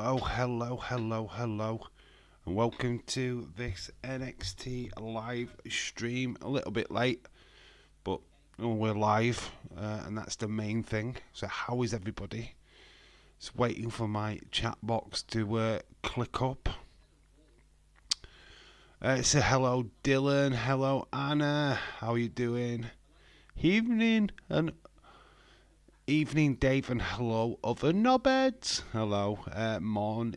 Hello, and welcome to this NXT live stream. A little bit late, but we're live, and that's the main thing. So, how is everybody? Just waiting for my chat box to click up. So, hello, Dylan. Hello, Anna. How are you doing? Evening, Dave, and hello, other knobheads. Hello, morning,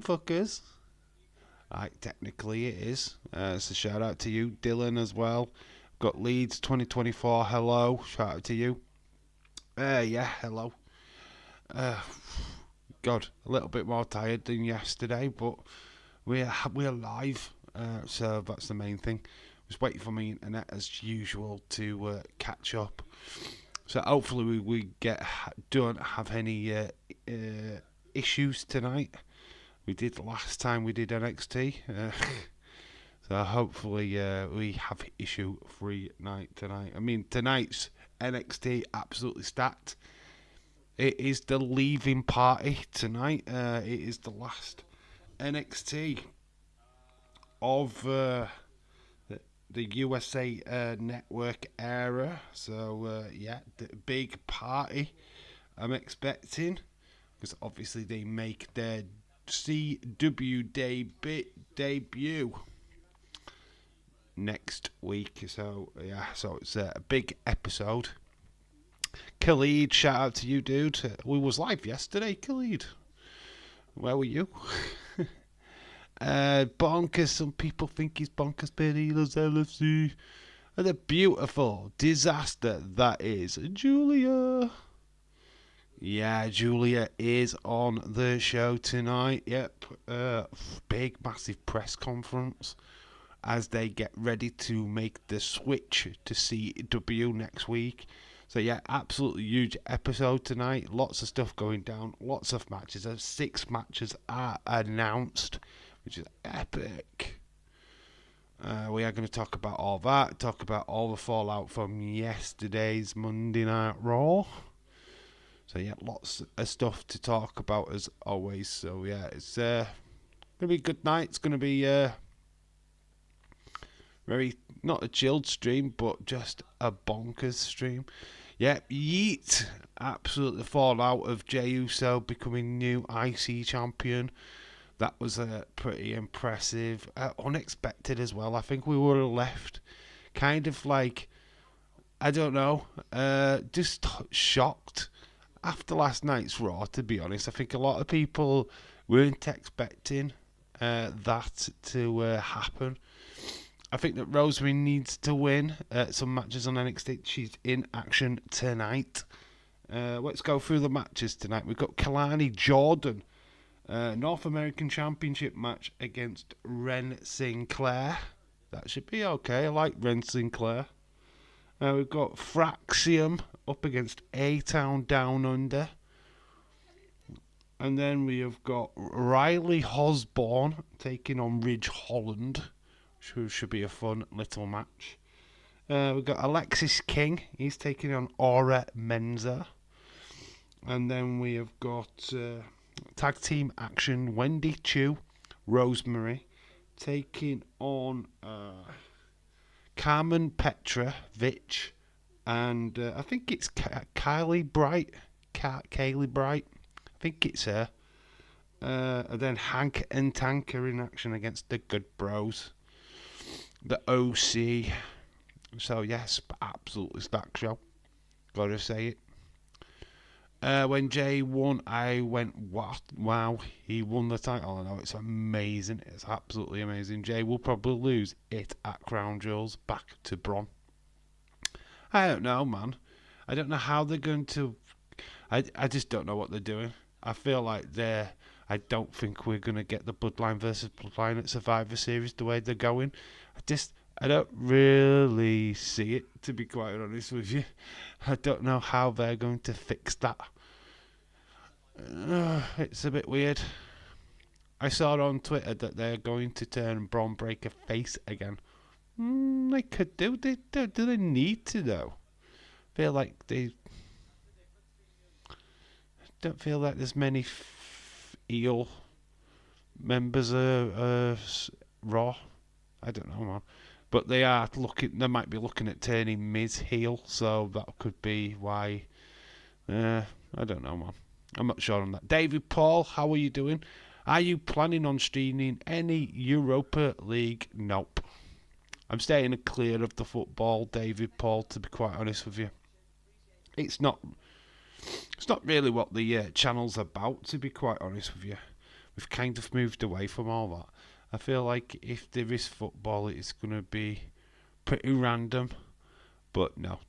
fuckers. Right, technically it is. So shout out to you, Dylan, as well. Got Leeds 2024. Hello, shout out to you. Hello. God, a little bit more tired than yesterday, but we're live. So that's the main thing. Just waiting for my internet as usual to catch up. So hopefully we don't have any issues tonight. We did last time we did NXT. So hopefully we have issue-free night tonight. I mean, tonight's NXT absolutely stacked. It is the leaving party tonight. It is the last NXT of the USA Network era. So, the big party I'm expecting. Because obviously they make their CW debut next week. So, so it's a big episode. Khalid, shout out to you, dude. We was live yesterday, Khalid. Where were you? Bonkers, some people think he's bonkers, but he loves LFC. And the beautiful disaster that is Julia. Yeah, Julia is on the show tonight. Yep, big, massive press conference as they get ready to make the switch to CW next week. So yeah, absolutely huge episode tonight. Lots of stuff going down. Lots of matches. 6 matches are announced, which is epic. We are going to talk about all that. Talk about all the fallout from yesterday's Monday Night Raw. So yeah, lots of stuff to talk about as always. So yeah, it's going to be a good night. It's going to be very, not a chilled stream, but just a bonkers stream. Yeah, yeet. Absolutely fallout of Jey Uso becoming new IC champion. That was pretty impressive. Unexpected as well. I think we would have left kind of like, I don't know, just shocked after last night's Raw, to be honest. I think a lot of people weren't expecting that to happen. I think that Rosemary needs to win some matches on NXT. She's in action tonight. Let's go through the matches tonight. We've got Kalani Jordan, North American Championship match against Ren Sinclair. That should be okay. I like Ren Sinclair. We've got Fraxium up against A-Town Down Under. And then we have got Riley Osborne taking on Ridge Holland. Should be a fun little match. We've got Alexis King. He's taking on Aura Menza. And then we have got tag team action. Wendy Chu, Rosemary, taking on Carmen Petrovich. And I think it's Kaylee Bright. Kaylee Bright. I think it's her. And then Hank and Tanker in action against the Good Bros. The OC. So yes, absolutely stacked show. Gotta say it. When Jay won, I went, what? Wow, he won the title. I know, it's amazing. It's absolutely amazing. Jay will probably lose it at Crown Jewels back to Braun. I don't know, man. I don't know how they're going to... I just don't know what they're doing. I feel like I don't think we're going to get the Bloodline versus Bloodline at Survivor Series the way they're going. I don't really see it, to be quite honest with you. I don't know how they're going to fix that. It's a bit weird. I saw on Twitter that they're going to turn Braun Breaker face again. They could do. Do they need to, though? I feel like they don't feel like there's many heel members of Raw. I don't know, man. But they are looking. They might be looking at turning Miz heel, so that could be why. I don't know, man. I'm not sure on that. David Paul, how are you doing? Are you planning on streaming any Europa League? Nope. I'm staying clear of the football, David Paul, to be quite honest with you. It's not really what the channel's about, to be quite honest with you. We've kind of moved away from all that. I feel like if there is football, it's going to be pretty random. But no,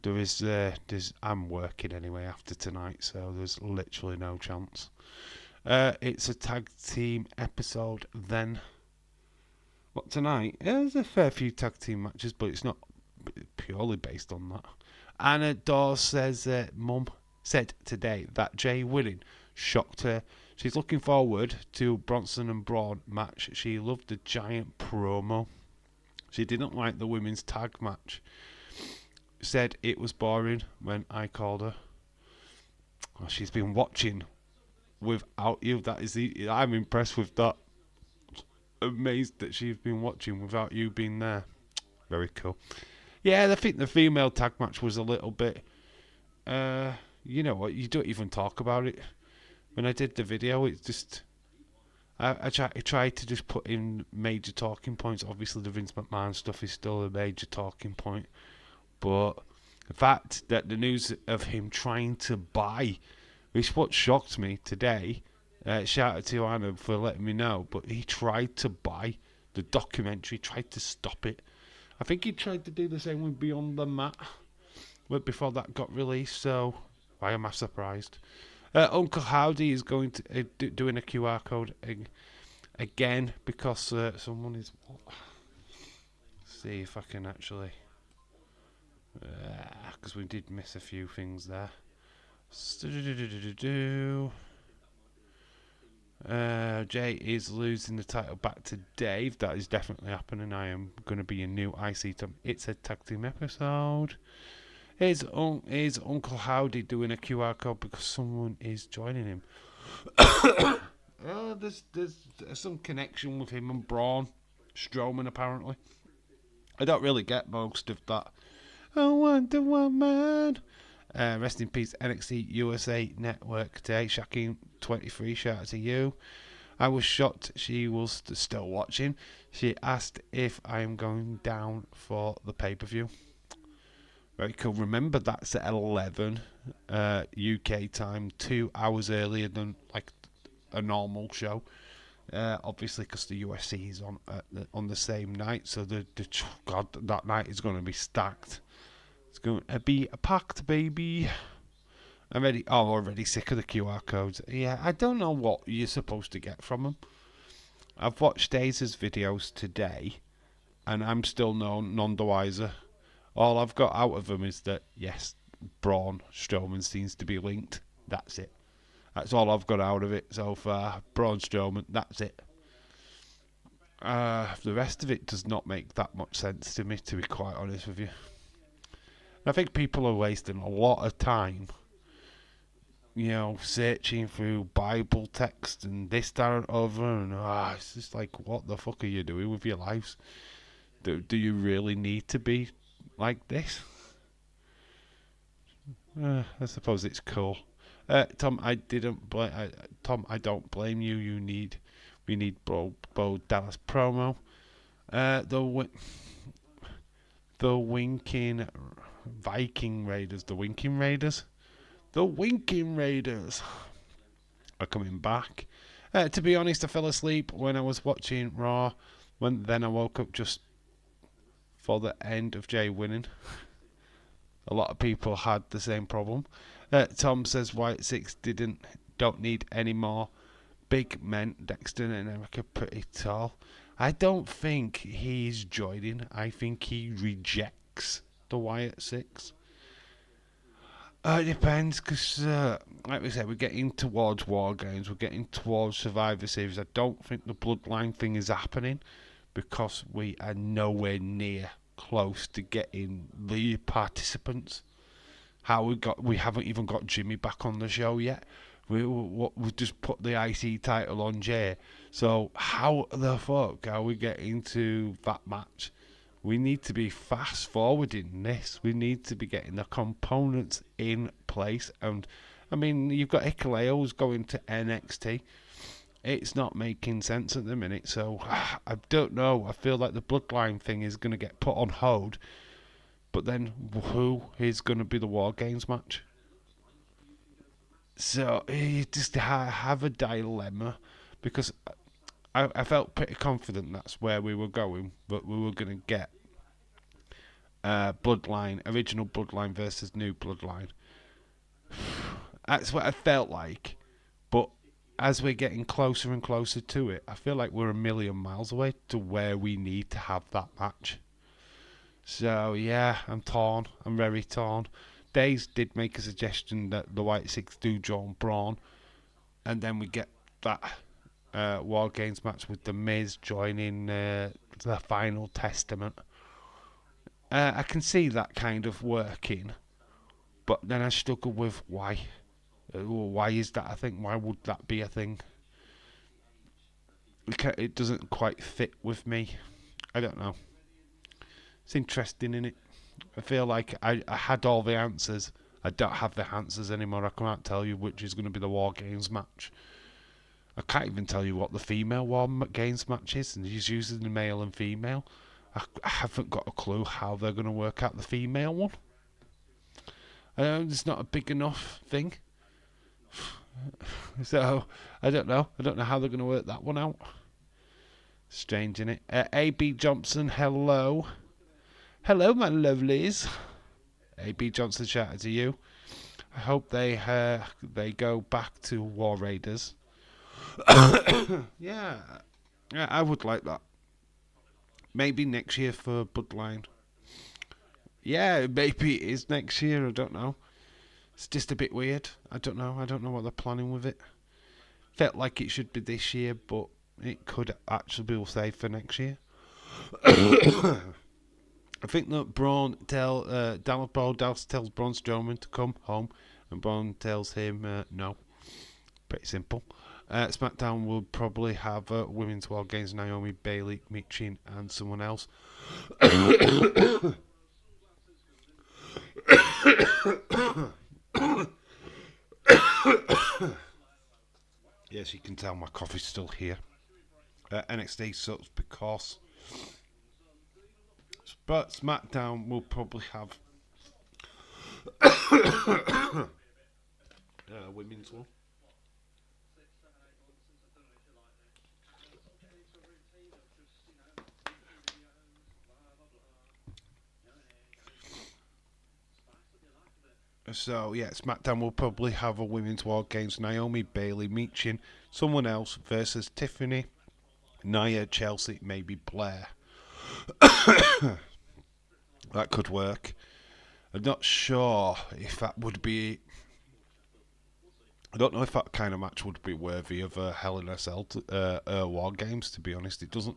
I'm working anyway after tonight, so there's literally no chance. It's a tag team episode then. What, tonight? There's a fair few tag team matches, but it's not purely based on that. Anna Dawes says Mum said today that Jay winning shocked her. She's looking forward to Bronson and Braun match. She loved the giant promo. She didn't like the women's tag match. Said it was boring when I called her. Well, she's been watching without you. I'm impressed with that. Amazed that she's been watching without you being there. Very cool. Yeah, I think the female tag match was a little bit. You know what? You don't even talk about it. When I did the video, it's just. I tried to just put in major talking points. Obviously, the Vince McMahon stuff is still a major talking point. But the fact that the news of him trying to buy, which what shocked me today, shout out to Anna for letting me know, but he tried to buy the documentary, tried to stop it. I think he tried to do the same with Beyond the Mat before that got released, so why am I surprised? Uncle Howdy is going to doing a QR code again because someone is. Let's see if I can actually. Because we did miss a few things there. Jay is losing the title back to Dave. That is definitely happening. I am going to be a new IC team. It's a tag team episode. Is Uncle Howdy doing a QR code because someone is joining him? There's some connection with him and Braun Strowman apparently. I don't really get most of that. Oh, Wonder Woman. Rest in peace, NXT USA Network today. Shaqeen23, shout out to you. I was shocked she was still watching. She asked if I am going down for the pay-per-view. Very cool. Remember, that's at 11 UK time, 2 hours earlier than like a normal show. Obviously, because the UFC is on the same night, so God, that night is going to be stacked. It's going to be packed, baby. I'm already sick of the QR codes. Yeah, I don't know what you're supposed to get from them. I've watched Aza's videos today, and I'm still none the wiser. All I've got out of them is that, yes, Braun Strowman seems to be linked. That's it. That's all I've got out of it so far. Braun Strowman, that's it. The rest of it does not make that much sense to me, to be quite honest with you. I think people are wasting a lot of time, searching through Bible text and this, that, and other, and it's just like, what the fuck are you doing with your lives? Do you really need to be like this? I suppose it's cool. Tom, I don't blame you. We need Bo Dallas promo. The winking Viking Raiders. The Winking Raiders are coming back. To be honest, I fell asleep when I was watching Raw. Then I woke up just for the end of Jay winning. A lot of people had the same problem. Tom says White 6 don't need any more big men. Dexter and Eric pretty tall. I don't think he's joining. I think he rejects the Wyatt 6. It depends, because like we said, we're getting towards War Games, we're getting towards Survivor Series. I don't think the Bloodline thing is happening because we are nowhere near close to getting the participants. We haven't even got Jimmy back on the show yet. We just put the IC title on Jay. So how the fuck are we getting to that match? We need to be fast forwarding this. We need to be getting the components in place. And I mean, you've got Hikuleo's going to NXT. It's not making sense at the minute. So I don't know. I feel like the Bloodline thing is going to get put on hold. But then who is going to be the War Games match? So you just have a dilemma because I felt pretty confident that's where we were going, but we were going to get Bloodline, original Bloodline versus new Bloodline. That's what I felt like, but as we're getting closer and closer to it, I feel like we're a million miles away to where we need to have that match. So yeah, I'm torn. I'm very torn. Days did make a suggestion that the White Six do John Braun, and then we get that War Games match with The Miz joining the Final Testament. I can see that kind of working, but then I struggle with why. Why is that a thing? Why would that be a thing? It doesn't quite fit with me. I don't know. It's interesting, innit? I feel like I had all the answers. I don't have the answers anymore. I can't tell you which is going to be the War Games match. I can't even tell you what the female War Games match is, and he's using the male and female. I haven't got a clue how they're going to work out the female one. It's not a big enough thing. So, I don't know. I don't know how they're going to work that one out. Strange, innit? A.B. Johnson, hello. Hello, my lovelies. A.B. Johnson, shout out to you. I hope they go back to War Raiders. Yeah, I would like that. Maybe next year for Bloodline. Yeah, maybe it is next year. I don't know. It's just a bit weird. I don't know. I don't know what they're planning with it. Felt like it should be this year, but it could actually be saved for next year. I think that Dallas tells Braun Strowman to come home, and Braun tells him no. Pretty simple. SmackDown will probably have Women's War Games, Naomi, Bayley, Michin, and someone else. Yes, you can tell my coffee's still here. NXT sucks because... But SmackDown will probably have women's one. So yeah, SmackDown will probably have a women's war games: Naomi, Bayley, Michin, someone else versus Tiffany, Nia, Chelsea, maybe Blair. That could work. I'm not sure if that would be. I don't know if that kind of match would be worthy of a Hell in a Cell War Games. To be honest, it doesn't.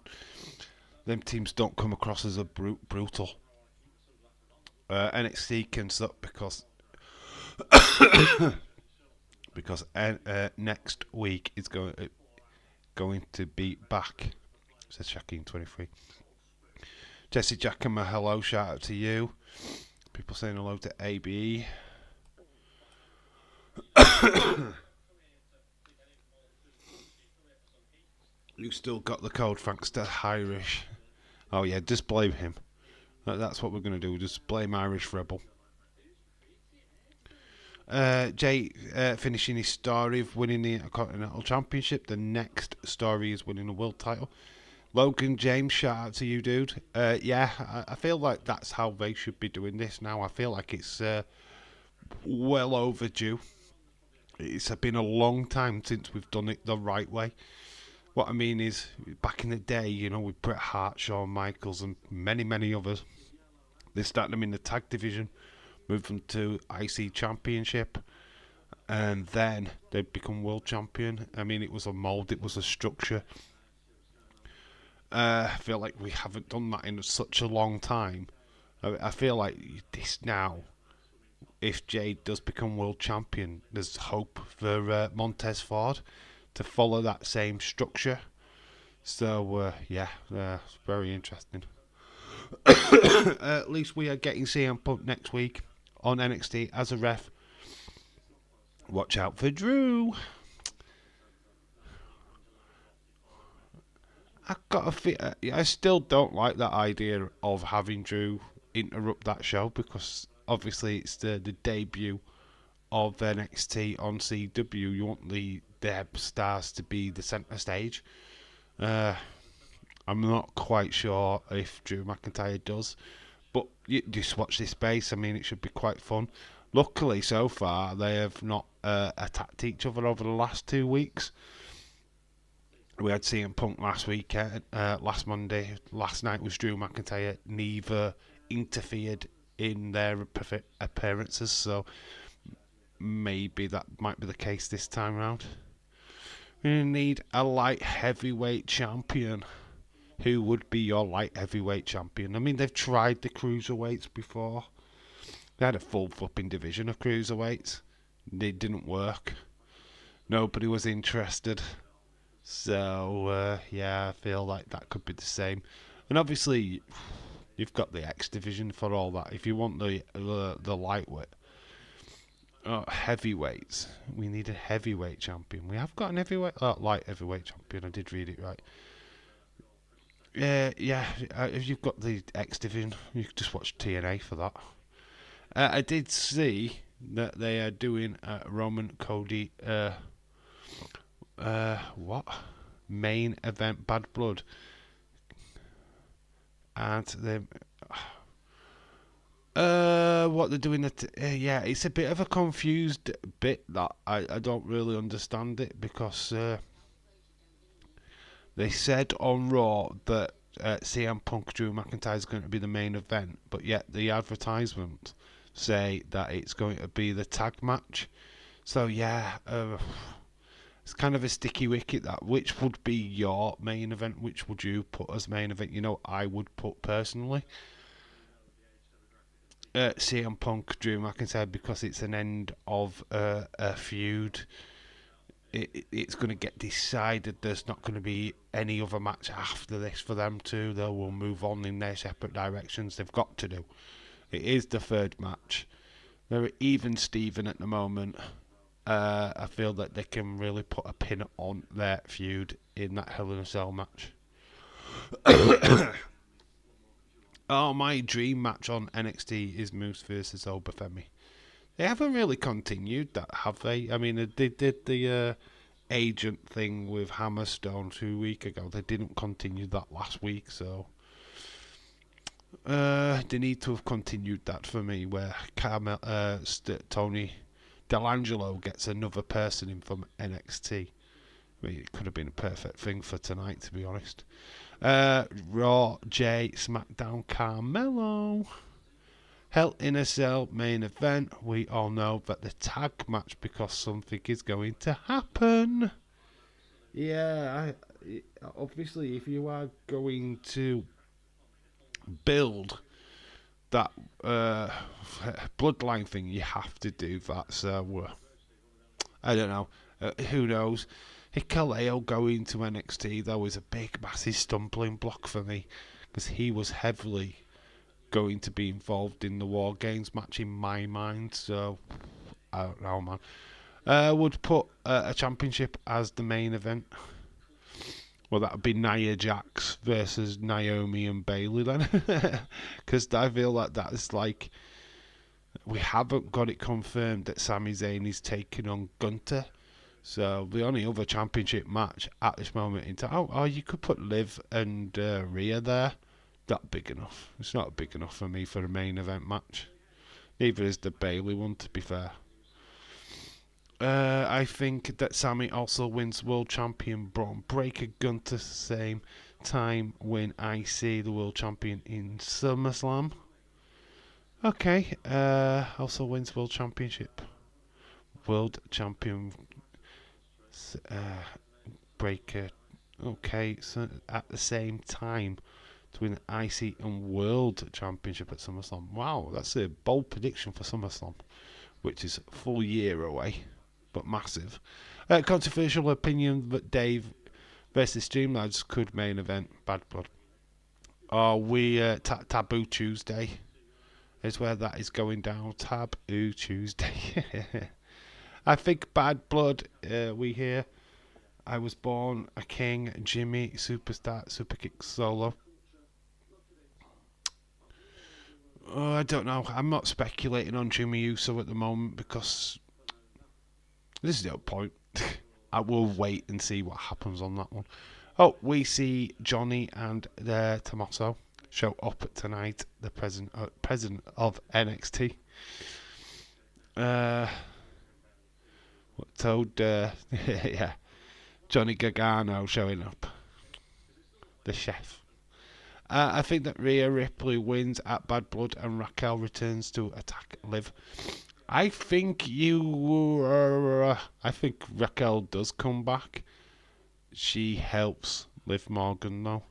Them teams don't come across as a brutal. NXT can suck because next week is going to be back. Says Shakeen23. Jesse Jackama, hello, shout out to you. People saying hello to ABE. You still got the code thanks to Irish. Oh yeah, just blame him. That's what we're going to do, just blame Irish Rebel. Jay finishing his story of winning the Intercontinental Championship. The next story is winning a world title. Logan James, shout out to you, dude. Yeah, I feel like that's how they should be doing this now. I feel like it's well overdue. It's been a long time since we've done it the right way. What I mean is, back in the day, you know, with Bret Hart, Shawn Michaels, and many, many others, they started them in the tag division, moved them to IC Championship, and then they become world champion. I mean, it was a mould, it was a structure. I feel like we haven't done that in such a long time. I feel like this now, if Jade does become world champion, there's hope for Montez Ford to follow that same structure. So it's very interesting. At least we are getting CM Punk next week on NXT as a ref. Watch out for Drew. I still don't like that idea of having Drew interrupt that show, because obviously it's the debut of NXT on CW. You want the stars to be the centre stage. I'm not quite sure if Drew McIntyre does, but you just watch this space. I mean, it should be quite fun. Luckily, so far, they have not attacked each other over the last 2 weeks. We had CM Punk last weekend, last Monday. Last night was Drew McIntyre. Neither interfered in their appearances, so maybe that might be the case this time around. We need a light heavyweight champion. Who would be your light heavyweight champion? I mean, they've tried the cruiserweights before. They had a full flipping division of cruiserweights. They didn't work. Nobody was interested. So, I feel like that could be the same. And obviously, you've got the X division for all that. If you want the lightweight, heavyweights, we need a heavyweight champion. We have got an light heavyweight champion. I did read it right. If you've got the X division, you can just watch TNA for that. I did see that they are doing Roman Cody main event Bad Blood, and they what they're doing it's a bit of a confused bit that I don't really understand it, because they said on Raw that CM Punk Drew McIntyre is going to be the main event, but yet the advertisements say that it's going to be the tag match. So it's kind of a sticky wicket. That which would be your main event? Which would you put as main event? I would put personally CM Punk Drew McIntyre, because it's an end of a feud. It's going to get decided. There's not going to be any other match after this for them two. They will move on in their separate directions. They've got to do. It is the third match. They're even Steven at the moment. I feel that they can really put a pin on their feud in that Hell in a Cell match. My dream match on NXT is Moose versus Obafemi. They haven't really continued that, have they? I mean, they did the agent thing with Hammerstone 2 weeks ago. They didn't continue that last week, so they need to have continued that for me, where Tony D'Angelo gets another person in from NXT. I mean, it could have been a perfect thing for tonight, to be honest. Raw, Jay, SmackDown, Carmelo. Hell in a Cell main event. We all know that the tag match, because something is going to happen. Obviously, if you are going to build that bloodline thing, you have to do that. So I don't know. Who knows? Hikuleo going to NXT, though, was a big, massive stumbling block for me, because he was heavily going to be involved in the War Games match in my mind. So I don't know, man. Would put a championship as the main event. Well, that would be Nia Jax versus Naomi and Bayley then, because I feel like that's like, we haven't got it confirmed that Sami Zayn is taking on Gunter. So the only other championship match at this moment in time, you could put Liv and Rhea there. Not big enough. It's not big enough for me for a main event match. Neither is the Bayley one, to be fair. I think that Sami also wins World Champion Braun Breaker Gunter same time when I see the World Champion in SummerSlam. Okay. Also wins World Championship. World Champion Breaker. Okay, so at the same time to win the IC and World Championship at SummerSlam. Wow, that's a bold prediction for SummerSlam. which is a full year away, but massive. Controversial opinion that Dave versus Streamlads could main event Bad Blood. Are we Taboo Tuesday is where that is going down. Taboo Tuesday. I think Bad Blood, we hear. I was born a king, Jimmy, superstar, Superkick solo. I don't know. I'm not speculating on Jimmy Uso at the moment because there's no point. I will wait and see what happens on that one. Oh, we see Johnny and Tommaso show up tonight. The president of NXT. Told yeah, Johnny Gargano showing up. The chef. I think that Rhea Ripley wins at Bad Blood and Raquel returns to attack Liv. I think I think Raquel does come back. She helps Liv Morgan though.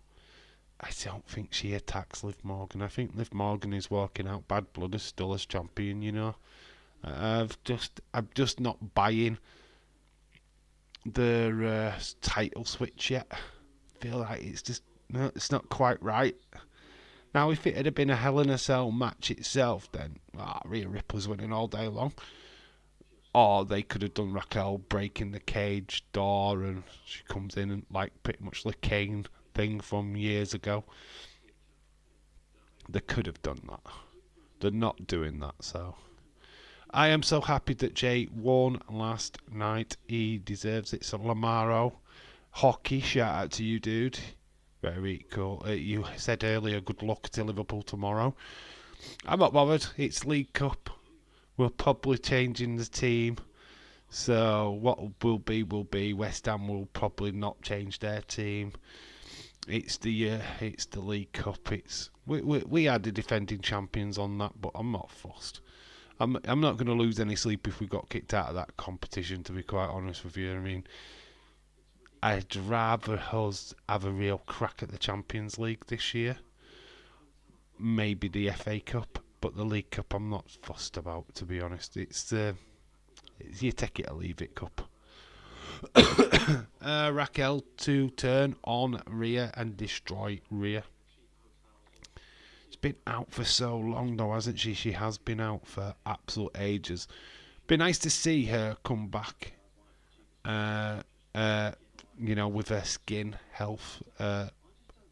I don't think she attacks Liv Morgan. I think Liv Morgan is walking out Bad Blood still as champion. You know, I'm just not buying the title switch yet. I feel like it's not quite right. Now, if it had been a Hell in a Cell match itself, then Rhea Ripley's winning all day long. Or they could have done Raquel breaking the cage door and she comes in and like pretty much the Kane thing from years ago. They could have done that. They're not doing that, so I am so happy that Jay won last night. He deserves it. So Lamaro, hockey, shout out to you, dude. Very cool. You said earlier, good luck to Liverpool tomorrow. I'm not bothered. It's League Cup. We're probably changing the team. So what will be. West Ham will probably not change their team. It's the League Cup. We are the defending champions on that, but I'm not fussed. I'm not going to lose any sleep if we got kicked out of that competition, to be quite honest with you. I mean, I'd rather us have a real crack at the Champions League this year. Maybe the FA Cup, but the League Cup I'm not fussed about, to be honest. It's you take it or leave it cup. Raquel to turn on Rhea and destroy Rhea. She's been out for so long though, hasn't she? She has been out for absolute ages. Been nice to see her come back. You know, with her skin health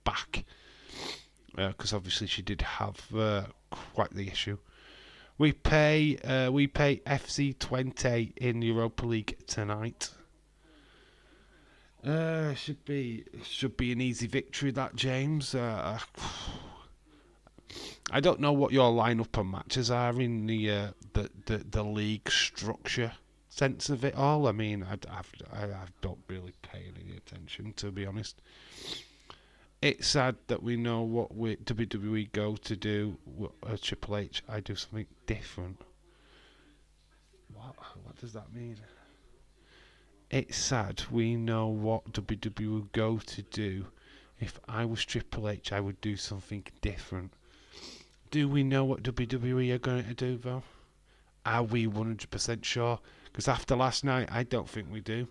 back, because obviously she did have quite the issue. We pay FC20 in the Europa League tonight. Should be an easy victory, that, James. I don't know what your lineup of matches are in the league structure sense of it all. I mean, I don't really pay any attention, to be honest. It's sad that we know what WWE go to do. Triple H, I do something different. What does that mean? It's sad we know what WWE go to do. If I was Triple H, I would do something different. Do we know what WWE are going to do, though? Are we 100% sure? Because after last night, I don't think we do.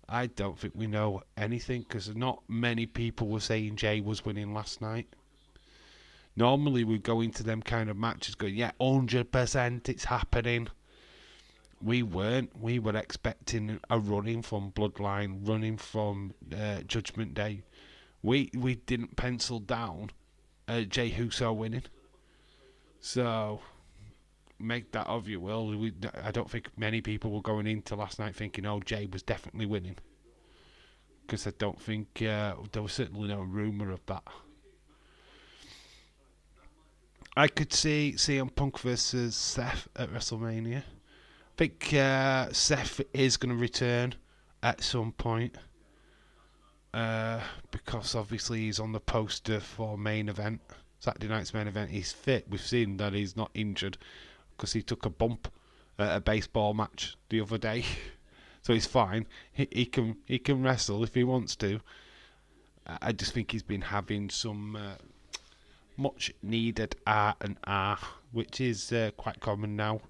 I don't think we know anything, because not many people were saying Jay was winning last night. Normally we go into them kind of matches going, yeah, 100% it's happening. We weren't. We were expecting a running from Bloodline, running from Judgment Day. We didn't pencil down Jay Uso winning. So make that of you will. I don't think many people were going into last night thinking, oh, Jay was definitely winning. Because I don't think there was certainly no rumour of that. I could see CM Punk versus Seth at WrestleMania. I think Seth is going to return at some point. Because obviously he's on the poster for main event. Saturday night's main event. He's fit. We've seen that he's not injured. Because he took a bump at a baseball match the other day. So he's fine. He can wrestle if he wants to. I just think he's been having some much needed R&R, which is quite common now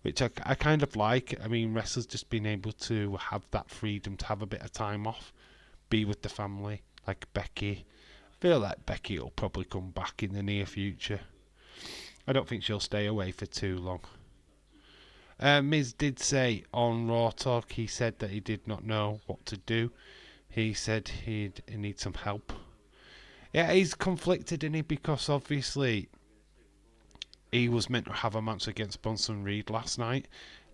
which I kind of like. I mean, wrestlers just being able to have that freedom to have a bit of time off, be with the family, like Becky. I feel like Becky will probably come back in the near future. I don't think she'll stay away for too long. Miz did say on Raw Talk, he said that he did not know what to do. He said he'd need some help. Yeah, he's conflicted in it because obviously he was meant to have a match against Bronson Reed last night.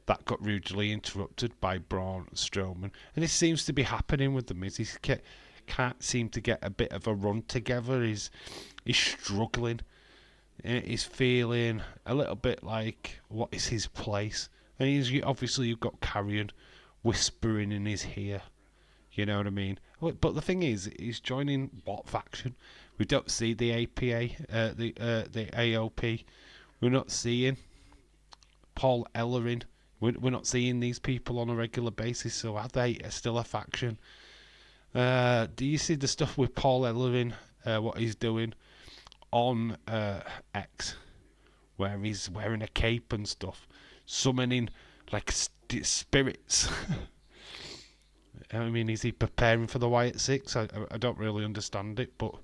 That got rudely interrupted by Braun Strowman. And this seems to be happening with the Miz. He can't seem to get a bit of a run together. He's struggling. He's feeling a little bit like, what is his place? And obviously you've got Carrion whispering in his ear. You know what I mean? But the thing is, he's joining what faction? We don't see the APA, the AOP. We're not seeing Paul Ellering. We're not seeing these people on a regular basis. So are they still a faction? Do you see the stuff with Paul Ellering? What he's doing on X, where he's wearing a cape and stuff, summoning like spirits. I mean, is he preparing for the Wyatt Six? I don't really understand it, but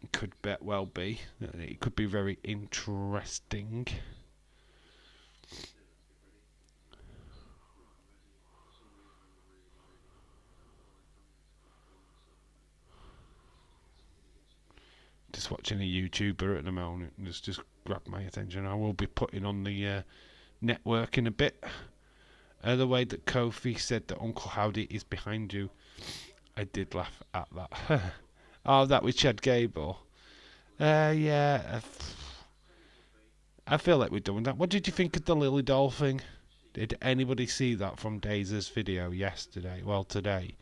it could well be. It could be very interesting. Just watching a YouTuber at the moment. Just grabbed my attention. I will be putting on the network in a bit. The way that Kofi said that Uncle Howdy is behind you, I did laugh at that. Oh, that was Chad Gable. Yeah. I feel like we're doing that. What did you think of the Lily doll thing? Did anybody see that from Daisy's video yesterday? Well, today.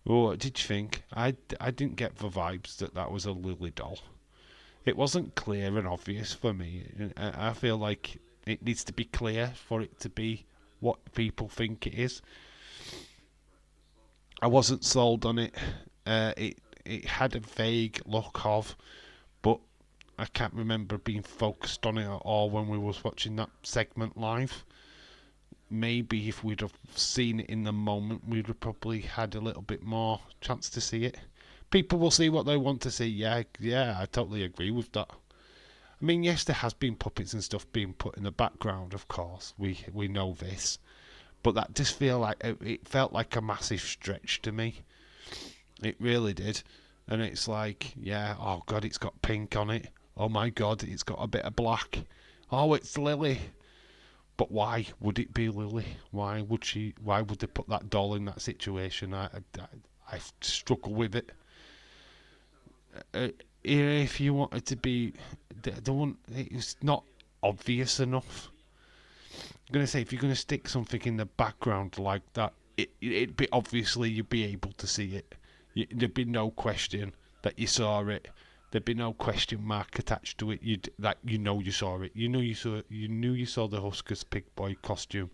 What did you think? I didn't get the vibes that was a Lily doll. It wasn't clear and obvious for me. I feel like it needs to be clear for it to be what people think it is. I wasn't sold on it. It had a vague look of, but I can't remember being focused on it at all when we was watching that segment live. Maybe if we'd have seen it in the moment, we'd have probably had a little bit more chance to see it. People will see what they want to see. Yeah, I totally agree with that. I mean, yes, there has been puppets and stuff being put in the background, of course. We know this. But that just it felt like a massive stretch to me. It really did. And it's like, yeah, oh God, it's got pink on it. Oh my God, it's got a bit of black. Oh, it's Lily. But why would it be Lily? Why would they put that doll in that situation? I struggle with it. If you wanted to be, it's not obvious enough. I'm going to say, if you're going to stick something in the background like that, it'd be obviously you'd be able to see it. There'd be no question that you saw it. There'd be no question mark attached to it. You saw it. You knew you saw the Huskers Pig Boy costume.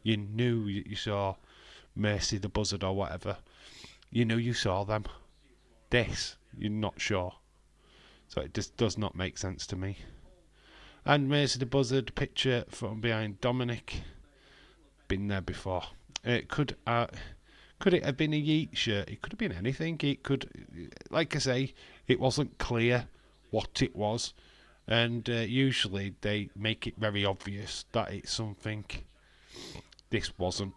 You knew you saw Mercy the Buzzard or whatever. You knew you saw them. This, you're not sure. So it just does not make sense to me. And Mercy the Buzzard picture from behind Dominic. Been there before. It could it have been a Yeet shirt? It could have been anything. It could, like I say, it wasn't clear what it was, and usually they make it very obvious that it's something. This wasn't.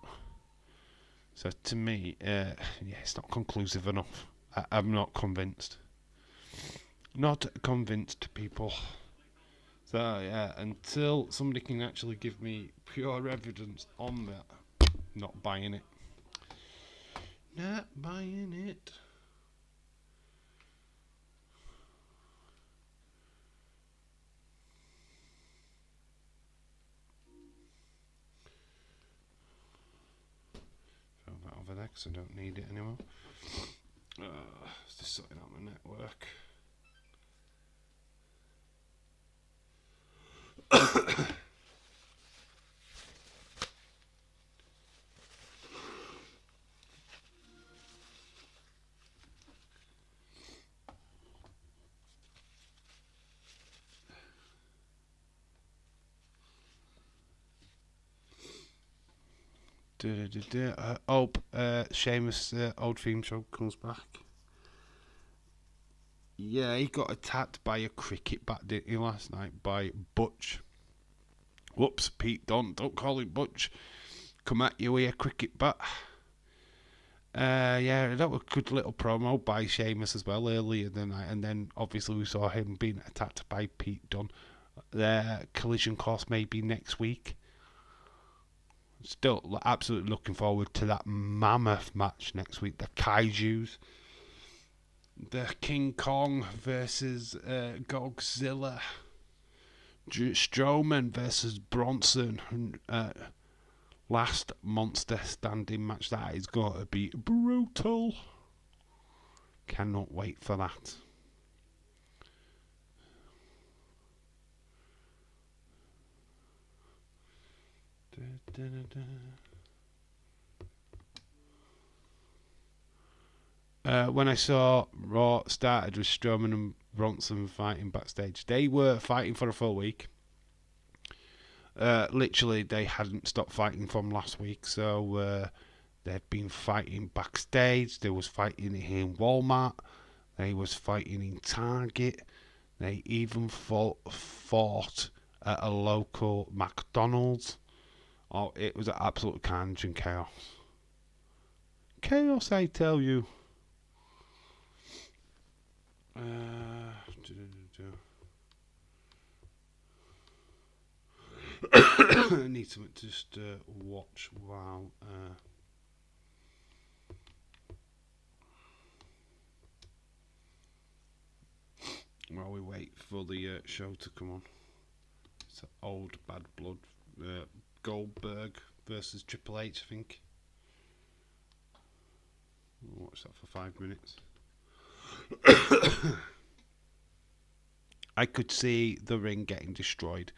So to me, it's not conclusive enough. I'm not convinced. Not convinced, people. So yeah, until somebody can actually give me pure evidence on that, not buying it. Not buying it. Throw that over there because I don't need it anymore. It's just sorting out my network. Hope Sheamus' old theme song comes back. Yeah, he got attacked by a cricket bat, didn't he, last night, by Butch. Whoops, Pete Dunne, don't call him Butch. Come at you with a cricket bat. Yeah, that was a good little promo by Sheamus as well earlier in the night, and then obviously we saw him being attacked by Pete Dunne. Their collision course may be next week. Still absolutely looking forward to that mammoth match next week. The Kaijus. The King Kong versus Godzilla. Strowman versus Bronson. Last monster standing match. That is going to be brutal. Cannot wait for that. When I saw Raw started with Strowman and Bronson fighting backstage, they were fighting for a full week. Literally, they hadn't stopped fighting from last week, so they've been fighting backstage. They was fighting in Walmart. They was fighting in Target. They even fought at a local McDonald's. Oh, it was an absolute carnage and chaos. Chaos, I tell you. I need something to just watch while we wait for the show to come on. It's Old Bad Blood, Goldberg versus Triple H, I think. I'll watch that for 5 minutes. I could see the ring getting destroyed.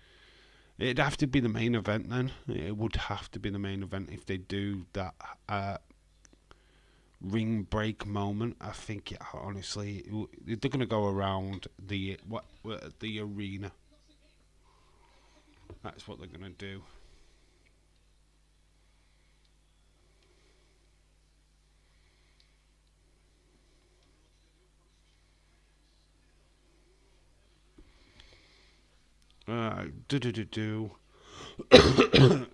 It'd have to be the main event then. It would have to be the main event if they do that ring break moment. I think honestly they're going to go around the arena. That's what they're going to do.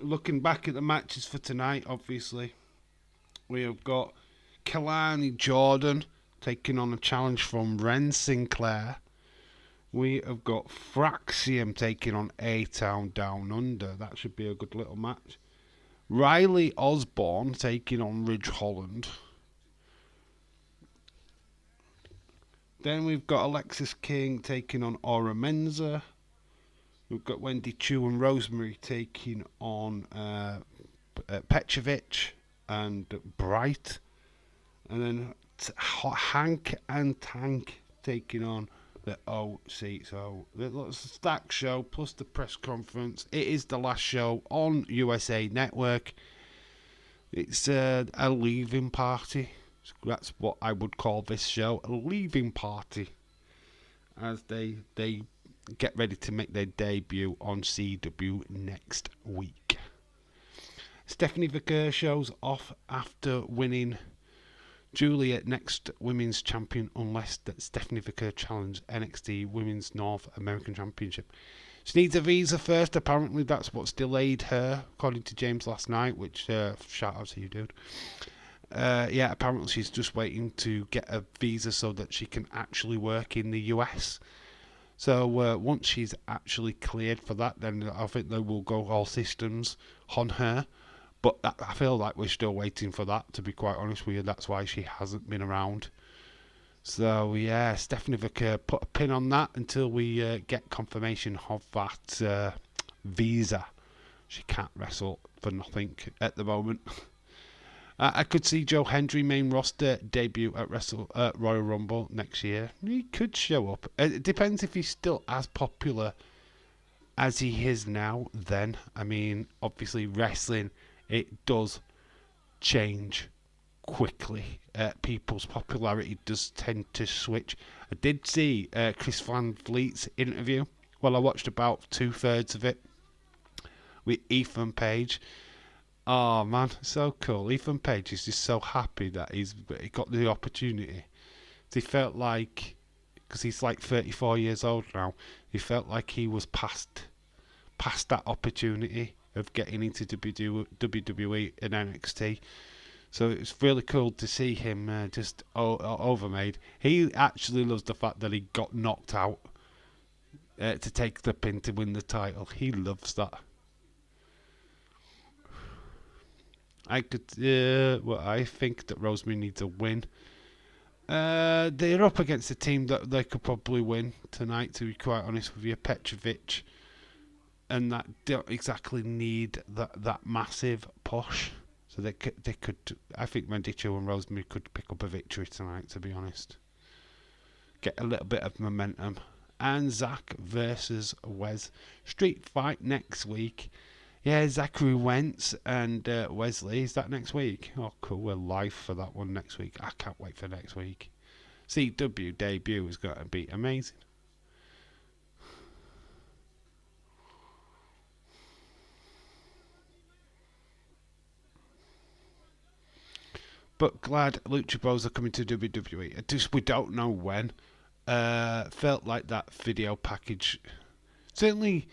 Looking back at the matches for tonight, obviously, we have got Kalani Jordan taking on a challenge from Ren Sinclair. We have got Fraxium taking on A-Town Down Under. That should be a good little match. Riley Osborne taking on Ridge Holland. Then we've got Alexis King taking on Aura Menza. We've got Wendy Chu and Rosemary taking on Petrovic and Bright. And then Hank and Tank taking on the OC. So it's a stacked show plus the press conference. It is the last show on USA Network. It's a leaving party. That's what I would call this show, a leaving party. As they get ready to make their debut on CW next week. Stephanie Vicker shows off after winning Juliet next Women's Champion unless that Stephanie Vicker challenged NXT Women's North American Championship. She needs a visa first, apparently that's what's delayed her, according to James last night, which shout out to you, dude. Yeah, apparently she's just waiting to get a visa so that she can actually work in the US. So once she's actually cleared for that, then I think they will go all systems on her. But I feel like we're still waiting for that, to be quite honest with you. That's why she hasn't been around. So yeah, Stephanie Vicker put a pin on that until we get confirmation of that visa. She can't wrestle for nothing at the moment. I could see Joe Hendry main roster debut at Royal Rumble next year. He could show up. It depends if he's still as popular as he is now then. I mean, obviously wrestling, it does change quickly. People's popularity does tend to switch. I did see Chris Van Vliet's interview. Well, I watched about 2/3 of it with Ethan Page. Oh man, so cool. Ethan Page is just so happy that he got the opportunity. He felt like, because he's like 34 years old now, he felt like he was past that opportunity of getting into WWE and NXT. So it's really cool to see him just overmade. He actually loves the fact that he got knocked out to take the pin to win the title. He loves that. I think that Rosemary needs a win. They're up against a team that they could probably win tonight, to be quite honest with you. Petrovic, and that don't exactly need that massive push. So they could. I think Mendicho and Rosemary could pick up a victory tonight, to be honest. Get a little bit of momentum. And Zach versus Wes. Street fight next week. Yeah, Zachary Wentz and Wesley. Is that next week? Oh, cool. We're live for that one next week. I can't wait for next week. CW debut is going to be amazing. But glad Lucha Bros are coming to WWE. We don't know when. Felt like that video package certainly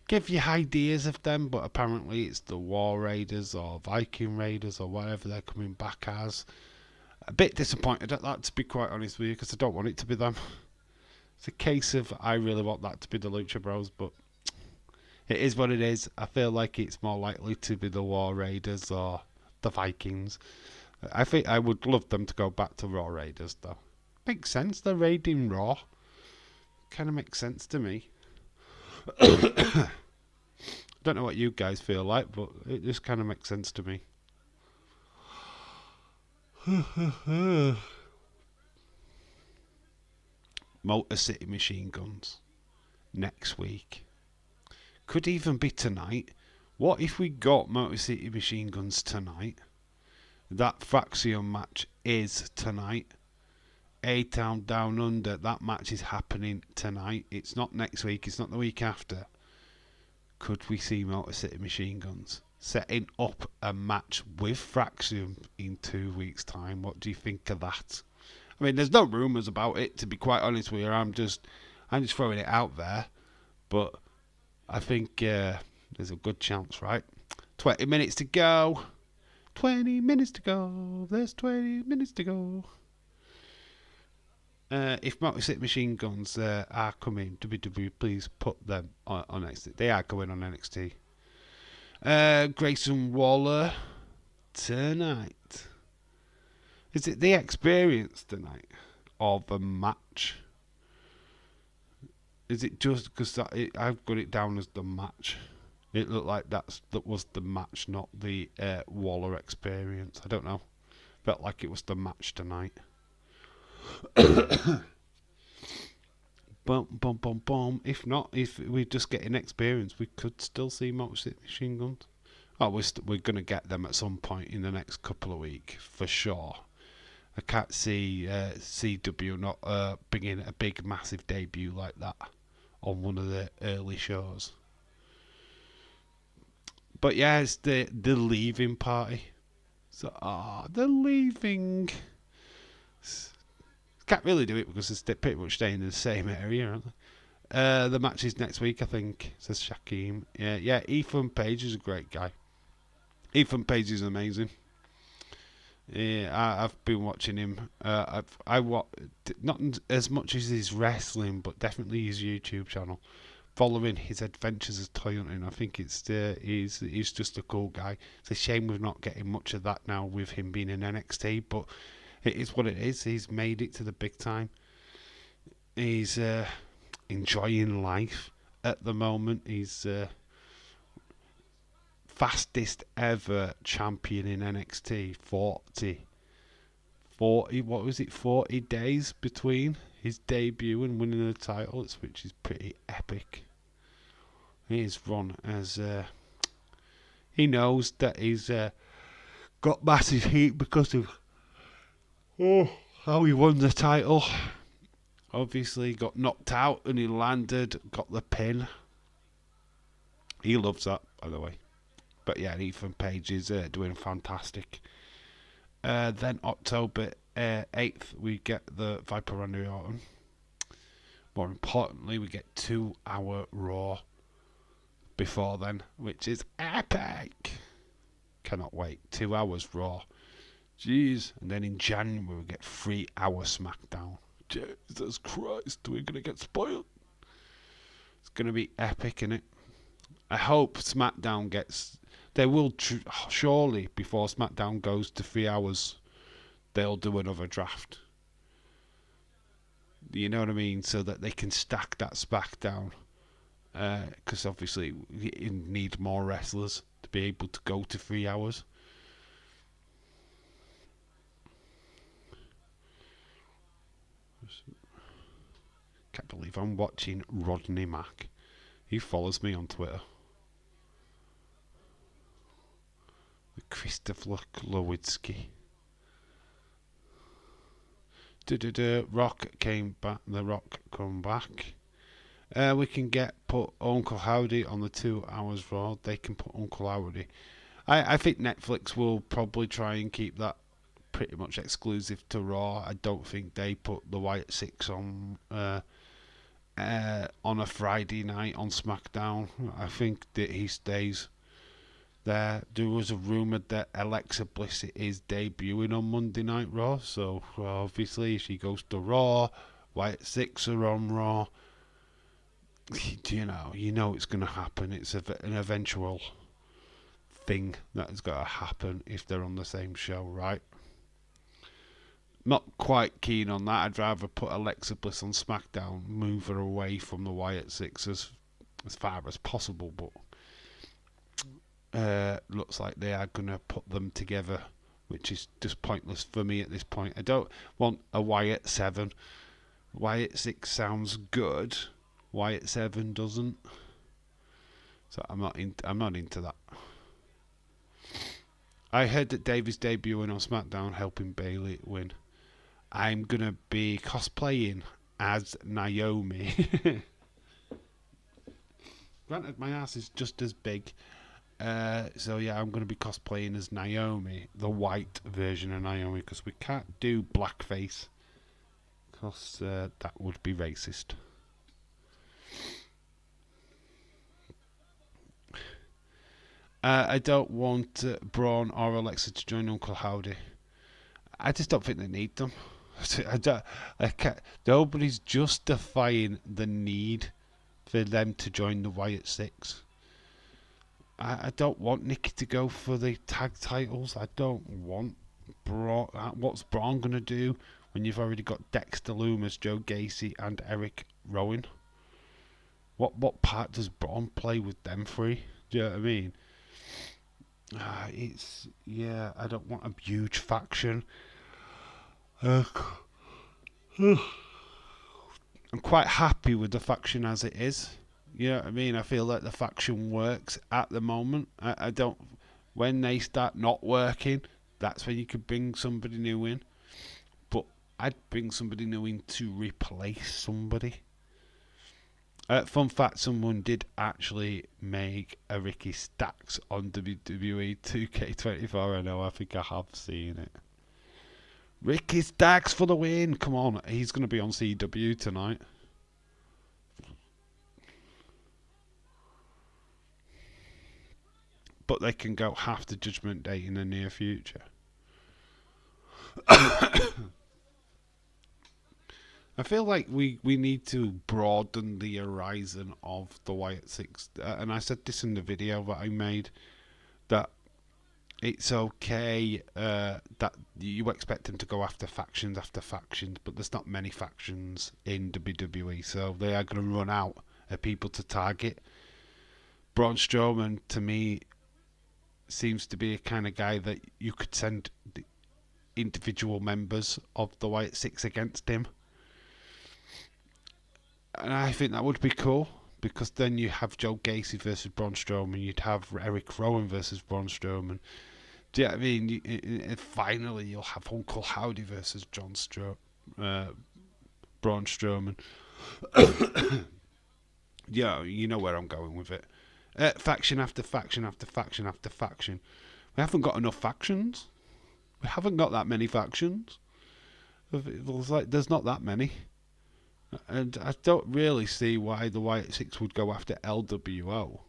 give you ideas of them, but apparently it's the War Raiders or Viking Raiders or whatever they're coming back as. A bit disappointed at that, to be quite honest with you, because I don't want it to be them. It's a case of I really want that to be the Lucha Bros, but it is what it is. I feel like it's more likely to be the War Raiders or the Vikings. I think I would love them to go back to Raw Raiders, though. Makes sense, they're raiding Raw. Kind of makes sense to me. Don't know what you guys feel like, but it just kind of makes sense to me. Motor City Machine Guns next week. Could even be tonight. What if we got Motor City Machine Guns tonight? That Fraxion match is tonight. A-Town Down Under, that match is happening tonight. It's not next week, it's not the week after. Could we see Motor City Machine Guns setting up a match with Fraxion in 2 weeks' time? What do you think of that? I mean, there's no rumours about it, to be quite honest with you. I'm just throwing it out there. But I think there's a good chance, right? 20 minutes to go. 20 minutes to go. There's 20 minutes to go. If Motor City Machine Guns are coming, WWE, please put them on NXT. They are going on NXT. Grayson Waller tonight. Is it the experience tonight or the match? Is it just because I've got it down as the match? It looked like that was the match, not the Waller experience. I don't know. Felt like it was the match tonight. Boom. If not, if we just get an experience, we could still see Motor City Machine Guns. Oh, we're going to get them at some point in the next couple of weeks, for sure. I can't see CW not bringing a big, massive debut like that on one of the early shows. But yeah, it's the leaving party. So, they're leaving. Can't really do it because they're pretty much staying in the same area, aren't they? The match is next week, I think, says Shaquem. Yeah, Ethan Page is a great guy. Ethan Page is amazing. Yeah, I've been watching him. Not as much as his wrestling, but definitely his YouTube channel, following his adventures as toy hunting. I think he's just a cool guy. It's a shame we're not getting much of that now with him being in NXT, but it is what it is. He's made it to the big time. He's enjoying life at the moment. He's fastest ever champion in NXT. 40, what was it, 40 days between his debut and winning the title, which is pretty epic. He's run as he knows that he's got massive heat because of how he won the title. Obviously got knocked out and he landed, got the pin. He loves that, by the way. But yeah, Ethan Page is doing fantastic. Then October 8th, we get the Viper Randy Orton. More importantly, we get 2-hour Raw before then, which is epic. Cannot wait. 2 hours Raw. Jeez. And then in January, we get 3-hour SmackDown. Jesus Christ, we're going to get spoiled. It's going to be epic, innit? I hope SmackDown gets... They will surely, before SmackDown goes to 3 hours, they'll do another draft. You know what I mean? So that they can stack that SmackDown. Because obviously, you need more wrestlers to be able to go to 3 hours. Can't believe I'm watching Rodney Mack. He follows me on Twitter. Christopher Lewinsky. Rock came back. The Rock come back. We can put Uncle Howdy on the 2 hours Raw. They can put Uncle Howdy. I think Netflix will probably try and keep that pretty much exclusive to Raw. I don't think they put the Wyatt Six on a Friday night on SmackDown. I think that he stays there. There was a rumour that Alexa Bliss is debuting on Monday Night Raw, so obviously if she goes to Raw, Wyatt Six are on Raw. You know it's going to happen. It's an eventual thing that has got to happen if they're on the same show, right? Not quite keen on that. I'd rather put Alexa Bliss on SmackDown, move her away from the Wyatt Six as far as possible, but looks like they are going to put them together, which is just pointless for me at this point. I don't want a Wyatt 7. Wyatt 6 sounds good. Wyatt 7 doesn't. So I'm not into that. I heard that Dave is debuting on SmackDown, helping Bayley win. I'm going to be cosplaying as Naomi. Granted, my ass is just as big. So yeah, I'm going to be cosplaying as Naomi, the white version of Naomi, because we can't do blackface, because that would be racist. I don't want Braun or Alexa to join Uncle Howdy. I just don't think they need them. Nobody's justifying the need for them to join the Wyatt Six. I don't want Nikki to go for the tag titles. I don't want Braun. What's Braun going to do when you've already got Dexter Lumis, Joe Gacy, and Eric Rowan? What part does Braun play with them three? Do you know what I mean? I don't want a huge faction. I'm quite happy with the faction as it is. You know what I mean? I feel like the faction works at the moment. I don't... When they start not working, that's when you could bring somebody new in. But I'd bring somebody new in to replace somebody. Fun fact, someone did actually make a Ricky Stacks on WWE 2K24. I know, I think I have seen it. Ricky Stacks for the win! Come on, he's going to be on CW tonight. But they can go half the Judgment Day in the near future. I feel like we need to broaden the horizon of the Wyatt Six. And I said this in the video that I made, that it's okay that you expect them to go after factions, but there's not many factions in WWE, so they are going to run out of people to target. Braun Strowman, to me, seems to be a kind of guy that you could send the individual members of the Wyatt Six against him. And I think that would be cool, because then you have Joe Gacy versus Braun Strowman, you'd have Eric Rowan versus Braun Strowman. Do you know what I mean? Finally, you'll have Uncle Howdy versus Braun Strowman. Yeah, you know where I'm going with it. Faction after faction after faction after faction. We haven't got enough factions. We haven't got that many factions. There's not that many. And I don't really see why the White Six would go after LWO.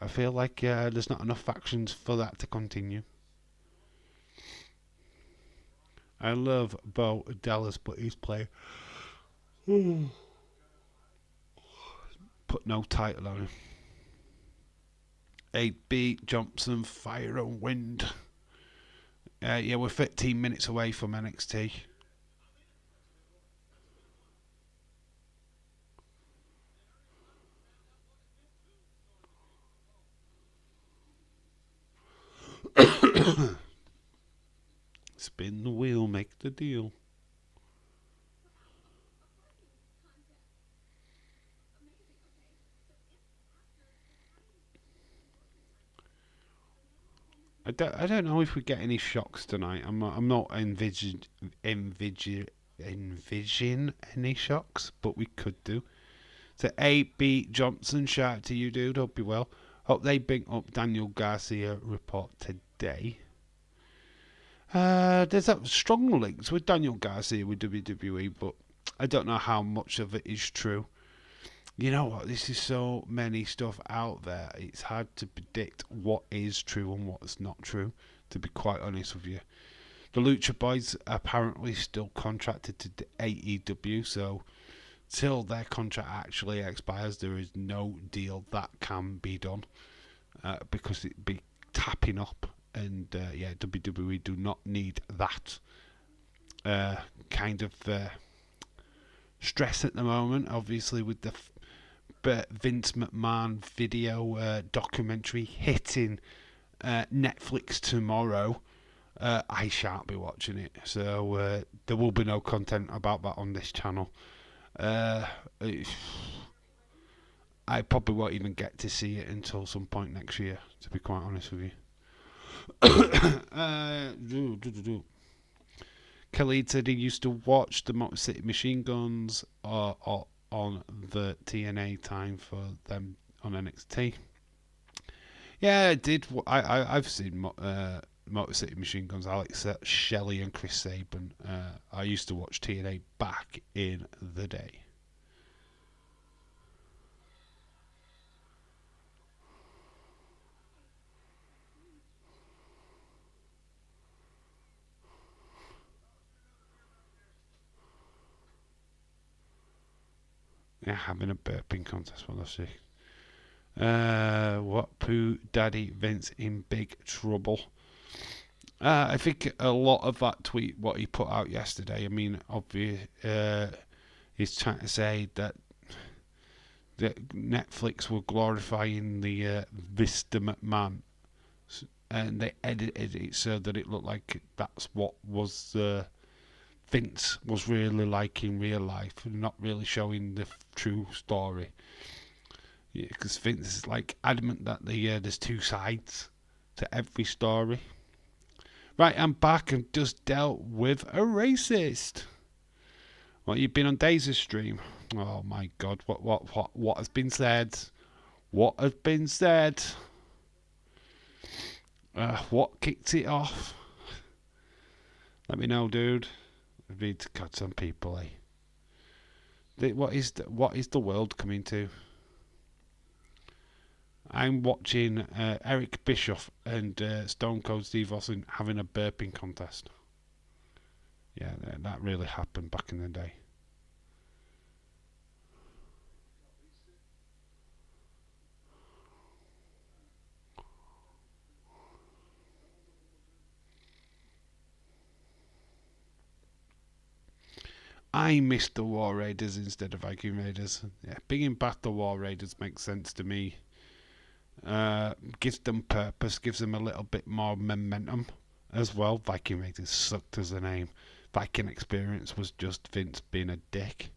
I feel like there's not enough factions for that to continue. I love Bo Dallas, but he's playing. Put no title on him. 8B, Johnson, Fire and Wind. Yeah, we're 15 minutes away from NXT. Spin the wheel, make the deal. I don't know if we get any shocks tonight. I'm not envision any shocks, but we could do. So A.B. Johnson, shout out to you, dude. Hope you're well. Hope they bring up Daniel Garcia report today. There's strong links with Daniel Garcia with WWE, but I don't know how much of it is true. You know what? This is so many stuff out there. It's hard to predict what is true and what's not true, to be quite honest with you. The Lucha Boys are apparently still contracted to AEW, so till their contract actually expires, there is no deal that can be done because it'd be tapping up. And WWE do not need that kind of stress at the moment. Obviously, with the Vince McMahon video documentary hitting Netflix tomorrow, I shan't be watching it. So there will be no content about that on this channel. I probably won't even get to see it until some point next year, to be quite honest with you. Khalid said he used to watch the Motor City Machine Guns on the TNA time for them on NXT. Yeah, I did. I've seen Motor City Machine Guns, Alex Shelley and Chris Sabin. I used to watch TNA back in the day. Yeah, having a burping contest. Well, let's see. What poo daddy Vince in big trouble? I think a lot of that tweet, what he put out yesterday, I mean, obvious, he's trying to say that Netflix were glorifying the Vista McMahon, and they edited it so that it looked like that's what was Vince was really like in real life, and not really showing the true story. Yeah, because Vince is like adamant that there's two sides to every story. Right, I'm back and just dealt with a racist. Well, you've been on Daisy's stream. Oh my God, what has been said? What has been said? What kicked it off? Let me know, dude. I need to cut some people, eh? What is the world coming to? I'm watching Eric Bischoff and Stone Cold Steve Austin having a burping contest. Yeah, that really happened back in the day. I missed the War Raiders instead of Viking Raiders. Yeah, bringing back the War Raiders makes sense to me. Gives them purpose, gives them a little bit more momentum as well. Viking Raiders sucked as a name. Viking Experience was just Vince being a dick.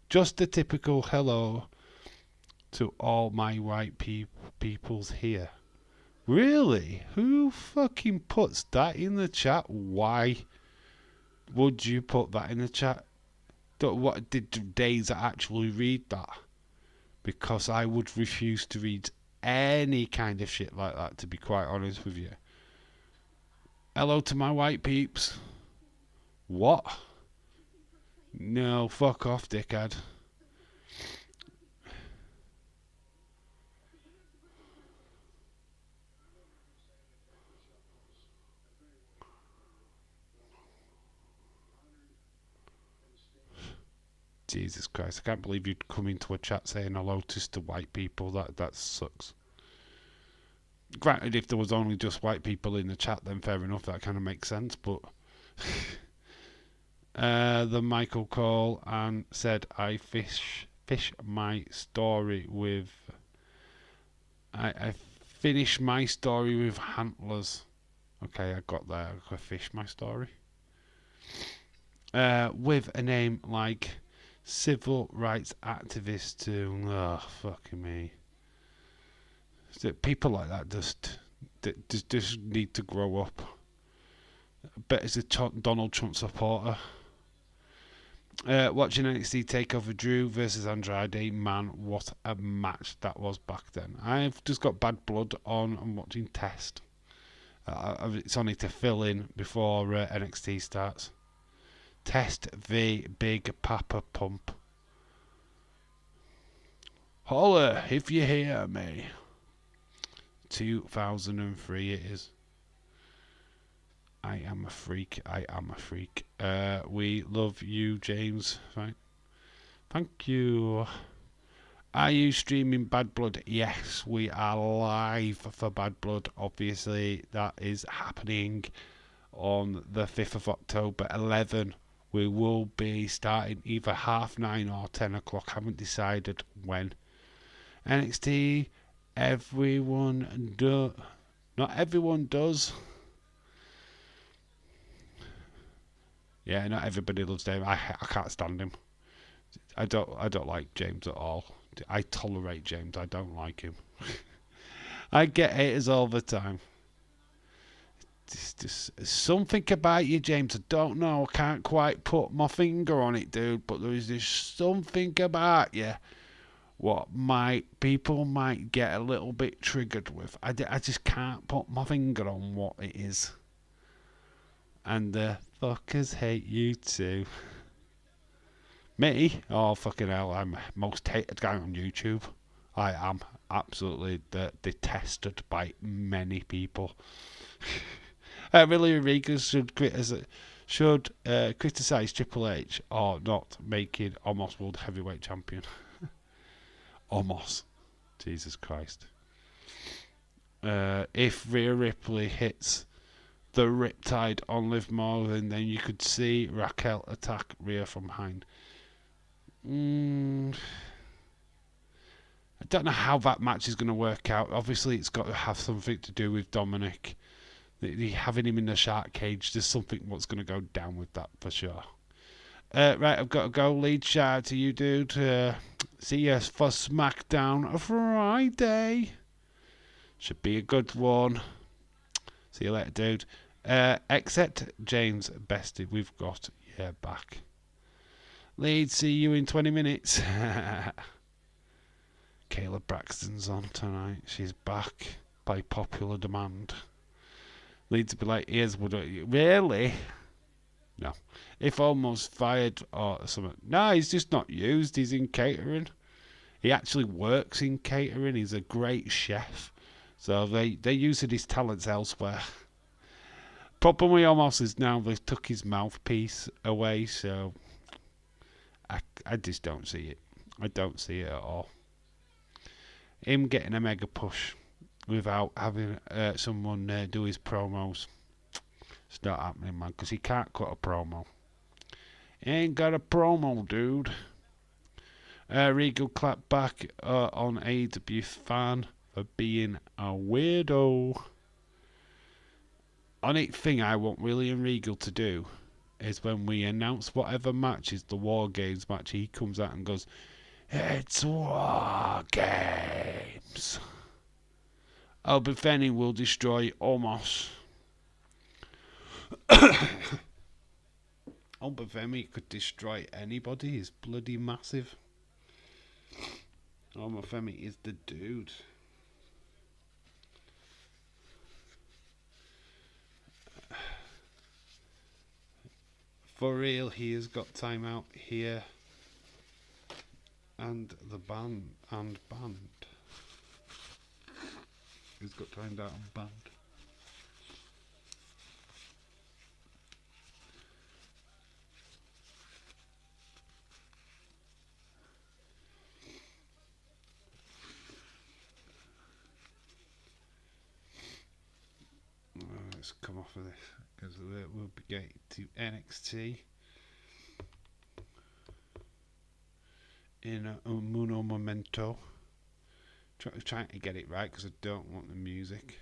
Just a typical hello to all my white peoples here. Really? Who fucking puts that in the chat? Why would you put that in the chat? What did Days actually read that? because I would refuse to read any kind of shit like that, to be quite honest with you. Hello to my white peeps. What? No, fuck off, dickhead. Jesus Christ, I can't believe you'd come into a chat saying hello to white people. That sucks. Granted, if there was only just white people in the chat, then fair enough, that kind of makes sense, but... the Michael call and said, I fish my story with... I finish my story with Handlers. Okay, I got there. I fish my story. With a name like civil rights activist too. Oh, fucking me. People like that just need to grow up. I bet he's a Donald Trump supporter. Watching NXT TakeOver Drew versus Andrade, man, what a match that was back then. I've just got bad blood on. I'm watching Test. It's only to fill in before NXT starts. Test v Big Papa Pump. Holler if you hear me. 2003 it is. I am a freak. I am a freak. We love you, James. Right. Thank you. Are you streaming Bad Blood? Yes, we are live for Bad Blood. Obviously, that is happening on the 5th of October, 11. We will be starting either 9:30 or 10 o'clock. Haven't decided when. NXT, everyone do. Not everyone does. Yeah, not everybody loves James. I can't stand him. I don't like James at all. I tolerate James. I don't like him. I get haters all the time. Just something about you, James. I don't know. I can't quite put my finger on it, dude. But there is this something about you what people might get a little bit triggered with. I just can't put my finger on what it is. And the fuckers hate you too. Me? Oh, fucking hell. I'm the most hated guy on YouTube. I am absolutely detested by many people. Really, Regal should criticize Triple H or not making Omos World Heavyweight Champion. Omos. Jesus Christ. If Rhea Ripley hits the Riptide on Liv Morgan, then you could see Raquel attack Rhea from behind. I don't know how that match is going to work out. Obviously, it's got to have something to do with Dominic. Having him in the shark cage, there's something what's going to go down with that for sure. Right, I've got to go. Lead shout out to you, dude. See you for SmackDown Friday. Should be a good one. See you later, dude. Except James Bested, we've got you back. Lead, see you in 20 minutes. Kayla Braxton's on tonight. She's back by popular demand. Lead to be like, here's what really? No. If almost fired or something. No, he's just not used. He's in catering. He actually works in catering. He's a great chef. So they're using his talents elsewhere. Problem with Omos is now they've took his mouthpiece away, so I just don't see it. I don't see it at all. Him getting a mega push without having someone do his promos. It's not happening, man, because he can't cut a promo. He ain't got a promo, dude. Regal clapped back on AEW fan for being a weirdo. Only thing I want William Regal to do is when we announce whatever match is the War Games match, he comes out and goes, "It's War Games." Albafeni will destroy Omos. Albafemi could destroy anybody. He's bloody massive. my Femi is the dude. For real, he has got time out here. And the band. He's got time out on band. Let's come off of this because we'll be getting to NXT in Uno Momento. Trying to get it right because I don't want the music.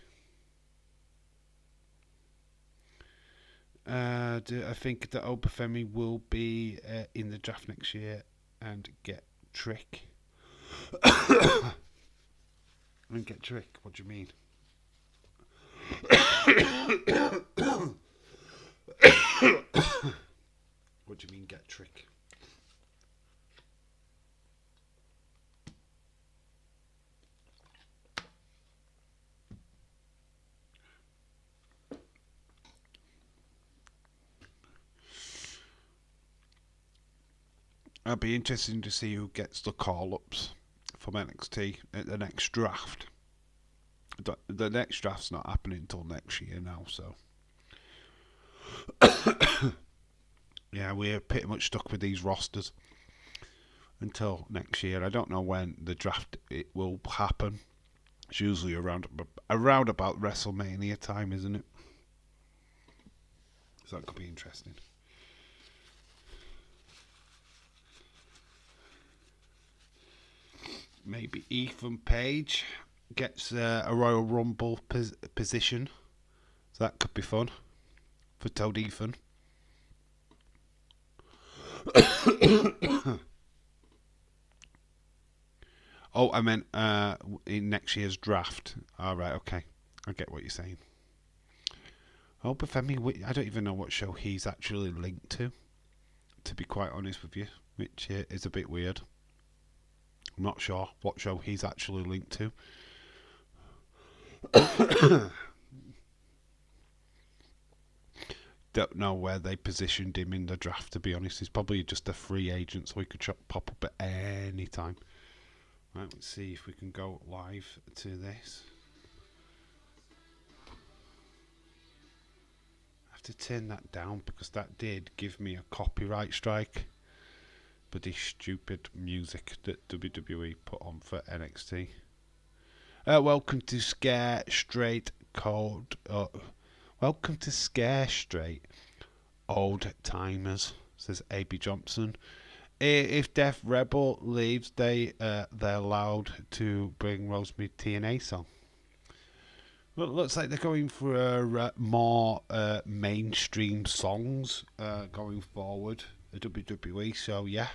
I think that Obafemi will be in the draft next year and get Trick. And get Trick? What do you mean? What do you mean get Trick? It'll be interesting to see who gets the call-ups from NXT at the next draft. The next draft's not happening until next year now, so yeah, we're pretty much stuck with these rosters until next year. I don't know when the draft it will happen. It's usually around about WrestleMania time, isn't it? So that could be interesting. Maybe Ethan Page gets a Royal Rumble position. So that could be fun for Toad Ethan. Oh, I meant in next year's draft. All right, okay. I get what you're saying. Oh, but Femi, I don't even know what show he's actually linked to be quite honest with you, which is a bit weird. I'm not sure what show he's actually linked to. Don't know where they positioned him in the draft, to be honest. He's probably just a free agent, so he could pop up at any time. Right, let's see if we can go live to this. I have to turn that down because that did give me a copyright strike. But the stupid music that WWE put on for NXT. Welcome to Scare Straight Code. Welcome to Scare Straight Old Timers, says A.B. Johnson. If Def Rebel leaves, they're allowed to bring Rosemary TNA song. Well, it looks like they're going for more mainstream songs going forward at WWE. So yeah,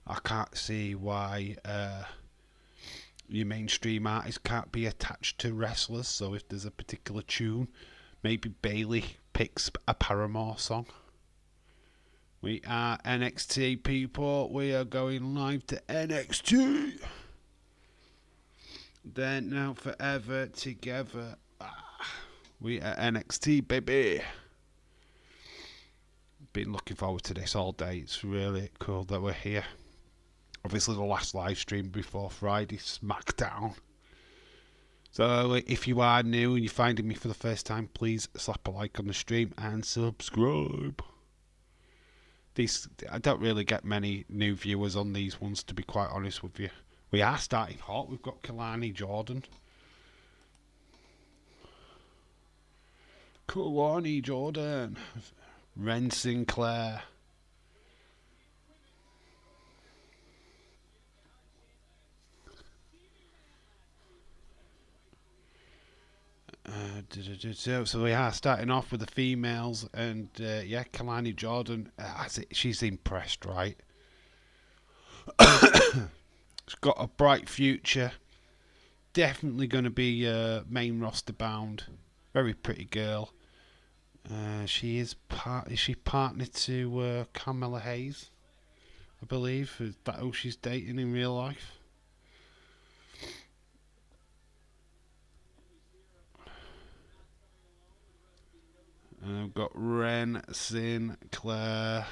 I can't see why your mainstream artists can't be attached to wrestlers. So if there's a particular tune, maybe Bailey picks a Paramore song. We are NXT people. We are going live to NXT. They're now forever together. We are NXT, baby. Been looking forward to this all day. It's really cool that we're here. Obviously, the last live stream before Friday, SmackDown. So, if you are new and you're finding me for the first time, please slap a like on the stream and subscribe. I don't really get many new viewers on these ones, to be quite honest with you. We are starting hot. We've got Kalani Jordan. Kalani Jordan. Ren Sinclair. So we are starting off with the females, and yeah, Kalani Jordan, she's impressed, right? She's got a bright future. Definitely going to be main roster bound. Very pretty girl. She is she partnered to Carmella Hayes, I believe. Is that who she's dating in real life? I've got Ren Sinclair.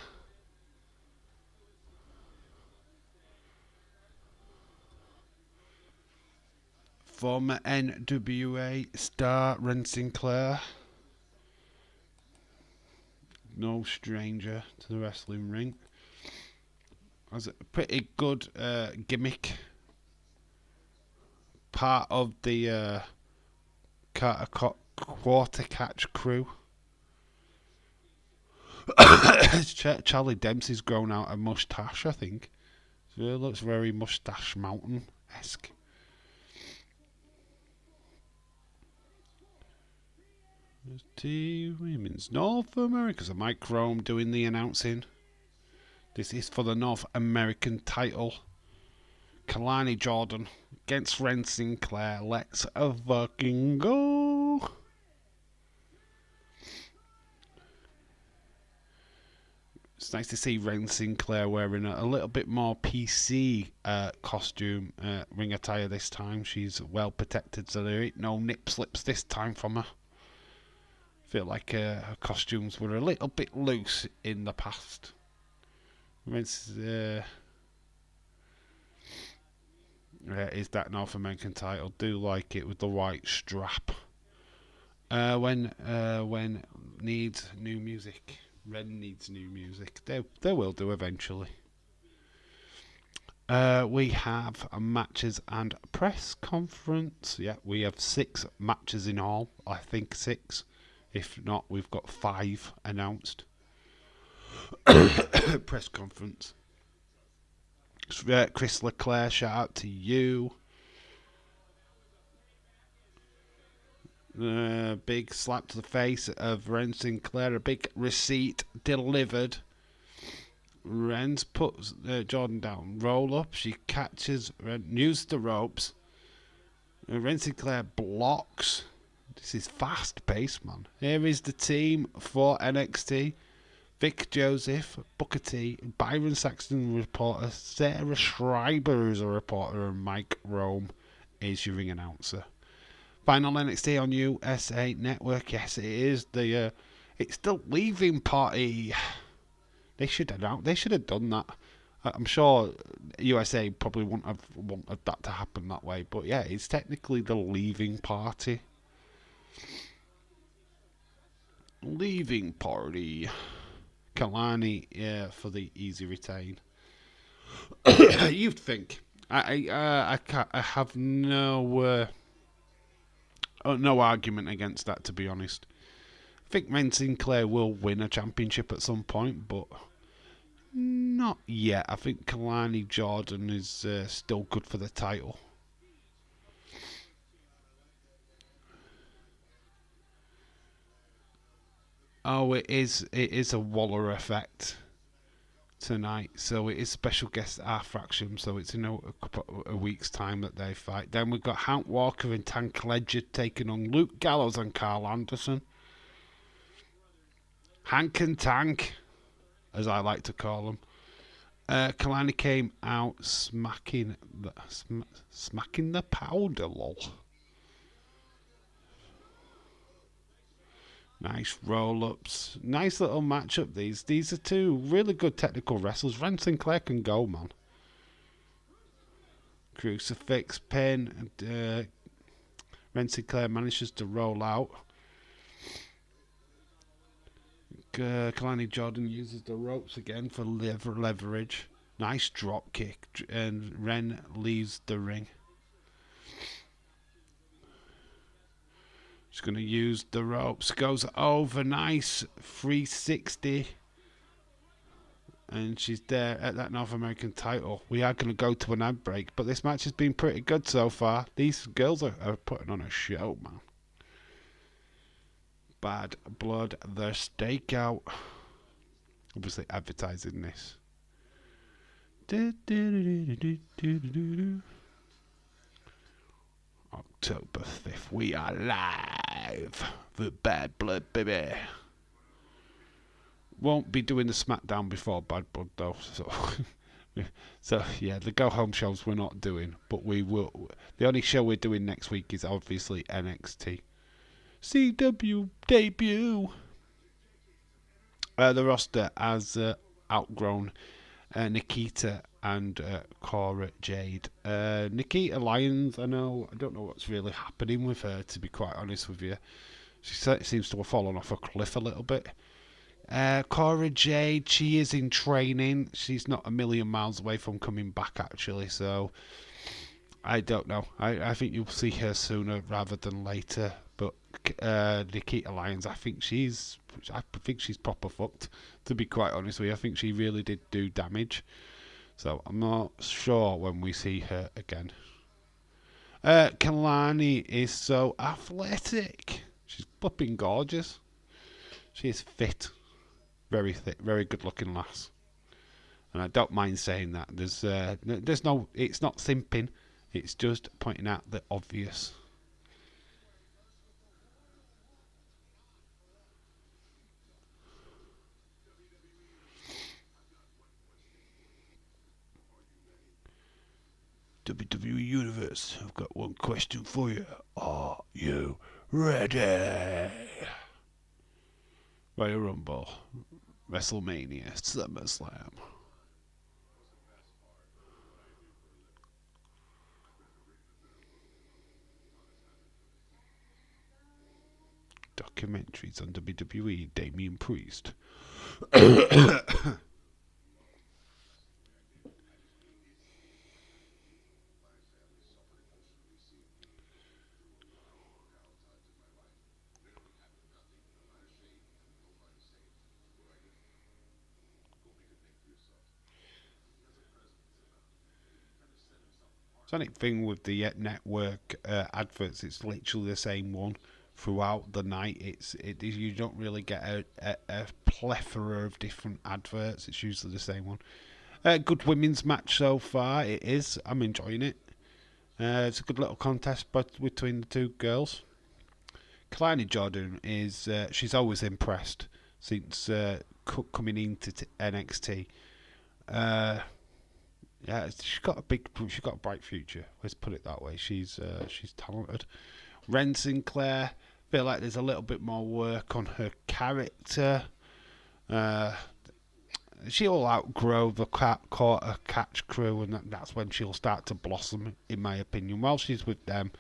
Former NWA star Ren Sinclair. No stranger to the wrestling ring. Has a pretty good gimmick. Part of the quarter catch crew. Charlie Dempsey's grown out a moustache, I think. So it looks very Mustache Mountain-esque. Women's North America. So Mike Rome doing the announcing. This is for the North American title. Kalani Jordan against Ren Sinclair. Let's fucking go. It's nice to see Ren Sinclair wearing a little bit more PC costume, ring attire this time. She's well protected, so there ain't no nip slips this time from her. Feel like her costumes were a little bit loose in the past. Is that North American title? Do like it with the white strap. When needs new music. Ren needs new music. They will do eventually. We have matches and press conference. Yeah, we have 6 matches in all. I think 6. If not, we've got 5 announced. Press conference. Chris Leclerc, shout out to you. Big slap to the face of Ren Sinclair. A big receipt delivered. Ren's puts Jordan down. Roll up. She catches Ren. Uses the ropes. Ren Sinclair blocks. This is fast paced, man. Here is the team for NXT. Vic Joseph, Booker T, Byron Saxton, reporter, Sarah Schreiber is a reporter, and Mike Rome is your ring announcer. Final NXT on USA Network. Yes, it is. It's the leaving party. They should have done that. I'm sure USA probably wouldn't have wanted that to happen that way, but yeah, it's technically the leaving party. Leaving party. Kalani for the easy retain. You'd think. I have no argument against that, to be honest. I think Ren Sinclair will win a championship at some point, but not yet. I think Kalani Jordan is still good for the title. Oh, it is a Waller effect tonight. So it is special guest R Fraction. So it's in a week's time that they fight. Then we've got Hank Walker and Tank Ledger taking on Luke Gallows and Carl Anderson. Hank and Tank, as I like to call them. Kalani came out smacking the powder, lol. Nice roll-ups. Nice little matchup, these. These are 2 really good technical wrestlers. Ren Sinclair can go, man. Crucifix pin. And, Ren Sinclair manages to roll out. Kalani Jordan uses the ropes again for leverage. Nice drop kick. And Ren leaves the ring. She's going to use the ropes. Goes over. Nice 360. And she's there at that North American title. We are going to go to an ad break, but this match has been pretty good so far. These girls are putting on a show, man. Bad Blood, the Stakeout. Obviously advertising this. October 5th, we are live for Bad Blood, baby. Won't be doing the SmackDown before Bad Blood, though. So yeah, the go home shows we're not doing, but we will. The only show we're doing next week is obviously NXT. CW debut. The roster has outgrown Nikita and Cora Jade. Nikita Lyons, I don't know what's really happening with her, to be quite honest with you. She seems to have fallen off a cliff a little bit. Cora Jade, she is in training. She's not a million miles away from coming back, actually, so I don't know. I think you'll see her sooner rather than later. But Nikita Lyons, I think she's proper fucked, to be quite honest with you. I think she really did do damage. So I'm not sure when we see her again. Kalani is so athletic. She's flipping gorgeous. She is fit. Very thick, very good looking lass. And I don't mind saying that. There's no, it's not simping. It's just pointing out the obvious. WWE Universe, I've got one question for you. Are you ready? Royal Rumble, WrestleMania, SummerSlam. Documentaries on WWE, Damian Priest. Funny thing with the network adverts, it's literally the same one throughout the night. You don't really get a plethora of different adverts. It's usually the same one. Good women's match so far. It is. I'm enjoying it. It's a good little contest between the two girls. Kalani Jordan is. She's always impressed since coming into NXT. Yeah, she's got a bright future. Let's put it that way. She's talented. Ren Sinclair, feel like there's a little bit more work on her character. She'll outgrow the quarter catch crew, and that's when she'll start to blossom, in my opinion. While she's with them,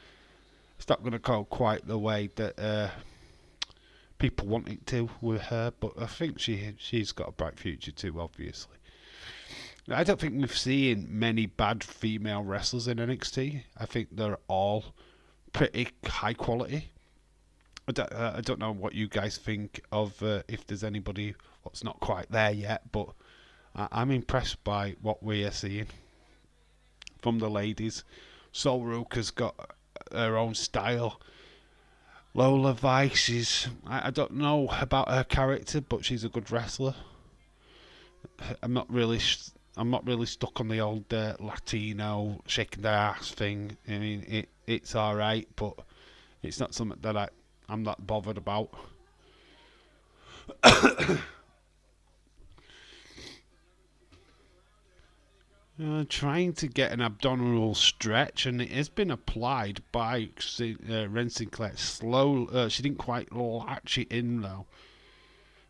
it's not going to go quite the way that people want it to with her. But I think she's got a bright future too, obviously. I don't think we've seen many bad female wrestlers in NXT. I think they're all pretty high quality. I don't know what you guys think of if there's anybody what's not quite there yet, but I'm impressed by what we are seeing from the ladies. Sol Ruka's got her own style. Lola Vice is, I don't know about her character, but she's a good wrestler. I'm not really stuck on the old Latino shaking their ass thing. I mean, it's all right, but it's not something that I'm not bothered about. Trying to get an abdominal stretch, and it has been applied by Ren Sinclair. Slow. She didn't quite latch it in though.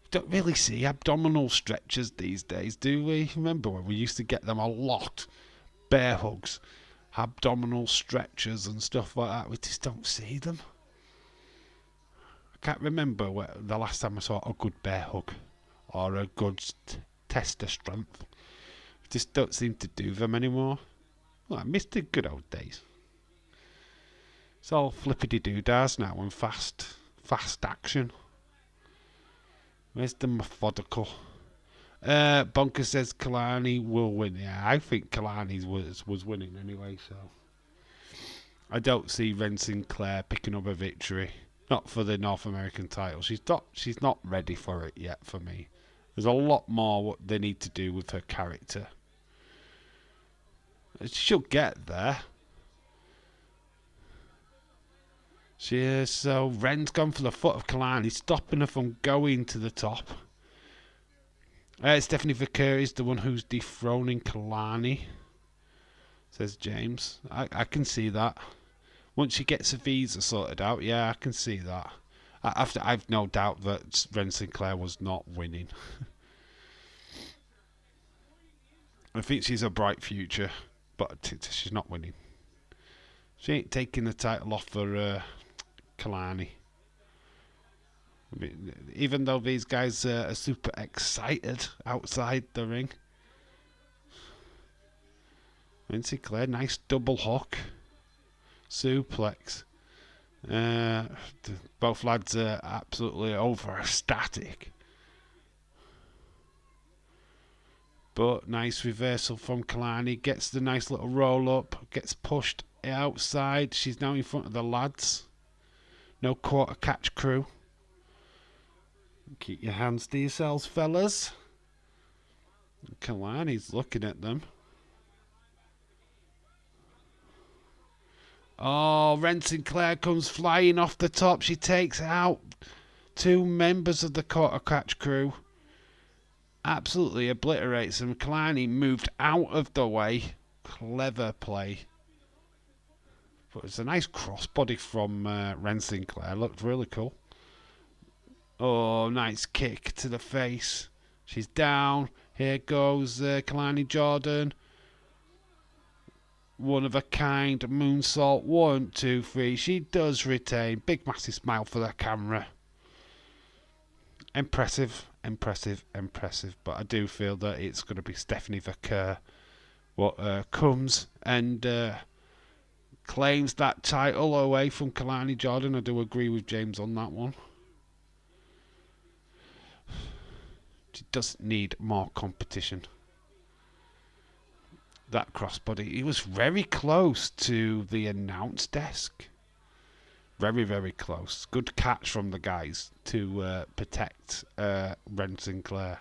Don't really see abdominal stretches these days, do we? Remember when we used to get them a lot? Bear hugs, abdominal stretches and stuff like that. We just don't see them. I can't remember the last time I saw a good bear hug or a good test of strength. We just don't seem to do them anymore. Well, I missed the good old days. It's all flippity doodahs now and fast action. Where's the methodical? Bonker says Kalani will win. Yeah, I think Kalani was winning anyway, so I don't see Ren Sinclair picking up a victory. Not for the North American title. She's not ready for it yet for me. There's a lot more what they need to do with her character. She'll get there. She is. So Ren's gone for the foot of Kalani, stopping her from going to the top. Stephanie Vicari is the one who's dethroning Kalani, says James. I can see that. Once she gets a visa sorted out, yeah, I can see that. I've no doubt that Ren Sinclair was not winning. I think she's a bright future, but she's not winning. She ain't taking the title off for Kalani. I mean, even though these guys are super excited outside the ring. Ren Sinclair, nice double hook. Suplex. Both lads are absolutely over ecstatic. But nice reversal from Kalani. Gets the nice little roll up. Gets pushed outside. She's now in front of the lads. No quarter catch crew. Keep your hands to yourselves, fellas. Kalani's looking at them. Oh, Ren Sinclair comes flying off the top. She takes out 2 members of the quarter catch crew. Absolutely obliterates them. Kalani moved out of the way. Clever play. But it's a nice crossbody from Ren Sinclair. Looked really cool. Oh, nice kick to the face. She's down. Here goes Kalani Jordan. One of a kind moonsault. 1, 2, 3. She does retain. Big massive smile for the camera. Impressive. But I do feel that it's going to be Stephanie Vaquer what comes and claims that title away from Kalani Jordan. I do agree with James on that one. She does need more competition. That crossbody. He was very close to the announce desk. Very, very close. Good catch from the guys to protect Ren Sinclair.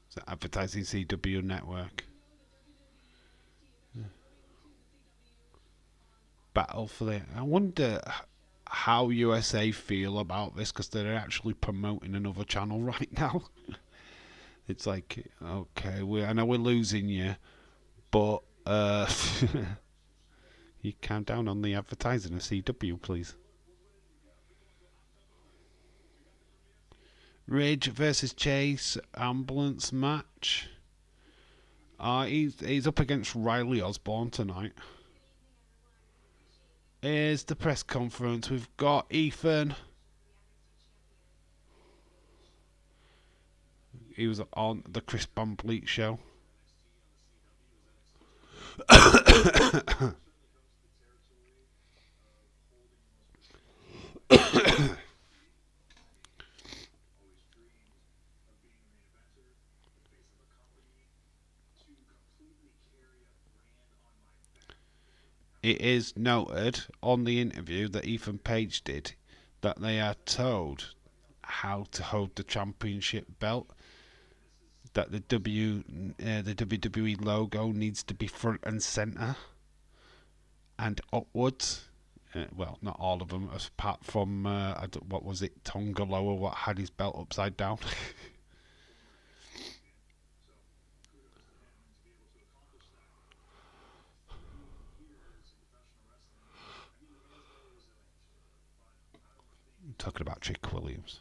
So advertising CW network. Battle for the... I wonder how USA feel about this, because they're actually promoting another channel right now. It's like, okay, I know we're losing you, but you calm down on the advertising of CW, please. Ridge versus Chase ambulance match. He's up against Riley Osborne tonight. Here's the press conference. We've got Ethan. He was on the Chris Van Vliet show. It is noted on the interview that Ethan Page did that they are told how to hold the championship belt. That the WWE logo needs to be front and center and upwards. Well, not all of them, apart from what was it, Tonga Loa, what had his belt upside down. I'm talking about Trick Williams.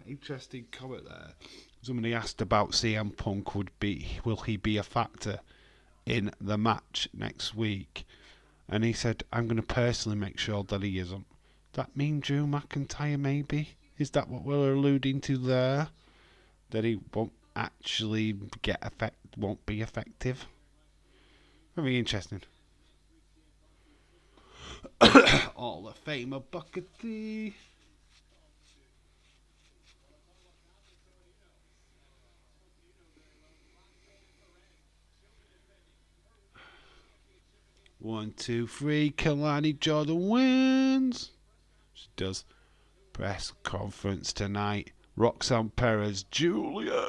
Interesting comment there. Somebody asked about CM Punk will he be a factor in the match next week? And he said, I'm going to personally make sure that he isn't. That mean Drew McIntyre maybe? Is that what we're alluding to there? That he won't actually won't be effective? Very interesting. All of Fame of Booker T. 1, 2, 3. Kalani Jordan wins. She does. Press conference tonight. Roxanne Perez, Julia.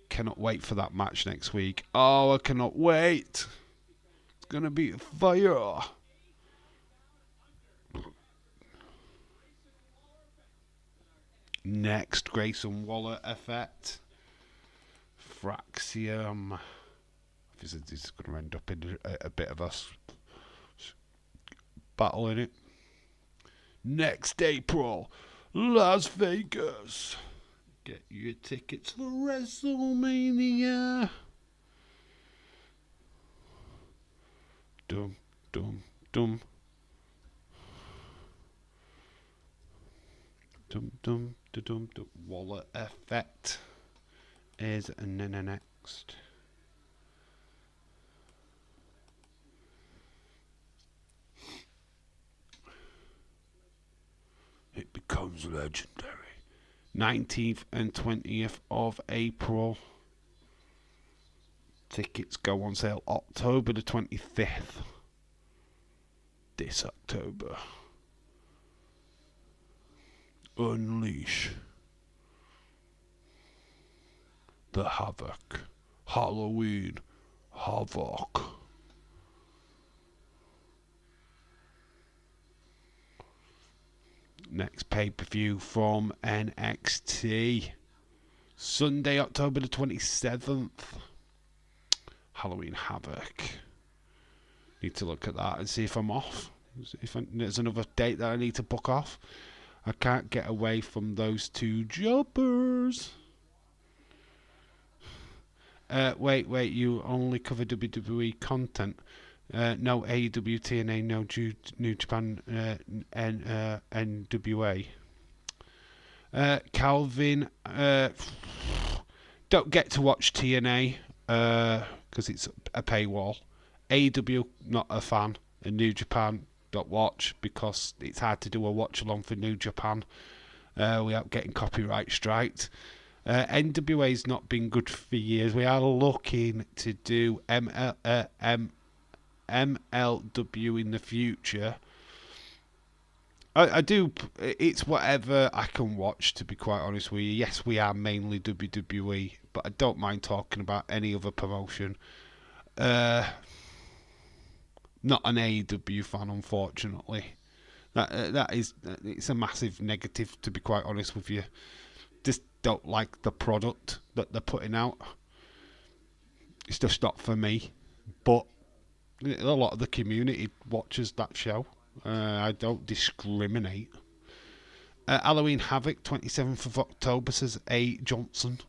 Cannot wait for that match next week. Oh, I cannot wait. It's going to be fire. Next, Grayson Waller effect. Fraxium. This is going to end up in a bit of a battle in it. Next April, Las Vegas. Get your tickets for WrestleMania. Dum, dum, dum. Dum, dum, dum, dum, dum. Wallet effect is next. It becomes legendary. 19th and 20th of April. Tickets go on sale October the 25th. This October. Unleash the Havoc. Halloween Havoc. Next pay-per-view from NXT. Sunday, October the 27th. Halloween Havoc. Need to look at that and see if I'm off. If there's another date that I need to book off. I can't get away from those two jobbers. Wait, you only cover WWE content. No AEW, TNA, no New Japan, NWA. Calvin, don't get to watch TNA because it's a paywall. AEW, not a fan. And New Japan, don't watch because it's hard to do a watch along for New Japan without getting copyright striked. NWA's not been good for years. We are looking to do MLW in the future. I do. It's whatever I can watch, to be quite honest with you. Yes, we are mainly WWE, but I don't mind talking about any other promotion. Not an AEW fan, unfortunately. It's a massive negative, to be quite honest with you. Just don't like the product that they're putting out. It's just not for me. But a lot of the community watches that show. I don't discriminate. Halloween Havoc, 27th of October, says A. Johnson.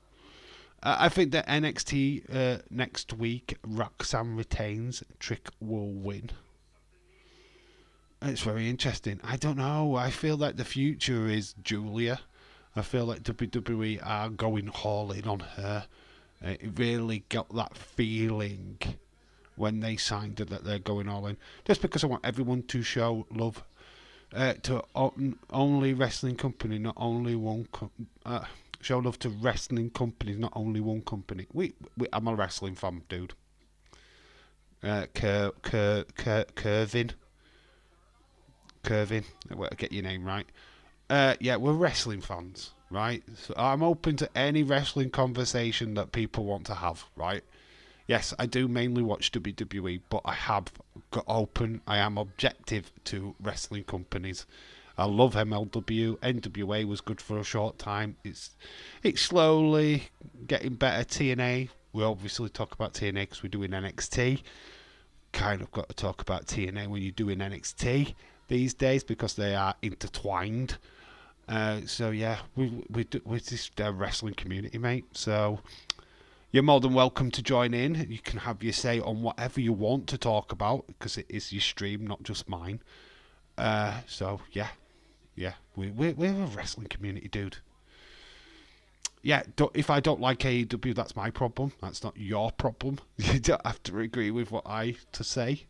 I think that NXT next week, Roxanne retains, Trick will win. It's very interesting. I don't know. I feel like the future is Julia. I feel like WWE are going all in on her. It really got that feeling when they signed it that they're going all in. Just because I want everyone to show love to only wrestling company, not only one show love to wrestling companies, not only one company. I'm a wrestling fan, dude. Curvin. I'll get your name right. Yeah, we're wrestling fans, right? So I'm open to any wrestling conversation that people want to have, right? Yes, I do mainly watch WWE, but I have got open. I am objective to wrestling companies. I love MLW. NWA was good for a short time. It's slowly getting better. TNA, we obviously talk about TNA because we're doing NXT. Kind of got to talk about TNA when you're doing NXT these days because they are intertwined. So yeah, we're just a wrestling community, mate. So you're more than welcome to join in. You can have your say on whatever you want to talk about because it is your stream, not just mine. So yeah, we're a wrestling community, dude. Yeah, if I don't like AEW, that's my problem. That's not your problem. You don't have to agree with what I to say.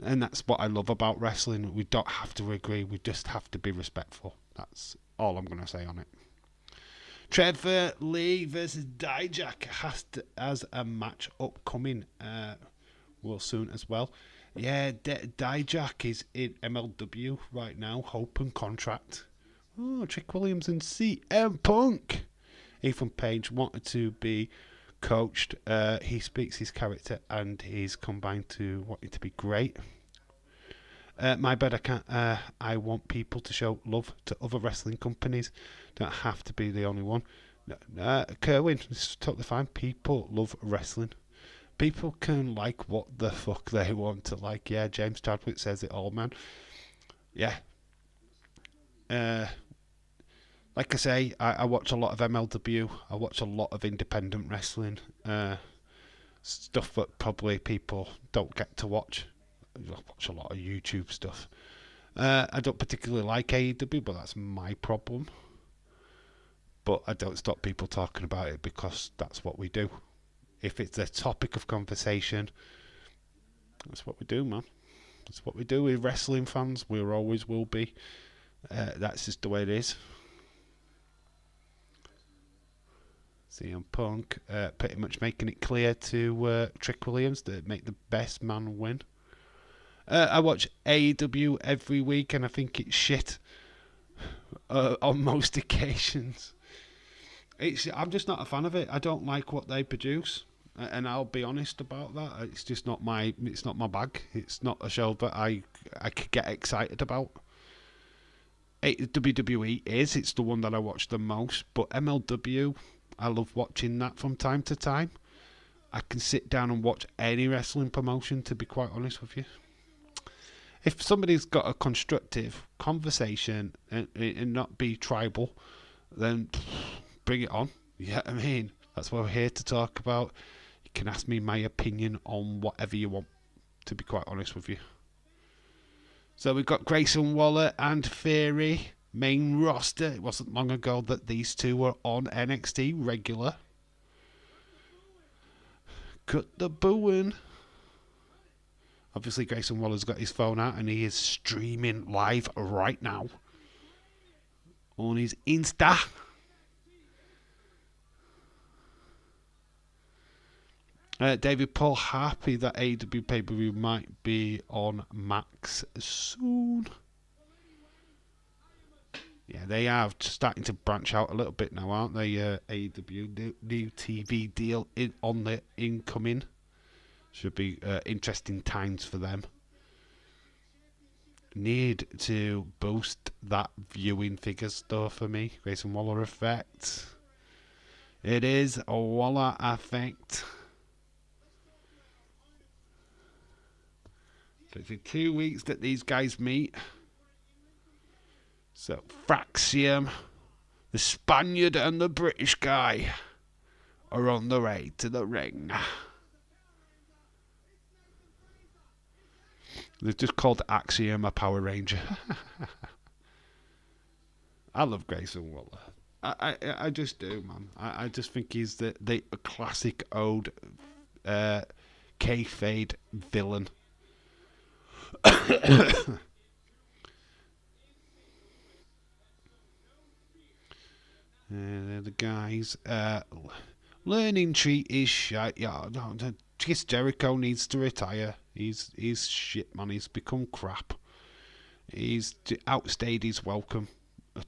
And that's what I love about wrestling. We don't have to agree. We just have to be respectful. That's all I'm going to say on it. Trevor Lee versus Dijak has a match upcoming. will soon as well. Yeah, Dijak is in MLW right now, open contract. Oh, Trick Williams and CM Punk. Ethan Page wanted to be coached. He speaks his character and he's combined to wanting to be great. My bad, I can't. I want people to show love to other wrestling companies. Don't have to be the only one. Kerwin, it's totally fine. People love wrestling. People can like what the fuck they want to like. Yeah, James Chadwick says it all, man. Yeah. Like I say, I watch a lot of MLW. I watch a lot of independent wrestling. Stuff that probably people don't get to watch. I watch a lot of YouTube stuff. I don't particularly like AEW, but that's my problem. But I don't stop people talking about it because that's what we do. If it's a topic of conversation, that's what we do, man. That's what we do. We're wrestling fans. We always will be. That's just the way it is. CM Punk pretty much making it clear to Trick Williams to make the best man win. I watch AEW every week and I think it's shit on most occasions. I'm just not a fan of it. I don't like what they produce, and I'll be honest about that. It's just not my bag. It's not a show that I could get excited about. WWE is. It's the one that I watch the most. But MLW, I love watching that from time to time. I can sit down and watch any wrestling promotion, to be quite honest with you. If somebody's got a constructive conversation and not be tribal, then bring it on. Yeah, I mean, that's what we're here to talk about. You can ask me my opinion on whatever you want, to be quite honest with you. So we've got Grayson Waller and Theory, main roster. It wasn't long ago that these two were on NXT regular. Cut the booing. Obviously, Grayson Waller's got his phone out and he is streaming live right now on his Insta. David Paul happy that AEW pay-per-view might be on Max soon. Yeah, they are starting to branch out a little bit now, aren't they? AEW new TV deal on the incoming. Should be interesting times for them. Need to boost that viewing figures though for me. Grayson Waller effect. It is a Waller effect. So it's in 2 weeks that these guys meet. So Fraxium, the Spaniard and the British guy are on the way to the ring. They've just called Axiom a Power Ranger. I love Grayson Waller. I just do, man. I just think he's the classic old kayfabe villain. They're the guys. Learning tree is shite. Yeah, no, Chris Jericho needs to retire. He's shit, man. He's become crap. He's outstayed his welcome.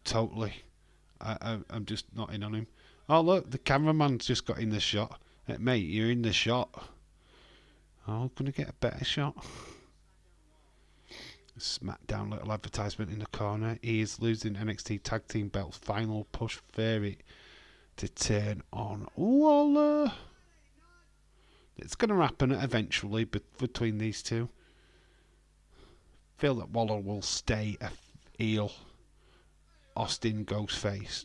Totally. I'm just not in on him. Oh, look, the cameraman's just got in the shot. Mate, you're in the shot. Oh, gonna get a better shot. SmackDown little advertisement in the corner. He is losing NXT Tag Team belts. Final push Theory to turn on Waller. It's going to happen eventually between these two. Feel that Waller will stay a heel. Austin goes face.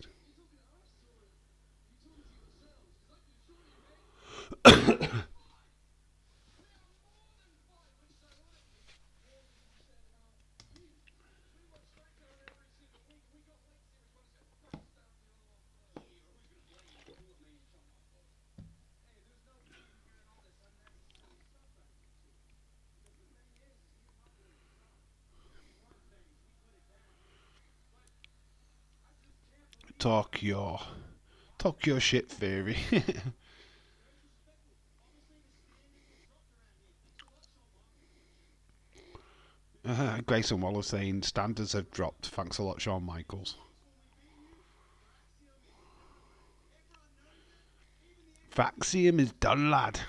Talk your shit, Theory. Grayson Waller saying standards have dropped. Thanks a lot, Shawn Michaels. Vaxium is done, lad.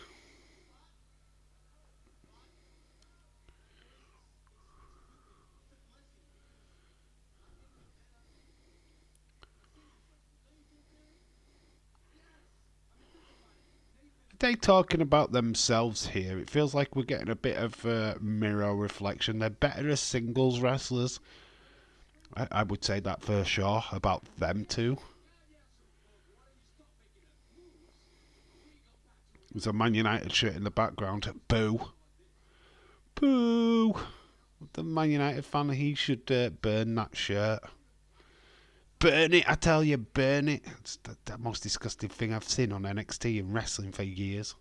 They talking about themselves here. It feels like we're getting a bit of mirror reflection. They're better as singles wrestlers. I would say that for sure about them two. There's a Man United shirt in the background. Boo. Boo. The Man United fan, he should burn that shirt. Burn it, I tell you, burn it. It's the most disgusting thing I've seen on NXT in wrestling for years.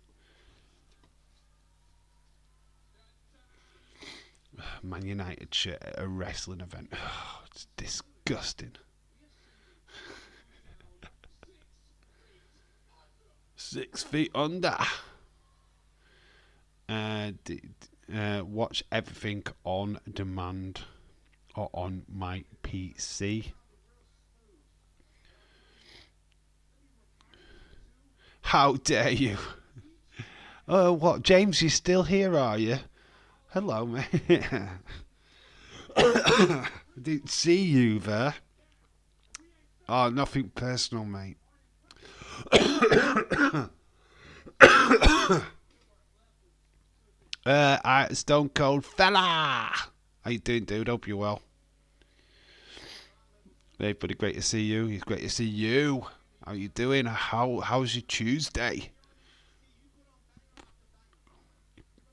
Man United shirt at a wrestling event. Oh, it's disgusting. 6 feet under. Watch everything on demand or on my PC. How dare you? Oh, what, James? You still here, are you? Hello, mate. I didn't see you there. Oh, nothing personal, mate. Stone Cold Fella. How you doing, dude? Hope you're well. Hey, buddy, great to see you. It's great to see you. How you doing? How's your Tuesday?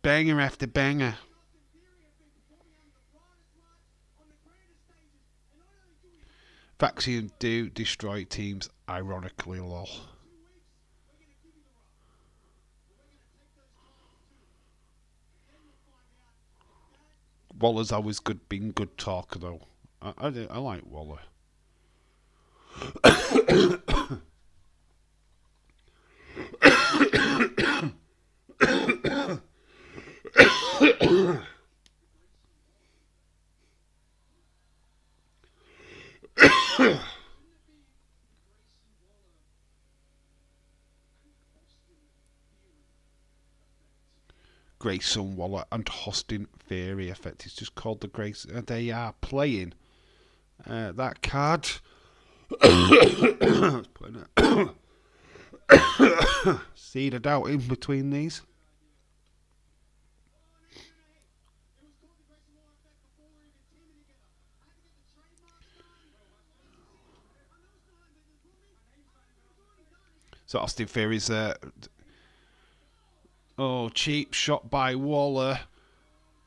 Banger after banger. Vaccine do destroy teams, ironically, lol. Waller's always good, being good talker though. I like Waller. Grayson Waller and Austin Theory effect. It's just called the Grace. They are playing that card. Seed of doubt in between these. So Austin Theory's cheap shot by Waller.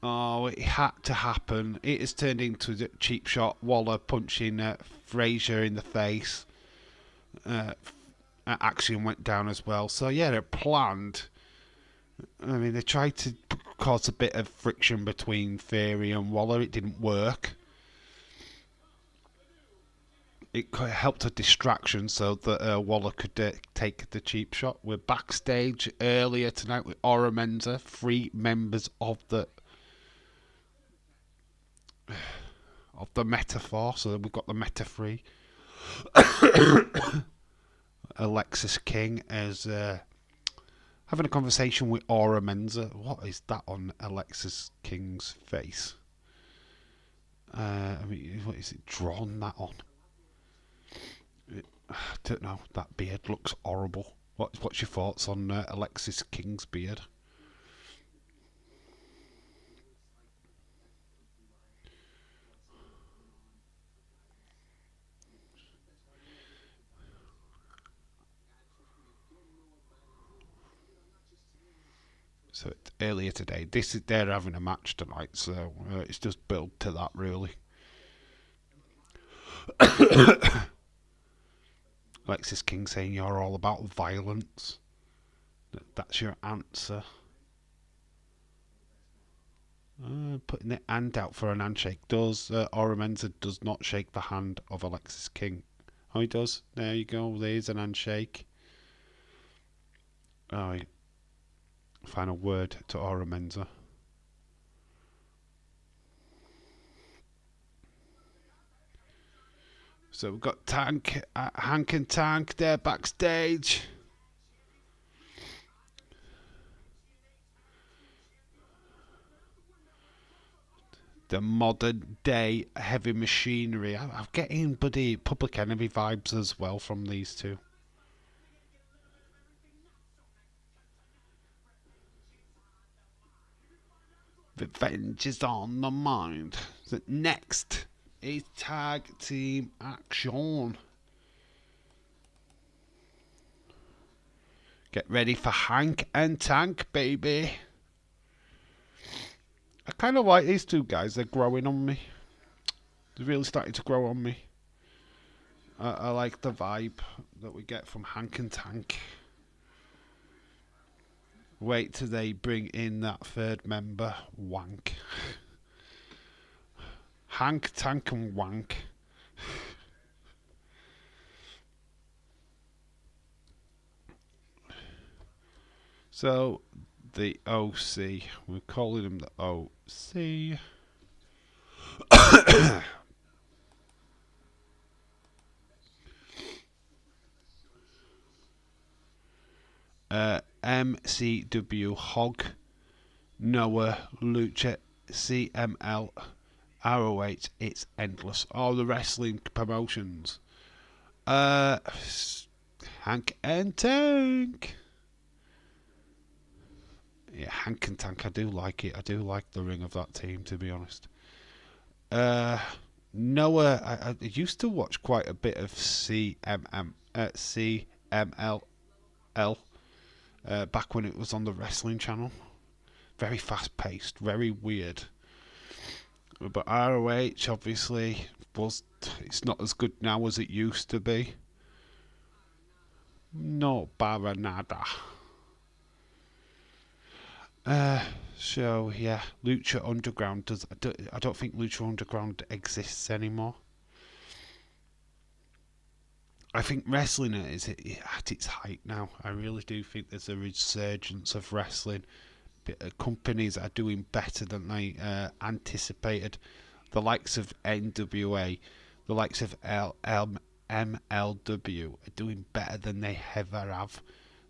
Oh, it had to happen. It has turned into a cheap shot. Waller punching Frazier in the face. Axiom went down as well. So yeah, they're planned. I mean, they tried to cause a bit of friction between Theory and Waller. It didn't work. It helped a distraction so that Waller could take the cheap shot. We're backstage earlier tonight with Aura Menza, 3 members of the metaphor. So we've got the Meta 3. Alexis King is having a conversation with Aura Menza. What is that on Alexis King's face? I mean, what is it drawn that on? I don't know. That beard looks horrible. What's your thoughts on Alexis King's beard? So earlier today, they're having a match tonight, so it's just built to that really. Alexis King saying you're all about violence. That's your answer. Putting the hand out for an handshake. Aura Menza does not shake the hand of Alexis King. Oh, he does. There you go. There's an handshake. Oh, final word to Aura Menza. So we've got Hank and Tank there backstage. The modern day heavy machinery. I'm getting buddy Public Enemy vibes as well from these two. Revenge is on the mind. So next is tag team action. Get ready for Hank and Tank, baby. I kind of like these two guys. They're growing on me. They're really starting to grow on me. I like the vibe that we get from Hank and Tank. Wait till they bring in that third member, Wank. Hank, Tank and Wank. So, the OC. We're calling him the OC. MCW Hog, Noah, Lucha, CML, ROH. It's endless. All the wrestling promotions. Hank and Tank. Yeah, Hank and Tank. I do like it. I do like the ring of that team, to be honest. Noah, I used to watch quite a bit of CML back when it was on the wrestling channel. Very fast paced, very weird. But ROH obviously it's not as good now as it used to be. No Baranada. So yeah, Lucha Underground I don't think Lucha Underground exists anymore. I think wrestling is at its height now. I really do think there's a resurgence of wrestling. Companies are doing better than they anticipated. The likes of NWA, the likes of MLW are doing better than they ever have.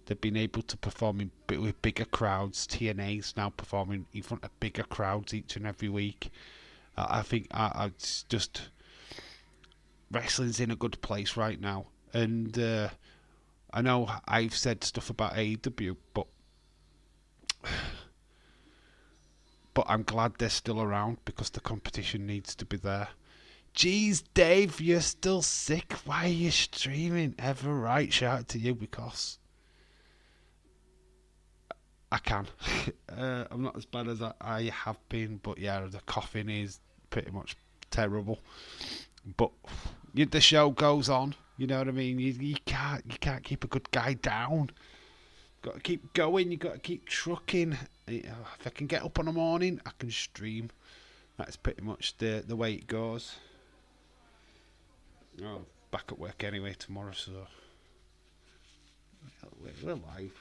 They've been able to perform with bigger crowds. TNA's now performing in front of bigger crowds each and every week. I think it's just wrestling's in a good place right now. And I know I've said stuff about AEW, but I'm glad they're still around because the competition needs to be there. Jeez, Dave, you're still sick. Why are you streaming? Ever right? Shout out to you because I can. I'm not as bad as I have been, but yeah, the coughing is pretty much terrible. But the show goes on. You know what I mean? You can't keep a good guy down. Got to keep going. You got to keep trucking. If I can get up in the morning, I can stream. That's pretty much the way it goes. Oh, back at work anyway tomorrow, so we're live.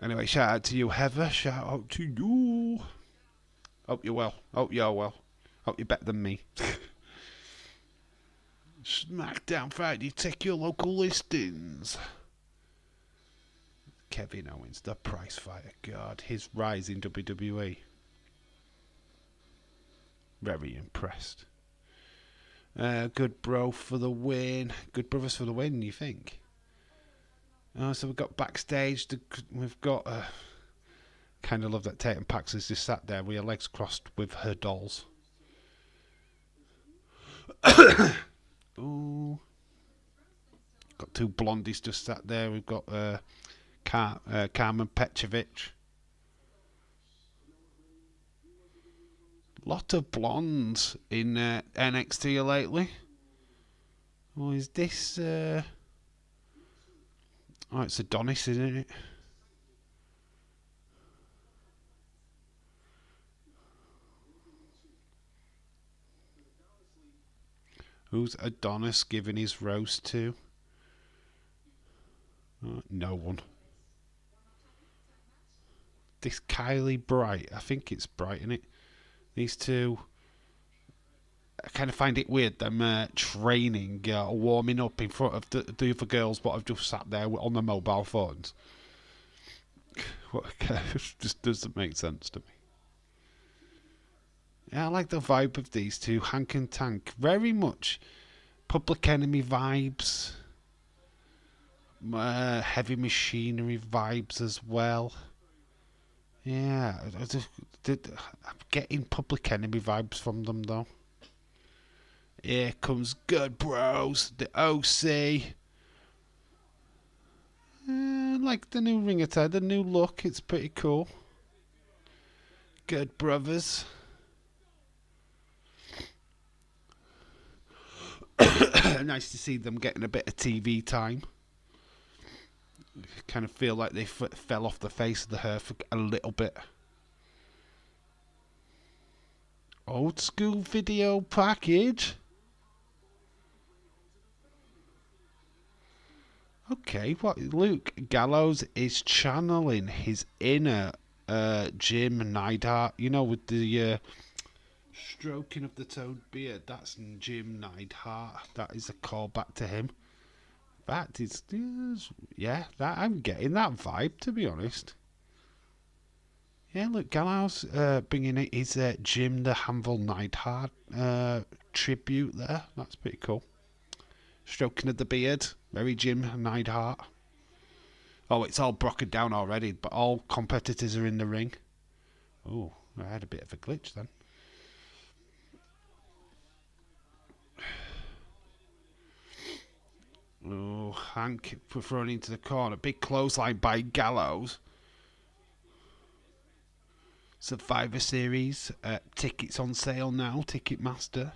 Anyway, shout out to you, Heather. Shout out to you. Hope you're well. Hope you're well. Hope you're better than me. SmackDown Friday, check your local listings. Kevin Owens, the prize fighter. God, his rise in WWE. Very impressed. Good bro for the win. Good brothers for the win, you think? So we've got backstage. We've got... kind of love that Tatum Pax has just sat there with her legs crossed with her dolls. Ooh. Got two blondies just sat there. We've got Carmen Petrovic. Lot of blondes in NXT lately. Oh, is this... Oh, it's Adonis, isn't it? Who's Adonis giving his roast to? No one. This Kylie Bright. I think it's Bright, isn't it? These two, I kind of find it weird them training, warming up in front of the other girls, but I've just sat there on their mobile phones. Just doesn't make sense to me. Yeah, I like the vibe of these two, Hank and Tank. Very much Public Enemy vibes, Heavy Machinery vibes as well. Yeah, I'm getting Public Enemy vibes from them though. Here comes Good Bros, the OC. Like the new ring attire, the new look, it's pretty cool. Good Brothers. Nice to see them getting a bit of TV time. Kind of feel like they fell off the face of the earth a little bit. Old school video package. Okay, what Luke Gallows is channeling his inner Jim Neidhart, you know, with the stroking of the toned beard. That's Jim Neidhart. That is a callback to him. That is, yeah, that I'm getting that vibe, to be honest. Yeah, look, Gallows bringing it his Jim the Hamville Neidhart tribute there. That's pretty cool. Stroking of the beard, very Jim Neidhart. Oh, it's all broken down already, but all competitors are in the ring. Oh, I had a bit of a glitch then. Oh, Hank thrown into the corner. Big clothesline by Gallows. Survivor Series. Tickets on sale now. Ticketmaster.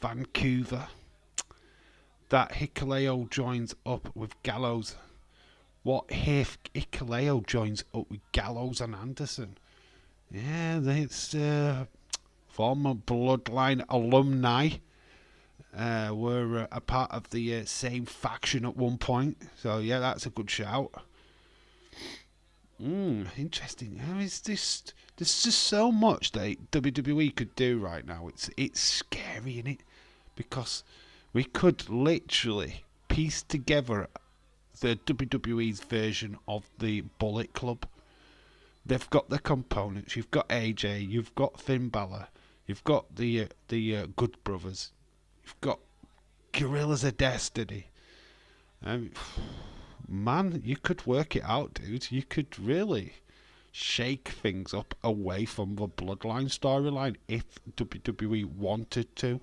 Vancouver. That Hikuleo joins up with Gallows. What if Hikuleo joins up with Gallows and Anderson? Yeah, it's former Bloodline alumni. Were a part of the same faction at one point. So, yeah, that's a good shout. Interesting. There's just so much that WWE could do right now. It's scary, isn't it? Because we could literally piece together the WWE's version of the Bullet Club. They've got the components. You've got AJ. You've got Finn Balor. You've got the Good Brothers. You've got Gorillas of Destiny. Man, you could work it out, dude. You could really shake things up away from the Bloodline storyline if WWE wanted to.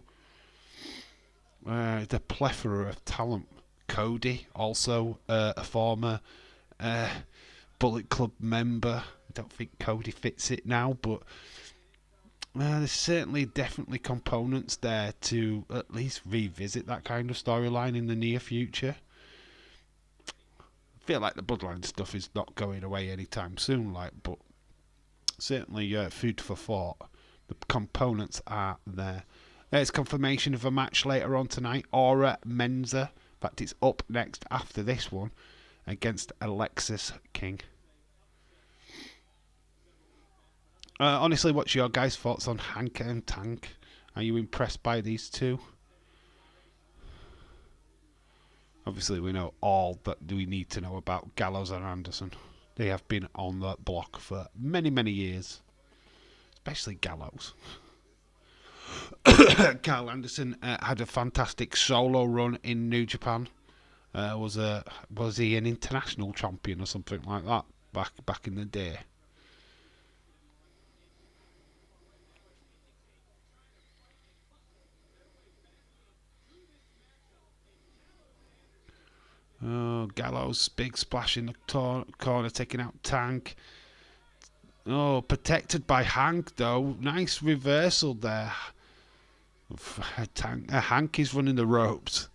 The plethora of talent. Cody, also a former Bullet Club member. I don't think Cody fits it now, but there's certainly definitely components there to at least revisit that kind of storyline in the near future. I feel like the Bloodline stuff is not going away anytime soon, but certainly food for thought. The components are there. There's confirmation of a match later on tonight. Aura Menza. In fact, it's up next after this one against Alexis King. Honestly, what's your guys' thoughts on Hank and Tank? Are you impressed by these two? Obviously, we know all that we need to know about Gallows and Anderson. They have been on the block for many, many years. Especially Gallows. Carl Anderson had a fantastic solo run in New Japan. Was he an international champion or something like that back in the day? Oh, Gallows, big splash in the corner, taking out Tank. Oh, protected by Hank, though. Nice reversal there. Hank is running the ropes.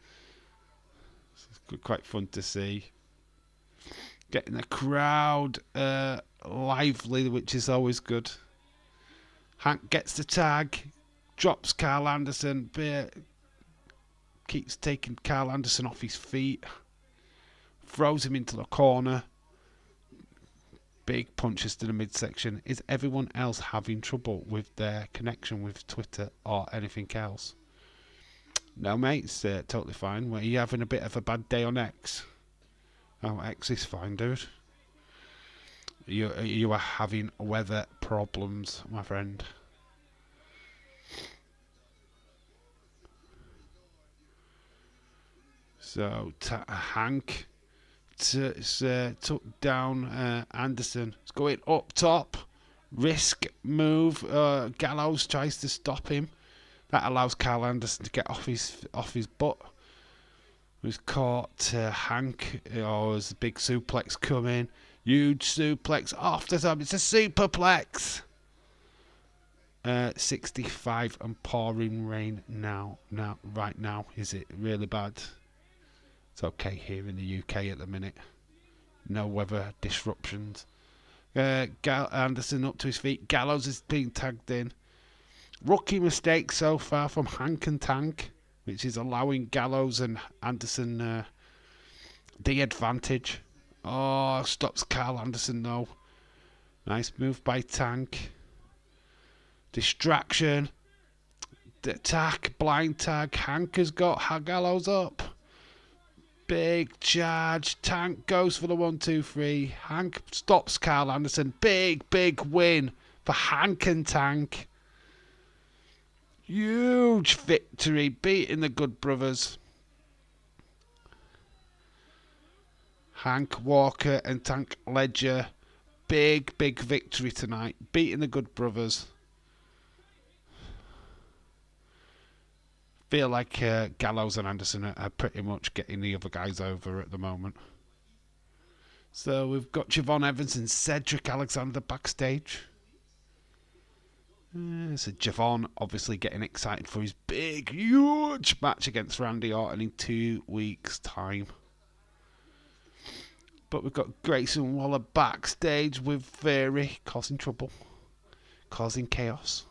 It's quite fun to see. Getting the crowd lively, which is always good. Hank gets the tag, drops Carl Anderson, keeps taking Carl Anderson off his feet, throws him into the corner. Big punches to the midsection. Is everyone else having trouble with their connection with Twitter or anything else? No, mate, it's totally fine. Were you having a bit of a bad day on X? Oh, X is fine, dude. You are having weather problems, my friend. So, Hank took down Anderson. It's going up top. Risk move. Gallows tries to stop him. That allows Carl Anderson to get off his butt. He's caught Hank. Oh, there's a big suplex coming. Huge suplex off the top. It's a superplex. 65 and pouring rain right now. Is it really bad? It's okay here in the UK at the minute. No weather disruptions. Anderson up to his feet. Gallows is being tagged in. Rookie mistake so far from Hank and Tank, which is allowing Gallows and Anderson the advantage. Oh, stops Carl Anderson though. Nice move by Tank. Distraction. Attack, blind tag. Hank has got Gallows up. Big charge. Tank goes for the 1-2-3. Hank stops Carl Anderson. Big win for Hank and Tank. Huge victory, beating the Good Brothers. Hank Walker and Tank Ledger. Big victory tonight, beating the Good Brothers. Feel like Gallows and Anderson are pretty much getting the other guys over at the moment. So we've got Javon Evans and Cedric Alexander backstage. So Javon obviously getting excited for his big, huge match against Randy Orton in 2 weeks' time. But we've got Grayson Waller backstage with Theory, causing trouble, causing chaos.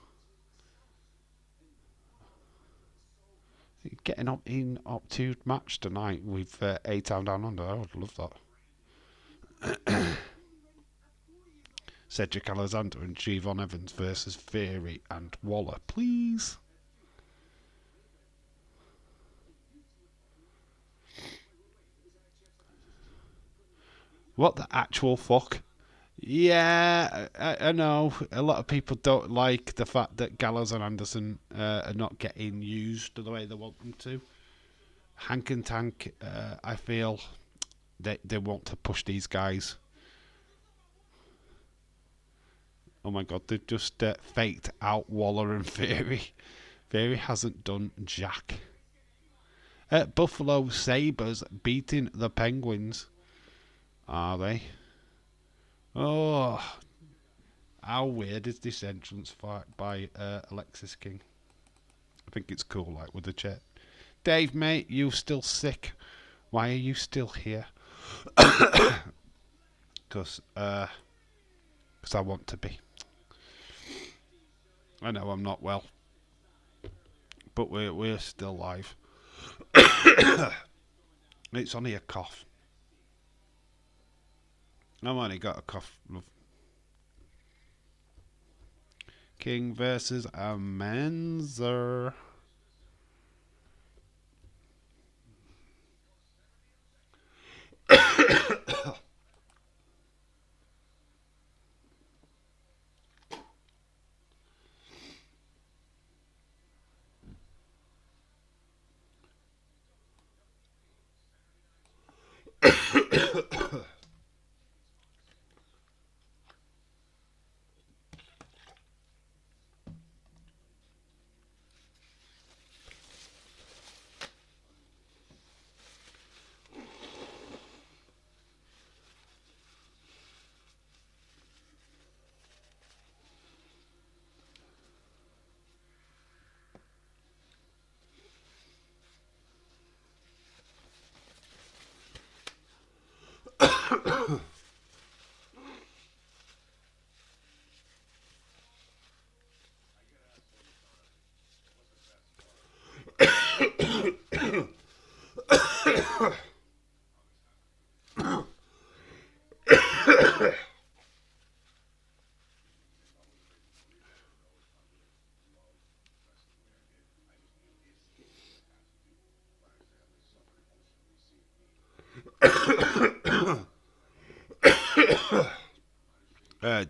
Getting up to match tonight with A-Town Down Under. I would love that. Cedric Alexander and Javon Evans versus Theory and Waller, please. What the actual fuck? Yeah, I know. A lot of people don't like the fact that Gallows and Anderson are not getting used the way they want them to. Hank and Tank, I feel they want to push these guys. Oh my god, they've just faked out Waller and Theory. Theory hasn't done jack. Buffalo Sabres beating the Penguins. Are they? Oh, how weird is this entrance fight by Alexis King? I think it's cool, like with the chair. Dave, mate, you still sick? Why are you still here? Because I want to be. I know I'm not well, but we're still live. It's only a cough. I've only got a cough, love. King versus Amenzer.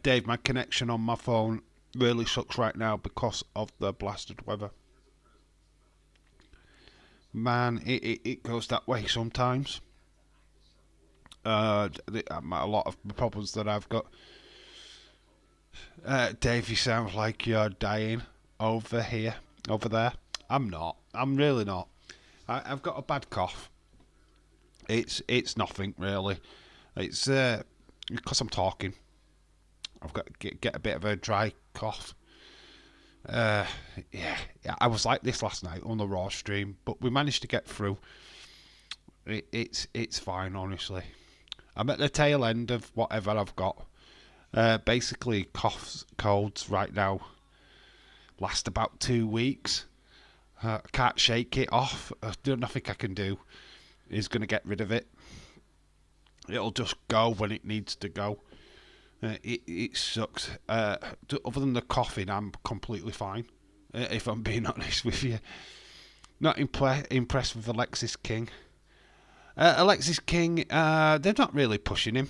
Dave, my connection on my phone really sucks right now because of the blasted weather. Man, it goes that way sometimes. A lot of the problems that I've got. Dave, you sound like you're dying over here, over there. I'm not. I'm really not. I've got a bad cough. It's nothing really. It's because I'm talking. I've got to get a bit of a dry cough. Yeah, I was like this last night on the Raw stream, but we managed to get through. It's fine, honestly. I'm at the tail end of whatever I've got. Basically, coughs, colds right now last about 2 weeks. I can't shake it off. Nothing I can do is going to get rid of it. It'll just go when it needs to go. It sucks. Other than the coughing, I'm completely fine. If I'm being honest with you. Not impressed with Alexis King. Alexis King, they're not really pushing him.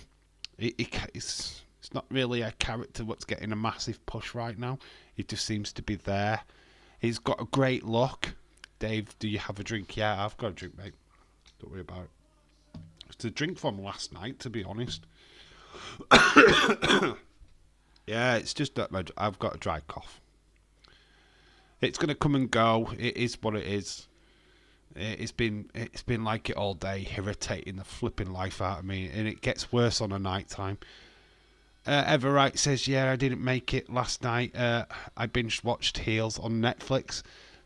It's not really a character what's getting a massive push right now. He just seems to be there. He's got a great look. Dave, do you have a drink? Yeah, I've got a drink, mate. Don't worry about it. It's a drink from last night, to be honest. Yeah, it's just that I've got a dry cough. It's going to come and go. It is what it is. It's been like it all day, irritating the flipping life out of me, and it gets worse on a night time. Everright says, yeah, I didn't make it last night. I binge watched Heels on Netflix.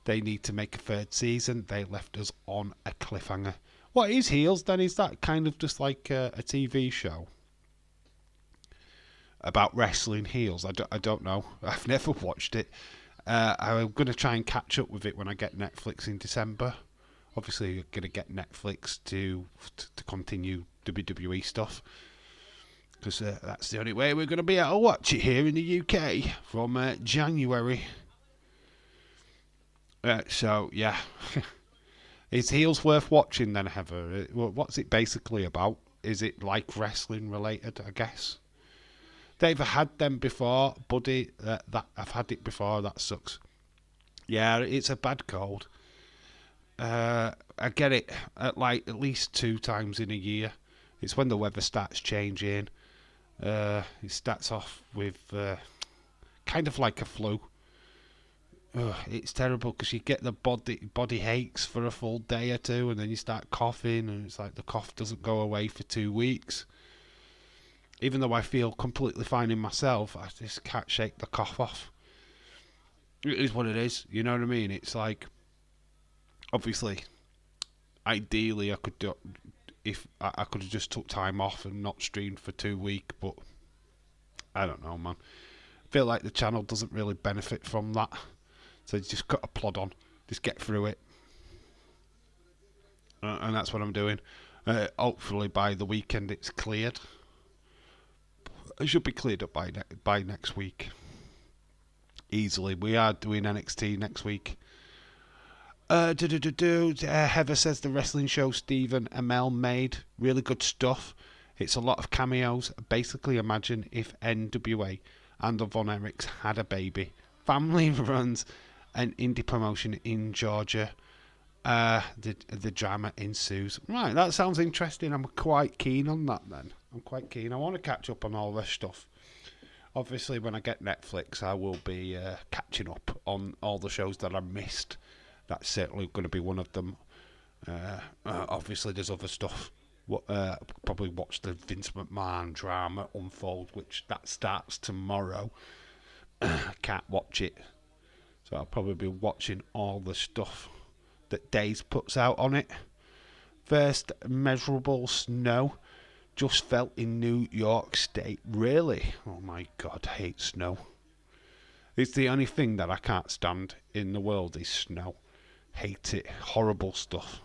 They need to make a third season. They left us on a cliffhanger. What is Heels then? Is that kind of just like a TV show about wrestling heels? I don't know. I've never watched it. I'm going to try and catch up with it when I get Netflix in December. Obviously, you're going to get Netflix to continue WWE stuff. Because that's the only way we're going to be able to watch it here in the UK from January. So, yeah. Is Heels worth watching then, Heather? What's it basically about? Is it like wrestling related, I guess? They've had them before, buddy. I've had it before. That sucks. Yeah, it's a bad cold. I get it at least 2 times in a year. It's when the weather starts changing. It starts off with kind of like a flu. It's terrible because you get the body aches for a full day or two, and then you start coughing, and it's like the cough doesn't go away for 2 weeks. Even though I feel completely fine in myself, I just can't shake the cough off. It is what it is, you know what I mean? It's like, obviously, ideally I could do, if I could have just took time off and not streamed for 2 weeks, but I don't know, man. I feel like the channel doesn't really benefit from that, so you just got to plod on, just get through it, and that's what I'm doing. Hopefully by the weekend it's cleared. It should be cleared up by next week. Easily. We are doing NXT next week. Heather says the wrestling show Stephen Amell made. Really good stuff. It's a lot of cameos. Basically imagine if NWA and the Von Erichs had a baby. Family runs an indie promotion in Georgia. The drama ensues. Right, that sounds interesting. I'm quite keen on that then. I'm quite keen. I want to catch up on all this stuff. Obviously, when I get Netflix, I will be catching up on all the shows that I missed. That's certainly going to be one of them. Obviously, there's other stuff. Probably watch the Vince McMahon drama unfold, which that starts tomorrow. I can't watch it. So I'll probably be watching all the stuff that Days puts out on it. First measurable snow just fell in New York State. Really? Oh my God, I hate snow. It's the only thing that I can't stand in the world is snow. Hate it. Horrible stuff.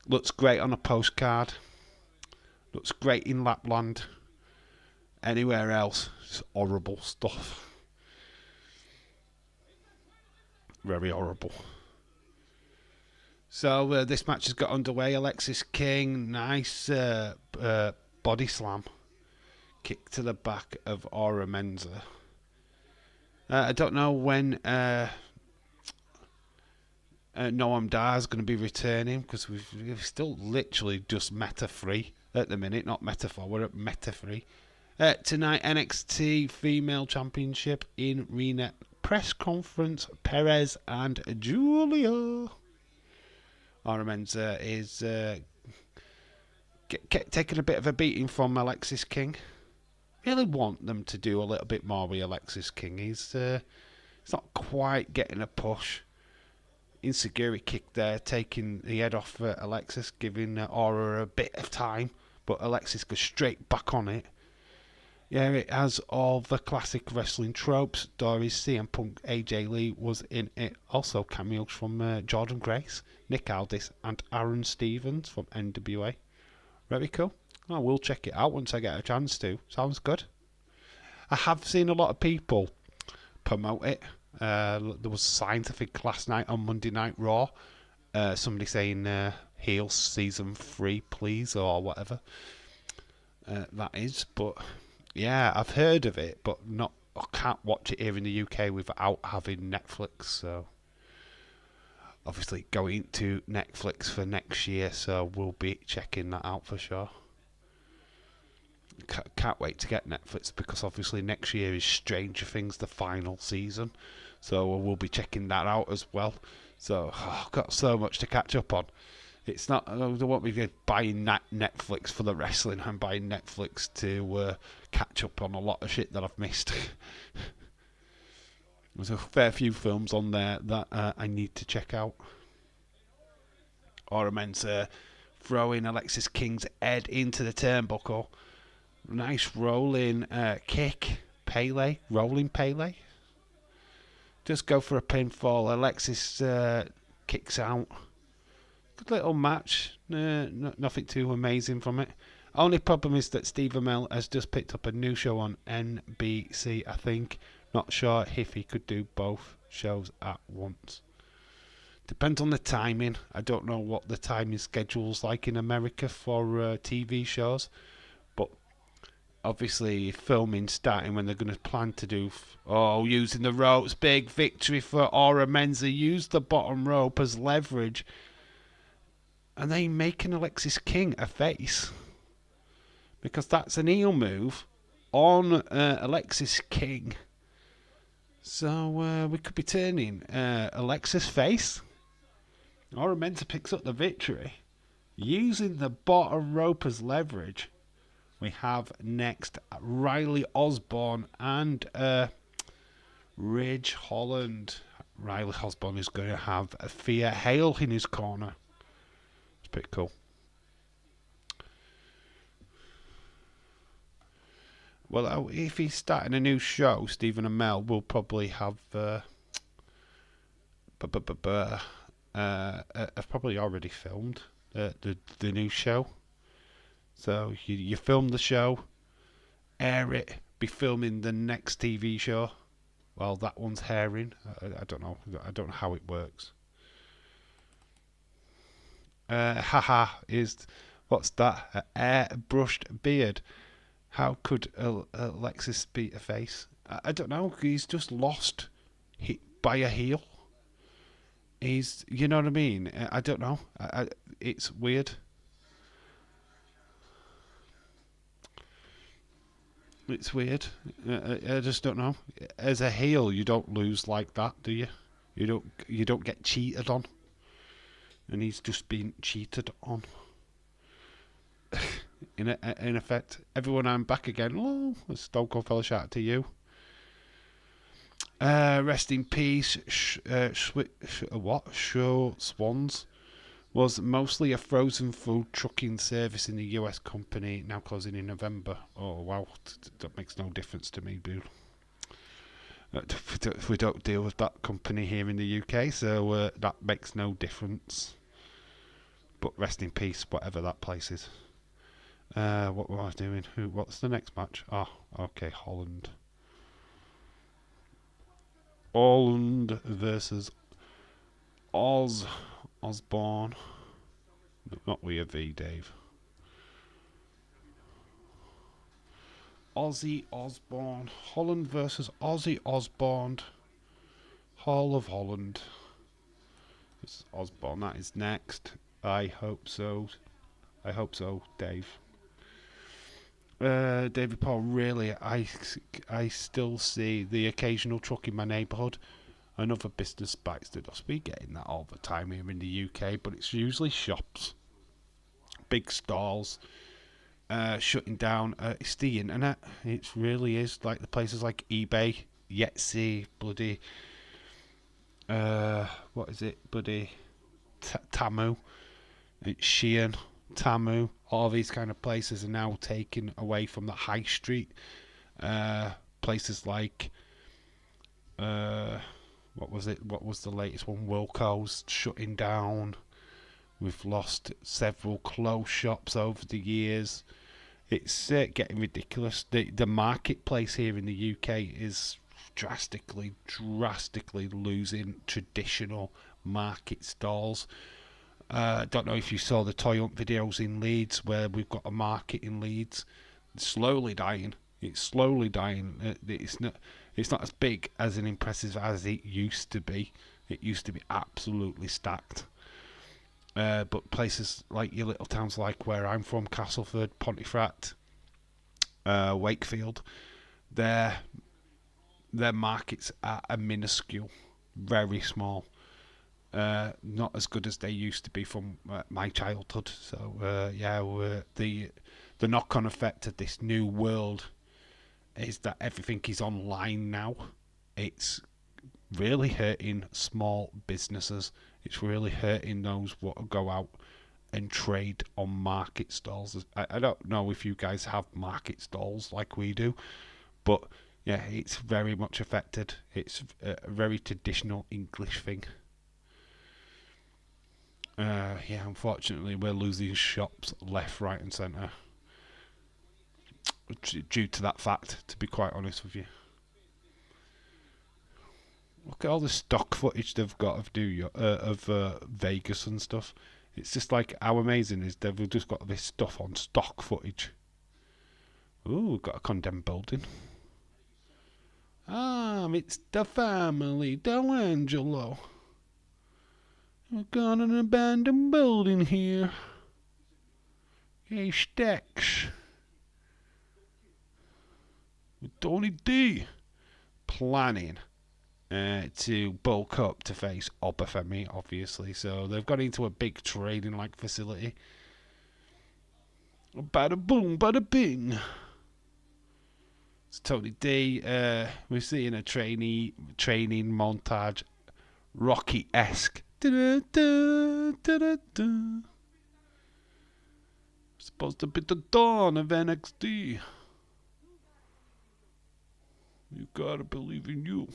Looks great on a postcard. Looks great in Lapland. Anywhere else, it's horrible stuff. Very horrible. So this match has got underway. Alexis King, nice body slam. kick to the back of Aura Menza. I don't know when Noam Dar is going to be returning, because we've still literally just meta free at the minute, not metaphor. We're at meta free. Tonight, NXT Female Championship in Rena press conference. Perez and Julia. Aura Menza is taking a bit of a beating from Alexis King. Really want them to do a little bit more with Alexis King. He's not quite getting a push. Insecurity kick there, taking the head off Alexis, giving Aura a bit of time, but Alexis goes straight back on it. Yeah, it has all the classic wrestling tropes. Doris, CM Punk, AJ Lee was in it. Also cameos from Jordan Grace, Nick Aldis, and Aaron Stevens from NWA. Very cool. I will check it out once I get a chance to. Sounds good. I have seen a lot of people promote it. There was Signs, I think, last night on Monday Night Raw. Somebody saying heel season 3, please, or whatever that is. But yeah, I've heard of it, but I can't watch it here in the UK without having Netflix. So obviously going to Netflix for next year, so we'll be checking that out for sure. Can't wait to get Netflix, because obviously next year is Stranger Things, the final season, so we'll be checking that out as well. So I've got so much to catch up on. It's not, I don't want me buying Netflix for the wrestling. I'm buying Netflix to catch up on a lot of shit that I've missed. There's a fair few films on there that I need to check out. Aura Menza throwing Alexis King's head into the turnbuckle. Nice rolling kick. Pele. Rolling Pele. Just go for a pinfall. Alexis kicks out. Good little match. Nothing too amazing from it. Only problem is that Steve Amell has just picked up a new show on NBC, I think. Not sure if he could do both shows at once. Depends on the timing. I don't know what the timing schedule's like in America for TV shows. But obviously filming starting when they're going to plan to do... using the ropes. Big victory for Aura Menza. Use the bottom rope as leverage. And they making Alexis King a face. Because that's an heel move on Alexis King. So we could be turning Alexis face. Aura Menza picks up the victory. Using the bottom rope as leverage. We have next Riley Osborne and Ridge Holland. Riley Osborne is going to have Thea Hale in his corner. It's pretty cool. Well, if he's starting a new show, Stephen Amell will probably have I've probably already filmed the new show. So you film the show, air it, be filming the next TV show. Well, that one's herring. I don't know. I don't know how it works. What's that? An airbrushed beard. How could Alexis beat a face? I don't know. He's just lost by a heel. You know what I mean? I don't know. It's weird. It's weird. I just don't know. As a heel, you don't lose like that, do you? You don't get cheated on. And he's just been cheated on. In effect, everyone, I'm back again. Oh, Stone Cold fella, shout out to you. Rest in peace. Show Swans was mostly a frozen food trucking service in the US company, now closing in November. Oh wow, that makes no difference to me, boo. We don't deal with that company here in the UK, so that makes no difference. But rest in peace, whatever that place is. What were I doing? What's the next match? Oh, okay, Holland versus Osborne. Not we a V, Dave. Ozzy Osbourne. Holland versus Ozzy Osbourne. Hall of Holland. It's Osbourne. That is next. I hope so. I hope so, Dave. David Paul, really, I still see the occasional truck in my neighbourhood and other business bikes that must be getting that all the time here in the UK, but it's usually shops, big stalls, shutting down. It's the internet. It really is. Like the places like eBay, Etsy, bloody, what is it, bloody, Tamu, Shein, Tamu, all these kind of places are now taken away from the high street. Places like, what was it? What was the latest one? Wilco's shutting down. We've lost several clothes shops over the years. It's getting ridiculous. The marketplace here in the UK is drastically losing traditional market stalls. I don't know if you saw the Toy Hunt videos in Leeds, where we've got a market in Leeds. It's slowly dying. It's slowly dying. It's not as big as and impressive as it used to be. It used to be absolutely stacked. But places like your little towns, like where I'm from, Castleford, Pontefract, Wakefield, their markets are minuscule, very small. Not as good as they used to be from my childhood. So the knock-on effect of this new world is that everything is online now. It's really hurting small businesses. It's really hurting those what go out and trade on market stalls. I don't know if you guys have market stalls like we do, but yeah, it's very much affected. It's a very traditional English thing. Unfortunately, we're losing shops left, right, and centre due to that fact. To be quite honest with you, look at all the stock footage they've got of Vegas and stuff. It's just like how amazing is they've just got this stuff on stock footage. Ooh, we've got a condemned building. It's the family, Delangelo. We've got an abandoned building here. Hey, Stex. With Tony D. Planning to bulk up to face Obafemi, obviously. So they've got into a big training-like facility. Bada boom, bada bing. It's Tony D. We're seeing a training montage, Rocky-esque. Supposed to be the dawn of NXT. You gotta believe in you.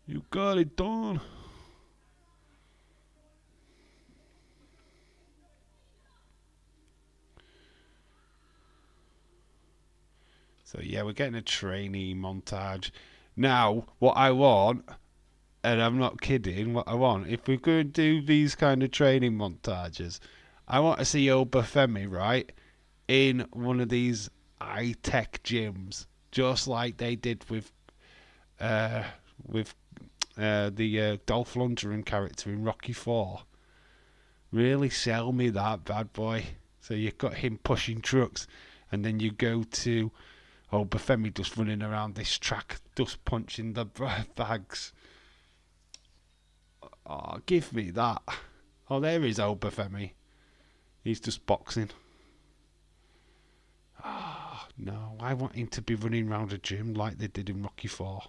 You got it, Dawn. So yeah, we're getting a trainee montage. Now, what I want, and I'm not kidding, what I want, if we're going to do these kind of training montages, I want to see Obafemi, right, in one of these high-tech gyms, just like they did with the Dolph Lundgren character in Rocky 4. Really sell me that bad boy. So you've got him pushing trucks, and then you go to Obafemi just running around this track, just punching the bags. Oh, give me that. Oh, there is Obafemi. He's just boxing. Oh, no, I want him to be running around a gym like they did in Rocky 4.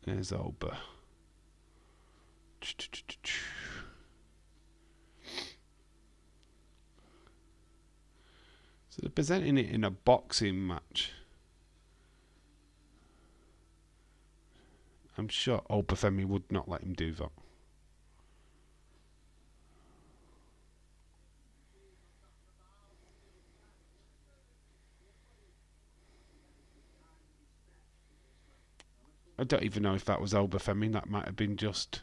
There's Oba. So they're presenting it in a boxing match. I'm sure Obafemi would not let him do that. I don't even know if that was Obafemi. That might have been just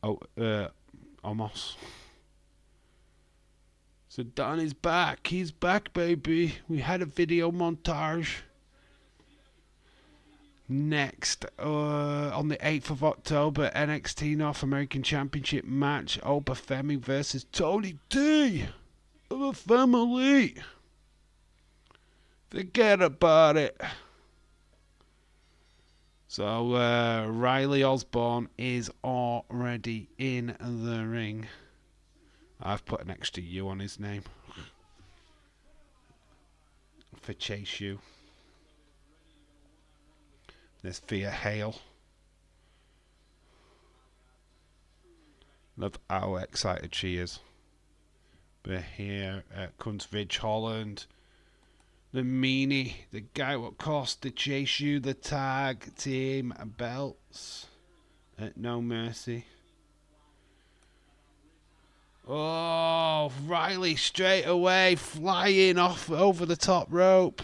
Omos. So Don is back. He's back, baby. We had a video montage. Next, on the 8th of October, NXT North American Championship match. Obafemi versus Tony D. Of a family. Forget about it. So, Riley Osborne is already in the ring. I've put an extra U on his name. For Chase U. There's Thea Hale. Love how excited she is. But here comes Ridge Holland. The meanie, the guy what cost to Chase U the tag team belts at No Mercy. Oh, Riley straight away flying off over the top rope.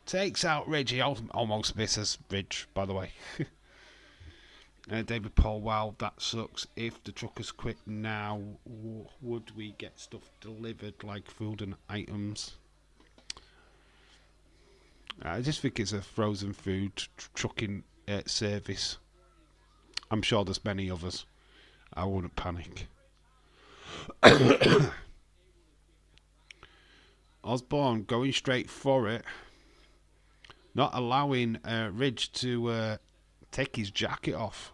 Takes out Ridge. He almost misses Ridge, by the way. David Paul, wow, that sucks. If the truckers quit now, would we get stuff delivered like food and items? I just think it's a frozen food trucking service. I'm sure there's many others. I wouldn't panic. Osborne going straight for it. Not allowing Ridge to take his jacket off.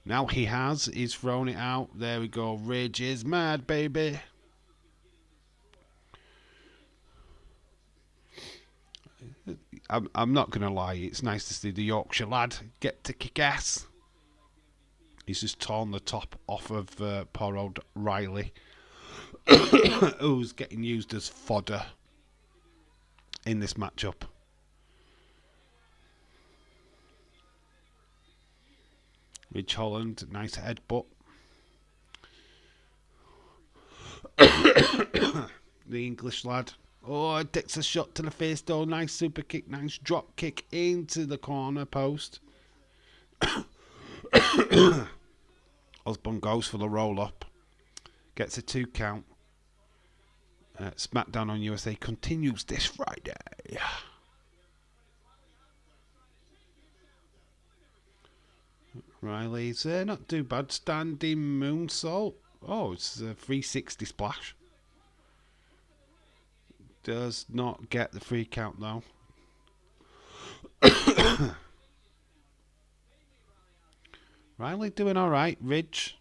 Now he has. He's thrown it out. There we go. Ridge is mad, baby. I'm not going to lie. It's nice to see the Yorkshire lad get to kick ass. He's just torn the top off of poor old Riley. Who's getting used as fodder in this matchup. Ridge Holland, nice headbutt. The English lad. Oh, it takes a shot to the face though. Nice super kick, nice drop kick into the corner post. Osborne goes for the roll up. Gets a 2 count. SmackDown on USA continues this Friday. Riley's not too bad. Standing moonsault. Oh, it's a 360 splash. Does not get the 3 count though. Riley doing alright. Ridge.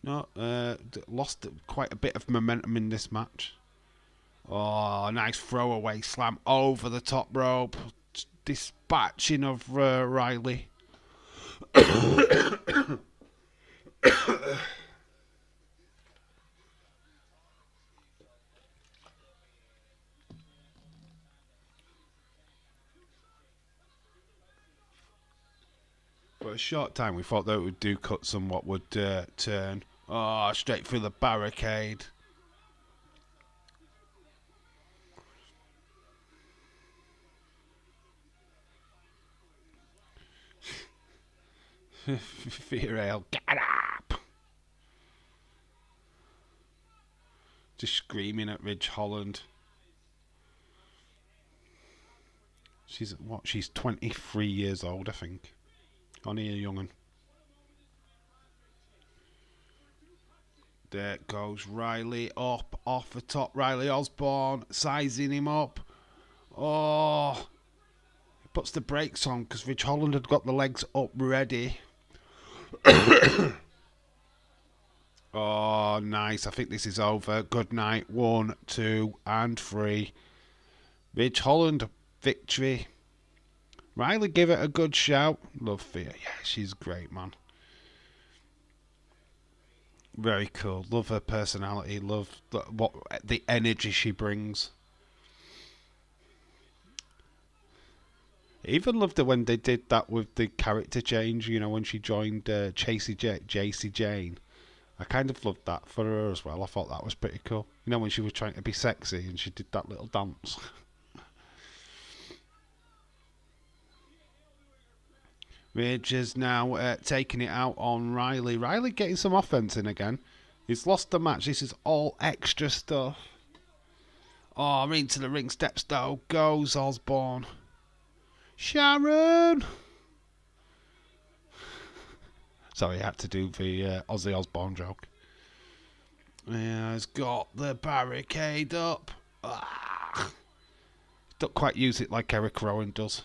No, lost quite a bit of momentum in this match. Oh, nice throwaway slam over the top rope. Dispatching of Riley. For a short time, we thought that it would do cut somewhat would turn. Oh, straight through the barricade. Firail, get up! Just screaming at Ridge Holland. She's 23 years old, I think. Only a young'un. There goes Riley up off the top. Riley Osborne sizing him up. Oh, he puts the brakes on because Ridge Holland had got the legs up ready. Oh, nice. I think this is over. Good night. 1, 2, and 3. Ridge Holland victory. Riley give it a good shout. Love Thea. Yeah, she's great, man. Very cool. Love her personality. Love the energy she brings. I even loved it when they did that with the character change. You know, when she joined JC Jane. I kind of loved that for her as well. I thought that was pretty cool. You know, when she was trying to be sexy and she did that little dance. Ridge is now taking it out on Riley. Riley getting some offense in again. He's lost the match. This is all extra stuff. Oh, into the ring steps though. Goes Osborne. Sharon! Sorry, I had to do the Ozzy Osbourne joke. Yeah, he's got the barricade up. Don't quite use it like Eric Rowan does.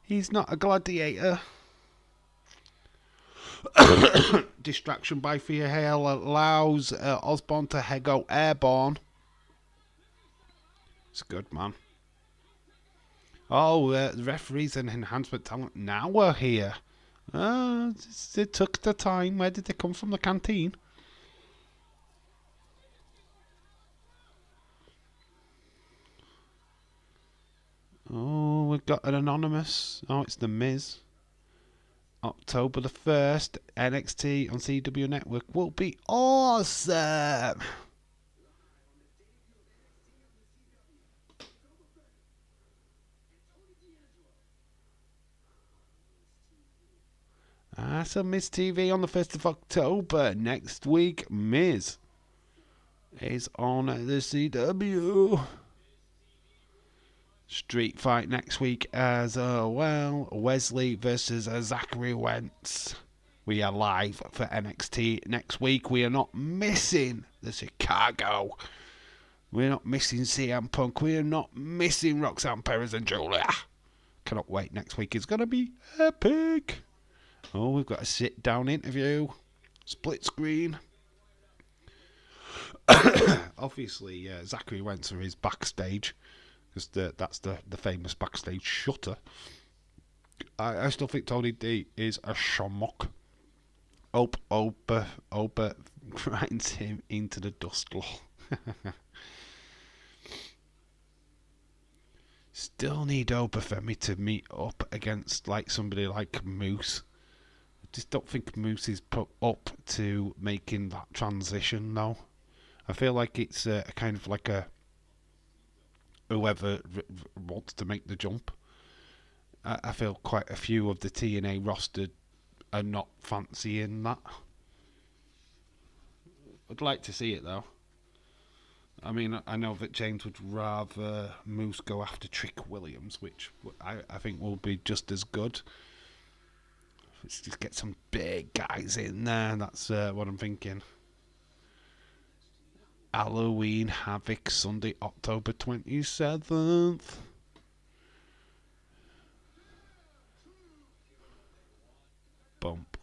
He's not a gladiator. Distraction by Thea Hale allows Osborne to go airborne. It's good, man. Oh, the referees and enhancement talent now are here. It took the time. Where did they come from? The canteen? Oh, we've got an anonymous. Oh, it's The Miz. October the 1st, NXT on CW Network will be awesome. So Miz TV on the 1st of October. Next week, Miz is on the CW. Street fight next week as well. Wesley versus Zachary Wentz. We are live for NXT next week. We are not missing the Chicago. We're not missing CM Punk. We are not missing Roxanne Perez and Julia. Cannot wait. Next week is going to be epic. Oh, we've got a sit-down interview. Split screen. Obviously, Zachary Wentz is backstage. Because that's the famous backstage shutter. I still think Tony D is a schmuck. Opa grinds him into the dust. Still need Opa Femi to meet up against like somebody like Moose. I just don't think Moose is put up to making that transition though. I feel like it's a kind of like a whoever wants to make the jump. I feel quite a few of the TNA roster are not fancying that. I'd like to see it though. I mean, I know that James would rather Moose go after Trick Williams, which I think will be just as good. Let's just get some big guys in there. That's what I'm thinking. Halloween Havoc Sunday, October 27th. Bump.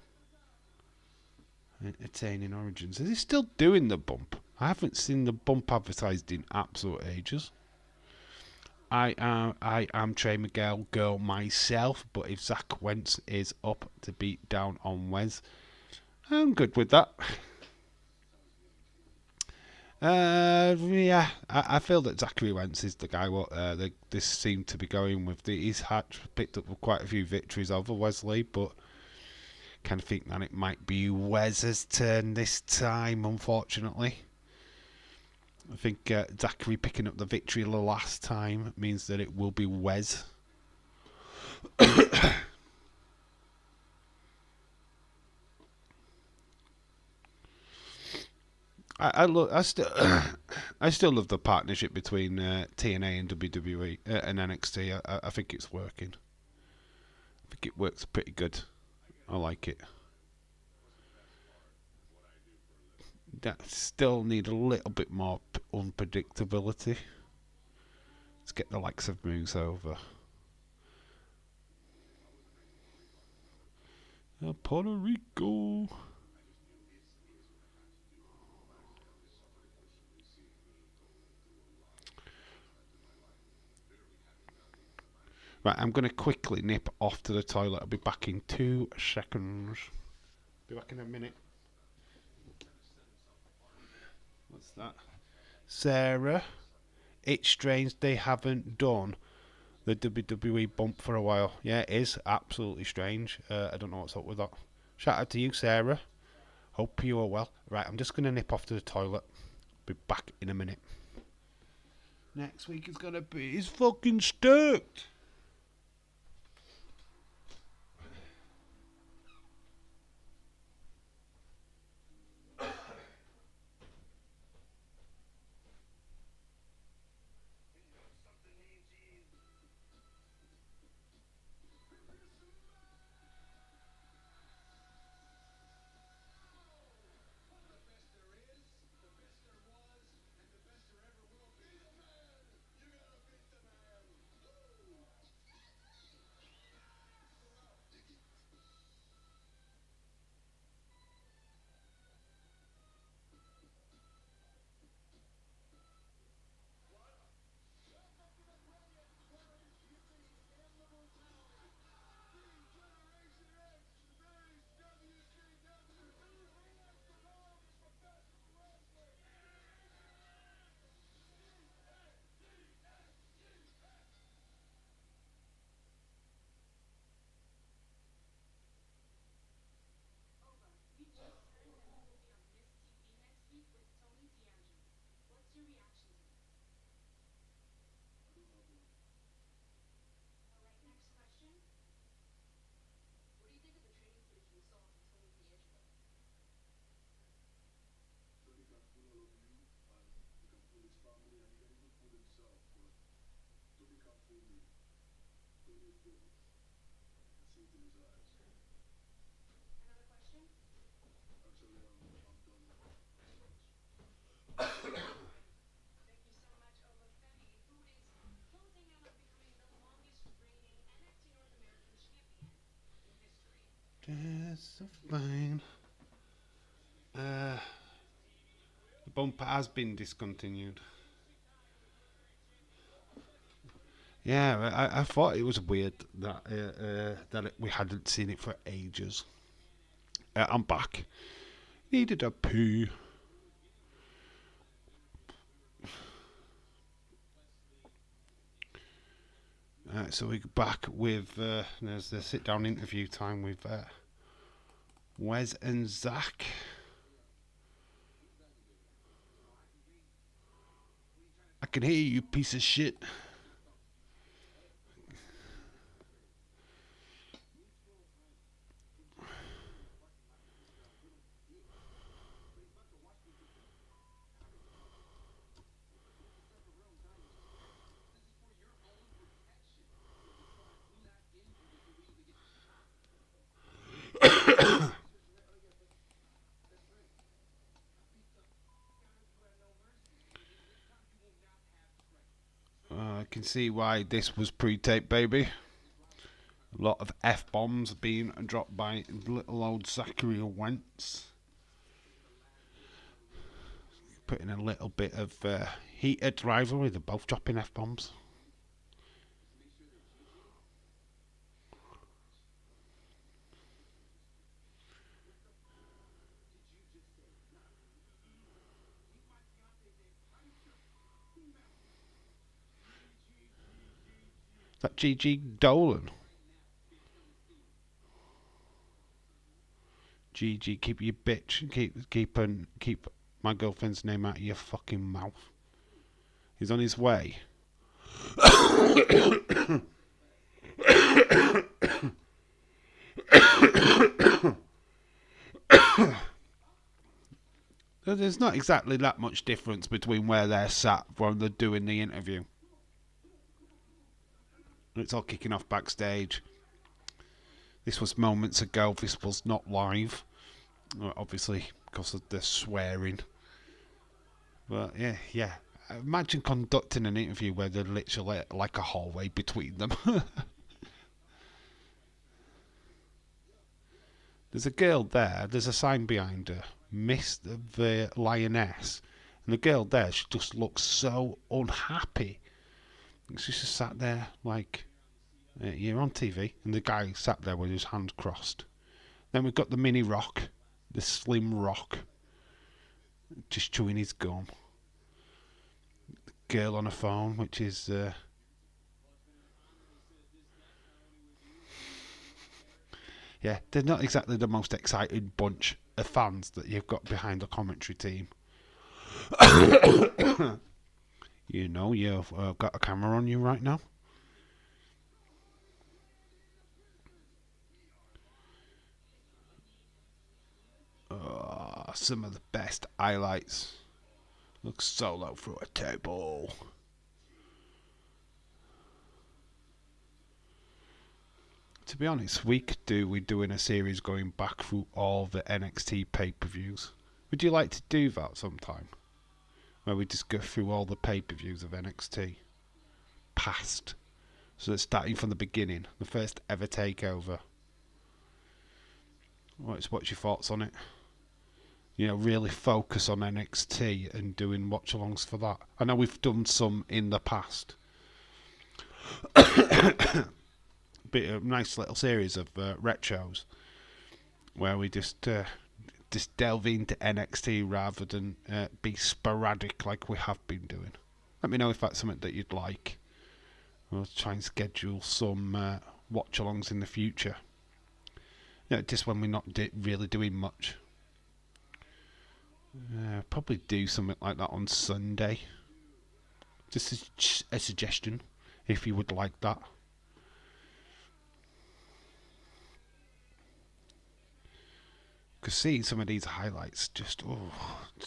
Entertaining Origins. Is he still doing the bump? I haven't seen the bump advertised in absolute ages. I am Trey Miguel girl myself, but if Zach Wentz is up to beat down on Wes, I'm good with that. Yeah, I feel that Zachary Wentz is the guy what this seemed to be going with. He's picked up quite a few victories over Wesley, but kind of think that it might be Wes's turn this time, unfortunately. I think Zachary picking up the victory the last time means that it will be Wes. I still love the partnership between TNA and WWE and NXT. I think it's working. I think it works pretty good. I like it. That still need a little bit more unpredictability. Let's get the likes of Moose over. Puerto Rico. Right, I'm going to quickly nip off to the toilet. I'll be back in 2 seconds. Be back in a minute. What's that? Sarah, it's strange they haven't done the WWE bump for a while. Yeah, it is absolutely strange. I don't know what's up with that. Shout out to you, Sarah. Hope you are well. Right, I'm just going to nip off to the toilet. Be back in a minute. Next week is going to be fucking stoked. Just so fine. The bumper has been discontinued. Yeah, I thought it was weird that we hadn't seen it for ages. I'm back. Needed a poo. So we're back with there's the sit down interview time with Wes and Zach. I can hear you, piece of shit. I can see why this was pre-taped, baby. A lot of F-bombs being dropped by little old Zachary Wentz. Putting a little bit of heated rivalry. They're both dropping F-bombs. Is that Gigi Dolan? Gigi, keep your bitch, keep my girlfriend's name out of your fucking mouth. He's on his way. There's not exactly that much difference between where they're sat when they're doing the interview. It's all kicking off backstage. This was moments ago. This was not live. Obviously, because of the swearing. But yeah. Imagine conducting an interview where there's literally like a hallway between them. There's a girl there. There's a sign behind her. Miss the Lioness. And the girl there, she just looks so unhappy. She's just sat there like, you're on TV. And the guy sat there with his hands crossed. Then we've got the mini rock. The slim rock. Just chewing his gum. The girl on a phone, which is... yeah, they're not exactly the most excited bunch of fans that you've got behind the commentary team. You know, you've got a camera on you right now. Some of the best highlights. Looks solo through a table. To be honest, we're doing a series going back through all the NXT pay-per-views. Would you like to do that sometime? Where we just go through all the pay-per-views of NXT. Past. So it's starting from the beginning. The first ever takeover. What's your thoughts on it? You know, really focus on NXT and doing watch-alongs for that. I know we've done some in the past. Bit of a nice little series of retros where we just delve into NXT rather than be sporadic like we have been doing. Let me know if that's something that you'd like. We'll try and schedule some watch-alongs in the future. You know, just when we're not really doing much. Probably do something like that on Sunday. Just a suggestion, if you would like that. Because seeing some of these highlights,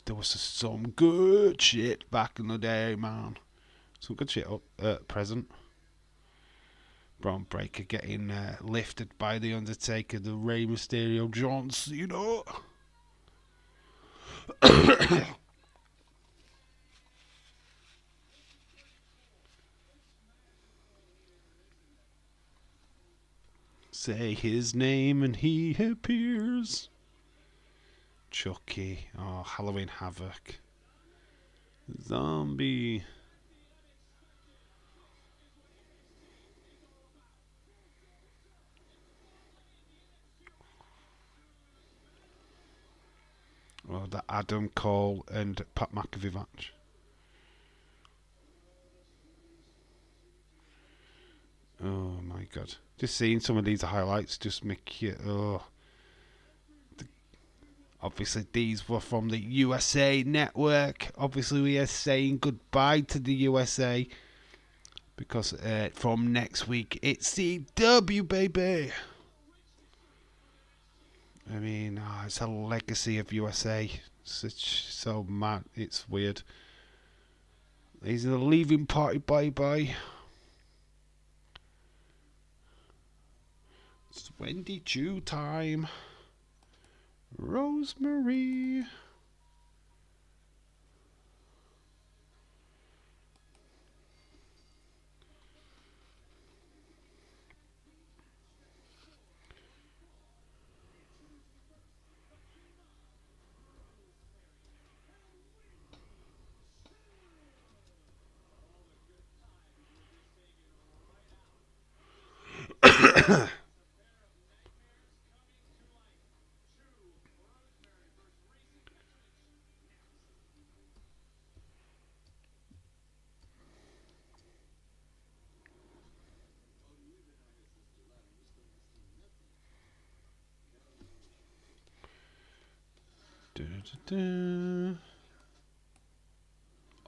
there was some good shit back in the day, man. Some good shit up present. Braun Breaker getting lifted by The Undertaker, the Rey Mysterio, John Cena. Say his name and he appears. Chucky. Oh, Halloween Havoc. Zombie. Oh, the Adam Cole and Pat McAfee match. Oh my god. Just seeing some of these highlights just make you... Oh. Obviously, these were from the USA Network. Obviously, we are saying goodbye to the USA. Because from next week, it's CW, baby. I mean, it's a legacy of USA. So mad. It's weird. These are the leaving party. Bye-bye. It's Wendy Chu time. Rosemary.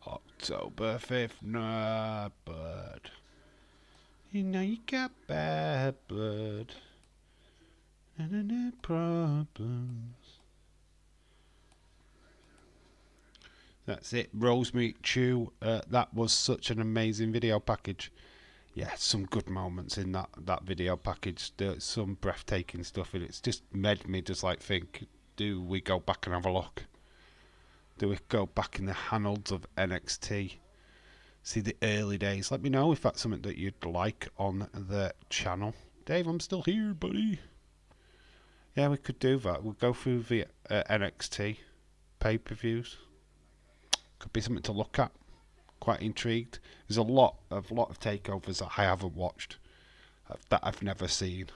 October 5th, nah, bud. You know you got bad blood. And problems. That's it. Rosemary Chew. That was such an amazing video package. Yeah, some good moments in that video package. There's some breathtaking stuff, and it's just made me just like think, do we go back and have a look? Do we go back in the annals of NXT? See the early days. Let me know if that's something that you'd like on the channel. Dave, I'm still here, buddy. Yeah, we could do that. We'll go through the NXT pay-per-views. Could be something to look at. Quite intrigued. There's a lot of takeovers that I haven't watched, that I've never seen.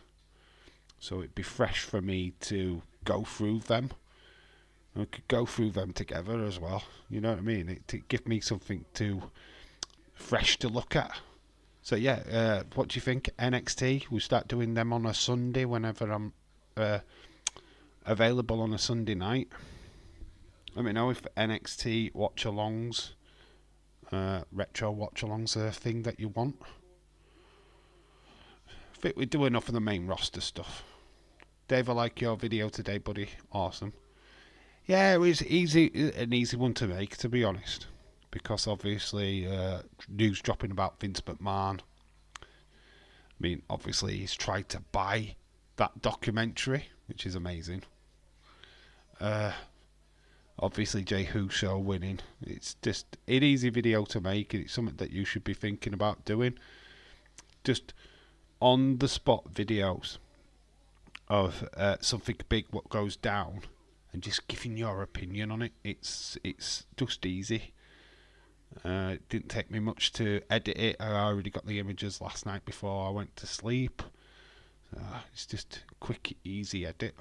So it'd be fresh for me to go through them. We could go through them together as well. You know what I mean? It give me something fresh to look at. So yeah, what do you think? NXT. We start doing them on a Sunday whenever I'm available on a Sunday night. Let me know if NXT watch-alongs, retro watch-alongs are a thing that you want. I think we do enough of the main roster stuff. Dave, I like your video today, buddy. Awesome. Yeah, it was an easy one to make, to be honest. Because obviously, news dropping about Vince McMahon. I mean, obviously, he's tried to buy that documentary, which is amazing. Obviously, Jey Uso winning. It's just an easy video to make, and it's something that you should be thinking about doing. Just on the spot videos of something big what goes down, and just giving your opinion on it. It's just easy. It didn't take me much to edit it. I already got the images last night before I went to sleep. It's just a quick, easy edit.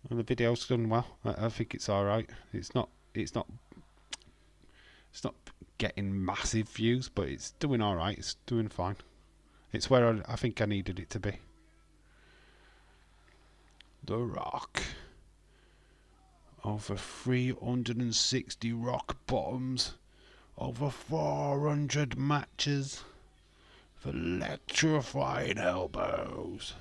And the video's done well. I think it's all right. It's not getting massive views, but it's doing all right. It's doing fine. It's where I think I needed it to be. The Rock. Over 360 rock bottoms. Over 400 matches. For electrifying elbows.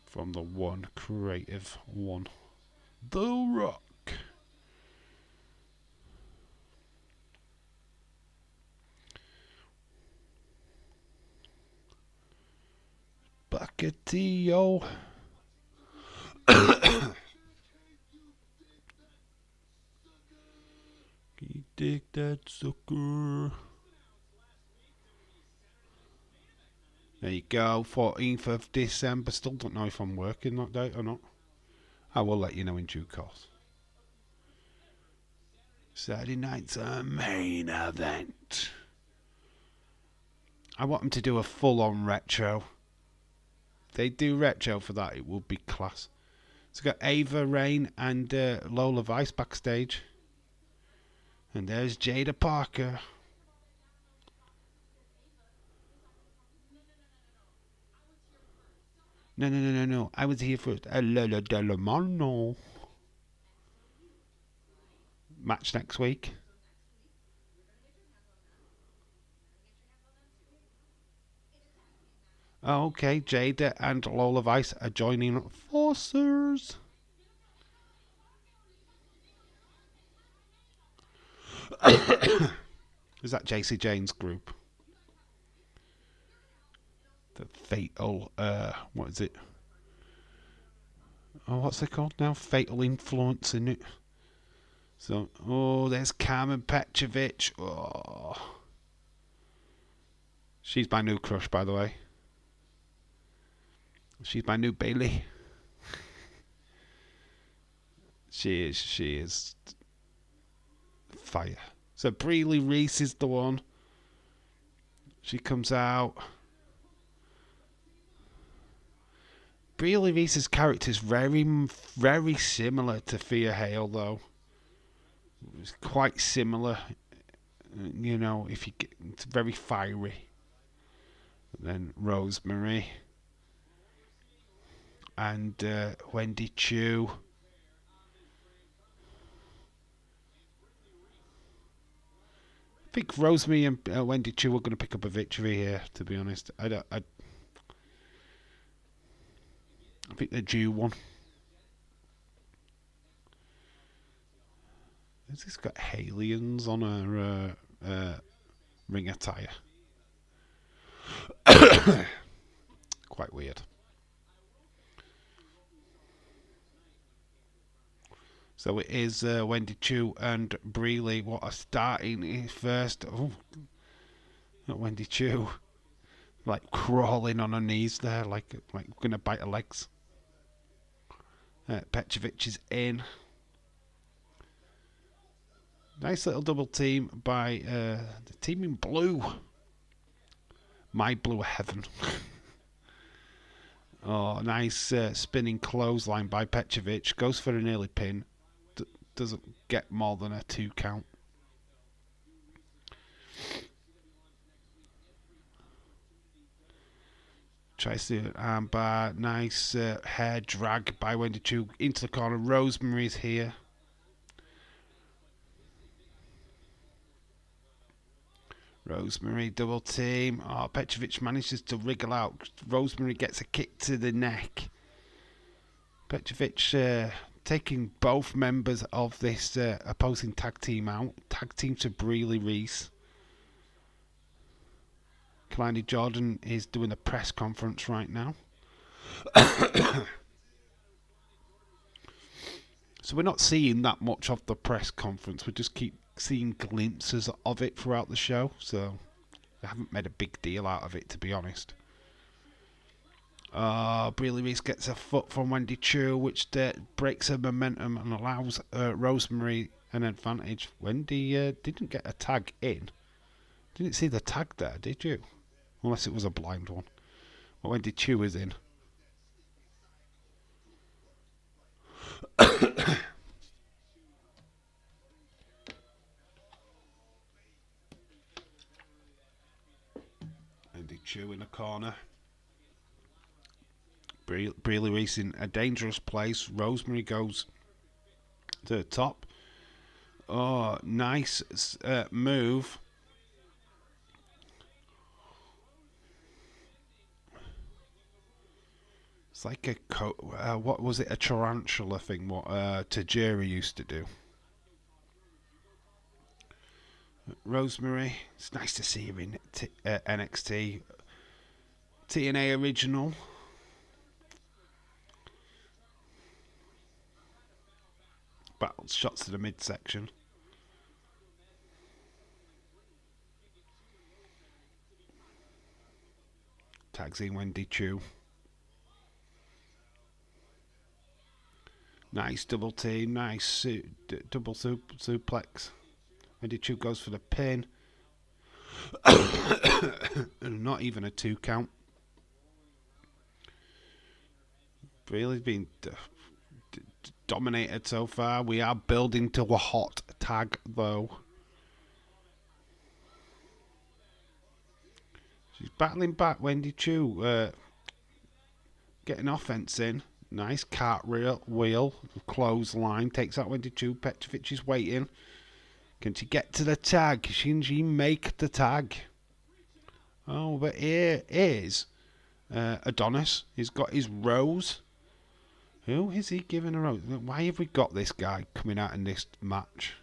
From the one creative one. The Rock. Mosquito. Can you dig that sucker? There you go, 14th of December. Still don't know if I'm working that day or not. I will let you know in due course. Saturday night's a main event. I want them to do a full-on retro. If they do retro for that, it would be class. So we've got Ava Rain and Lola Vice backstage. And there's Jada Parker. No. I was here first. Lola Delamano. Match next week. Oh, okay, Jada and Lola Vice are joining forces. Is that JC Jane's group? The Fatal, what is it? Oh, what's it called now? Fatal Influence, in it. So, oh, there's Carmen Petrovic. Oh. She's my new crush, by the way. She's my new Bailey. She is fire. So Breely Reese is the one. She comes out. Breely Reese's character is very similar to Thea Hale, though. It's quite similar. You know, if you get, it's very fiery. Then Rosemary and Wendy Chu. I think Rosemary and Wendy Chu are going to pick up a victory here. To be honest, I think they're due one. Has this got aliens on her ring attire? Quite weird. So it is Wendy Chu and Breely what are starting first. Oh, not Wendy Chu. Like crawling on her knees there, like gonna bite her legs. Petrovic is in. Nice little double team by the team in blue. My Blue Heaven. Oh, nice spinning clothesline by Petrovic. Goes for an early pin. Doesn't get more than a 2 count. Tries to armbar. Nice hair drag by Wendy Chu into the corner. Rosemary's here. Rosemary double team. Oh, Petrovic manages to wriggle out. Rosemary gets a kick to the neck. Petrovic taking both members of this opposing tag team out. Tag team to Breely Reese. Kalani Jordan is doing a press conference right now. So we're not seeing that much of the press conference. We just keep seeing glimpses of it throughout the show. So I haven't made a big deal out of it, to be honest. Breely Reese gets a foot from Wendy Chu, which breaks her momentum and allows Rosemary an advantage. Wendy didn't get a tag in. Didn't see the tag there, did you? Unless it was a blind one. But Wendy Chu is in. Wendy Chu in a corner. Breely Reese in a dangerous place. Rosemary goes to the top. Oh, nice move. It's like a what was it? A tarantula thing? What Tajiri used to do. Rosemary. It's nice to see her in NXT. TNA original. Battle shots to the midsection. Tags in Wendy Chu. Nice double team. Nice double suplex. Wendy Chu goes for the pin. Not even a 2 count. Really been dominated so far. We are building to a hot tag though. She's battling back, Wendy Chu. Getting offense in. Nice cartwheel, wheel, clothesline. Takes out Wendy Chu. Petrovic is waiting. Can she get to the tag? Can she make the tag? Oh, but here is Adonis. He's got his rose. Who is he giving a rose? Why have we got this guy coming out in this match?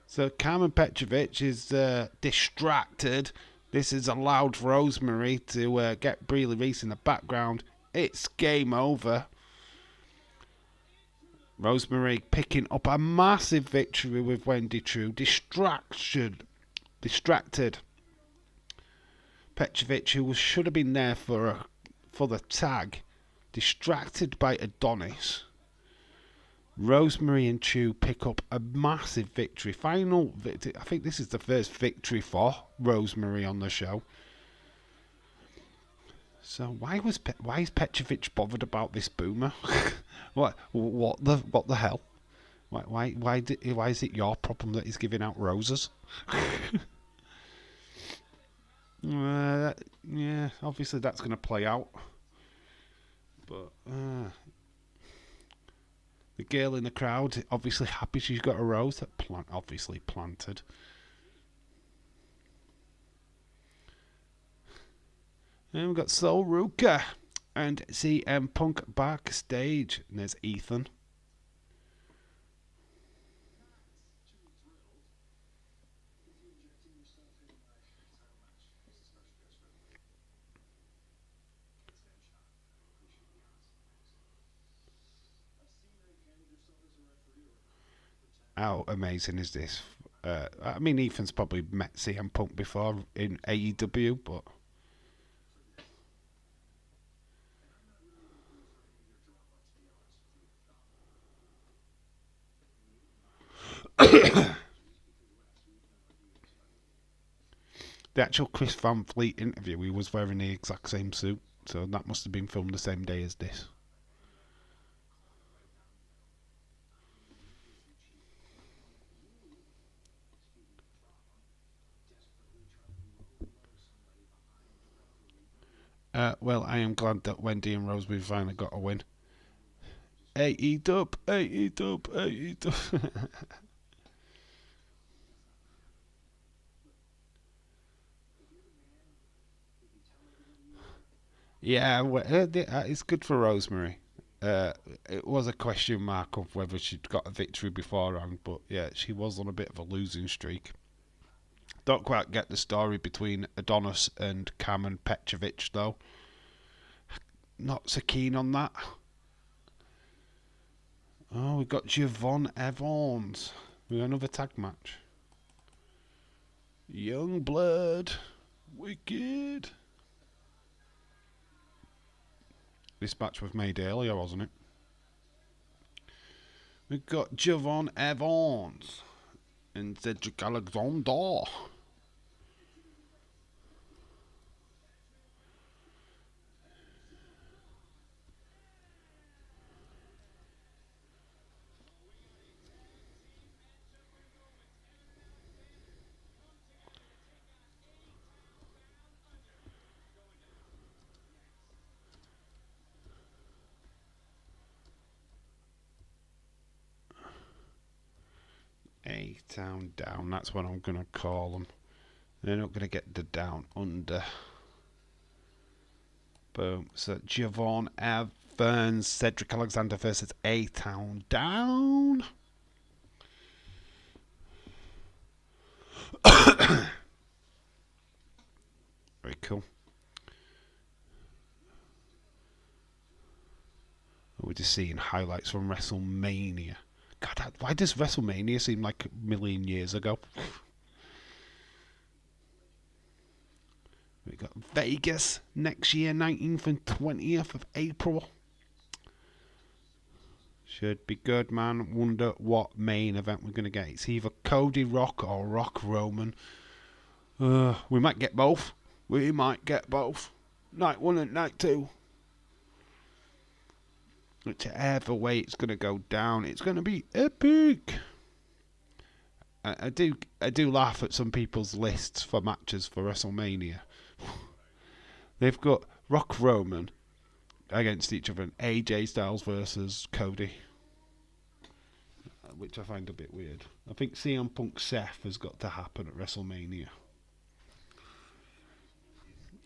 So Carmen Petrovic is distracted. This has allowed Rosemary to get Breely Reese in the background. It's game over. Rosemary picking up a massive victory with Wendy Chu. Distracted. Petrovic, who should have been there for the tag, distracted by Adonis. Rosemary and Chu pick up a massive victory. Final victory. I think this is the first victory for Rosemary on the show. So why is Petrovic bothered about this boomer? what the hell? Why is it your problem that he's giving out roses? Yeah, obviously that's going to play out. But the girl in the crowd obviously happy she's got a rose that obviously planted. And we've got Sol Ruka and CM Punk backstage. And there's Ethan. How amazing is this? I mean, Ethan's probably met CM Punk before in AEW, but the actual Chris Van Fleet interview, he was wearing the exact same suit, so that must have been filmed the same day as this. Well, I am glad that Wendy and Rosemary finally got a win. AE-dub. Yeah, it's good for Rosemary. It was a question mark of whether she'd got a victory beforehand, but yeah, she was on a bit of a losing streak. Don't quite get the story between Adonis and Carmen Petrovic, though. Not so keen on that. Oh, we've got Javon Evans. We got another tag match. Young Blood. Wicked. This match was made earlier, wasn't it? We've got Javon Evans and Cedric Alexander. A-Town Down, that's what I'm going to call them. They're not going to get the down under. Boom. So Javon Evans, Cedric Alexander versus A-Town Down. Very cool. We're just seeing highlights from WrestleMania. God, why does WrestleMania seem like a million years ago? We got Vegas next year, 19th and 20th of April. Should be good, man. Wonder what main event we're going to get. It's either Cody Rock or Rock Roman. We might get both. We might get both. Night 1 and night 2. Whichever way it's going to go down, it's going to be epic. I do laugh at some people's lists for matches for WrestleMania. They've got Rock Roman against each other and AJ Styles versus Cody, which I find a bit weird. I think CM Punk Seth has got to happen at WrestleMania.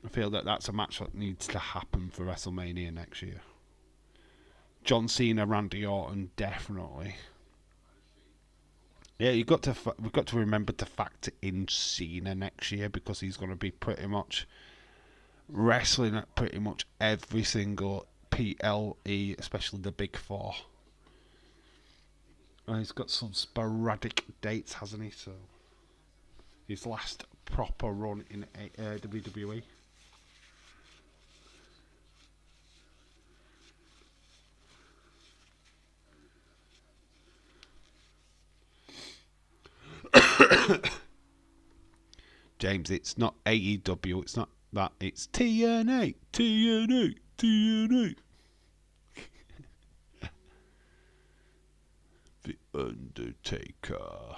I feel that that's a match that needs to happen for WrestleMania next year. John Cena, Randy Orton, definitely. Yeah, we've got to remember to factor in Cena next year, because he's going to be pretty much wrestling at pretty much every single PLE, especially the Big Four. And he's got some sporadic dates, hasn't he? So his last proper run in WWE. James, it's not AEW, it's not that, it's TNA, TNA, TNA. The Undertaker.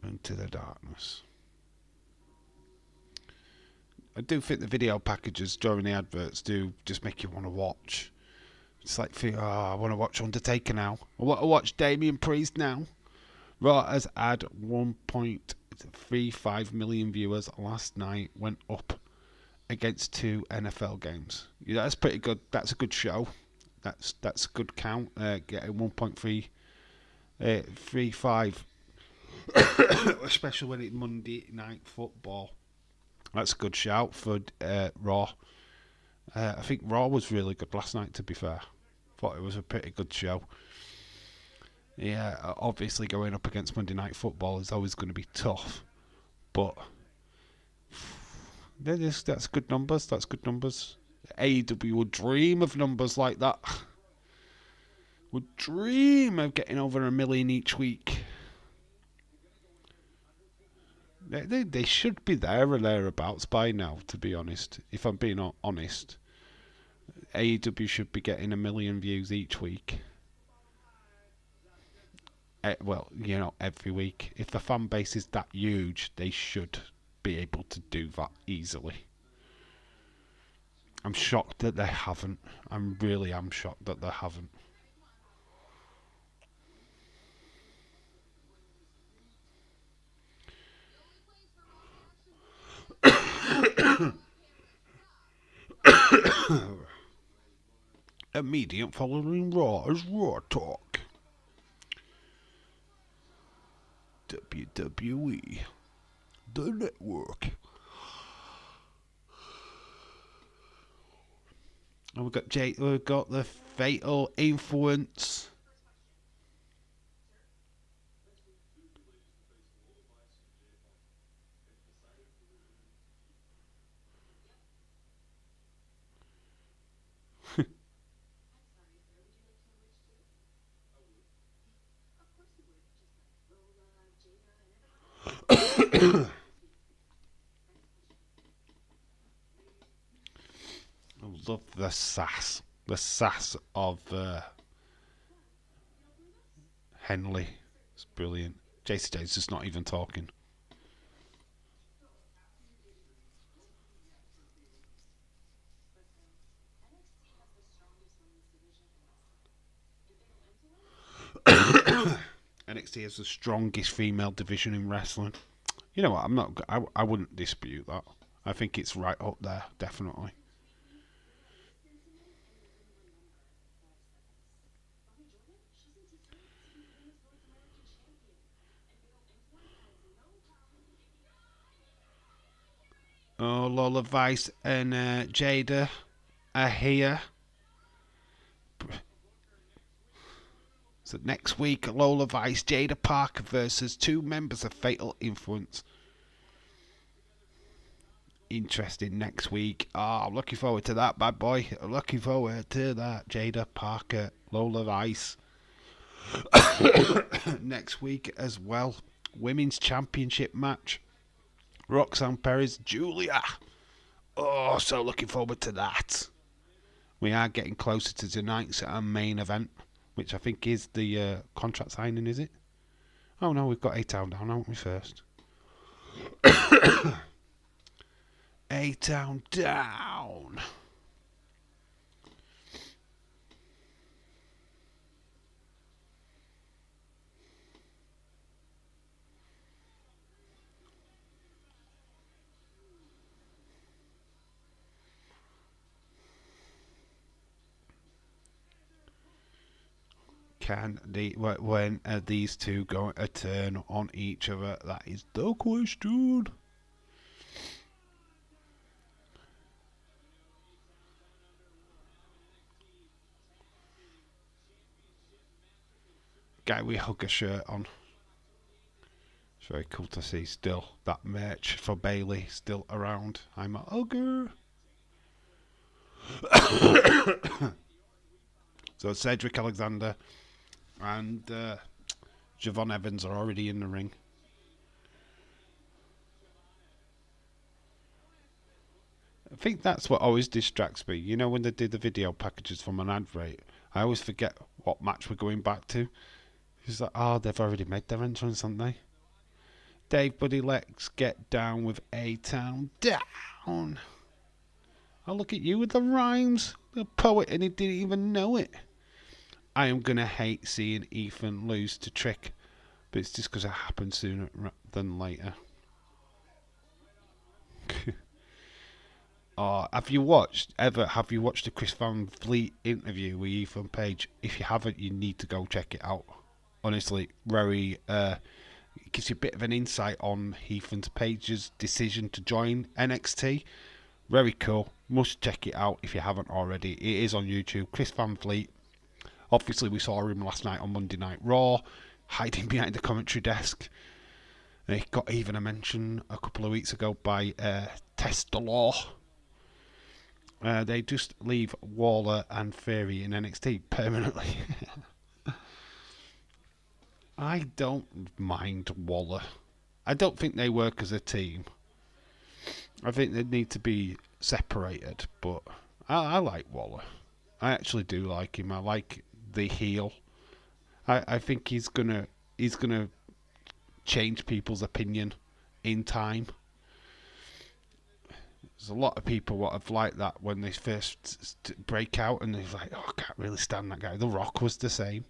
Into the darkness. I do think the video packages during the adverts do just make you want to watch. It's like, I want to watch Undertaker now. I want to watch Damian Priest now. Raw has had 1.35 million viewers last night. Went up against 2 NFL games. Yeah, that's pretty good. That's a good show. That's a good count. Getting 1.35, especially when it's Monday Night Football. That's a good shout for Raw. I think Raw was really good last night, to be fair. Thought it was a pretty good show. Yeah, obviously going up against Monday Night Football is always going to be tough. But that's good numbers. That's good numbers. AEW would dream of numbers like that. Would dream of getting over 1 million each week. They should be there or thereabouts by now, to be honest. If I'm being honest, AEW should be getting 1 million views each week. Well, every week. If the fan base is that huge, they should be able to do that easily. I'm shocked that they haven't. I really am shocked that they haven't. Immediate following Raw is Raw Talk. WWE, the network. And we've got the Fatal Influence. I love the sass. The sass of Henley. It's brilliant. JC J's just not even talking. NXT has the strongest female division in wrestling. You know what? I wouldn't dispute that. I think it's right up there, definitely. Oh, Lola Vice and Jada are here. So next week, Lola Vice, Jada Parker versus 2 members of Fatal Influence. Interesting next week. Oh, I'm looking forward to that, bad boy. I'm looking forward to that. Jada Parker, Lola Vice. Next week as well. Women's Championship match. Roxanne Perez, Julia. Oh, so looking forward to that. We are getting closer to tonight's main event, which I think is the contract signing, is it? Oh no, we've got A-Town down, haven't we, first? A-Town down. When are these two going to turn on each other? That is the question. Guy with hugger shirt on. It's very cool to see still that merch for Bailey still around. I'm a hugger. So Cedric Alexander and Javon Evans are already in the ring. I think that's what always distracts me. You know, when they do the video packages from an advert, I always forget what match we're going back to. It's like, oh, they've already made their entrance, haven't they? Dave Buddy, let's get down with A-Town down. Oh, look at you with the rhymes. The poet, and he didn't even know it. I am going to hate seeing Ethan lose to Trick, but it's just because it happened sooner than later. Have you watched the Chris Van Vliet interview with Ethan Page? If you haven't, you need to go check it out. Honestly, very it gives you a bit of an insight on Ethan Page's decision to join NXT. Very cool. Must check it out if you haven't already. It is on YouTube. Chris Van Vliet. Obviously, we saw him last night on Monday Night Raw, hiding behind the commentary desk. He got even a mention a couple of weeks ago by Test the Law. They just leave Waller and Theory in NXT permanently. I don't mind Waller. I don't think they work as a team. I think they need to be separated, but I like Waller. I actually do like him. I like the heel. I think he's gonna change people's opinion in time. There's a lot of people what have liked that when they first break out, and they're like, oh, I can't really stand that guy. The Rock was the same.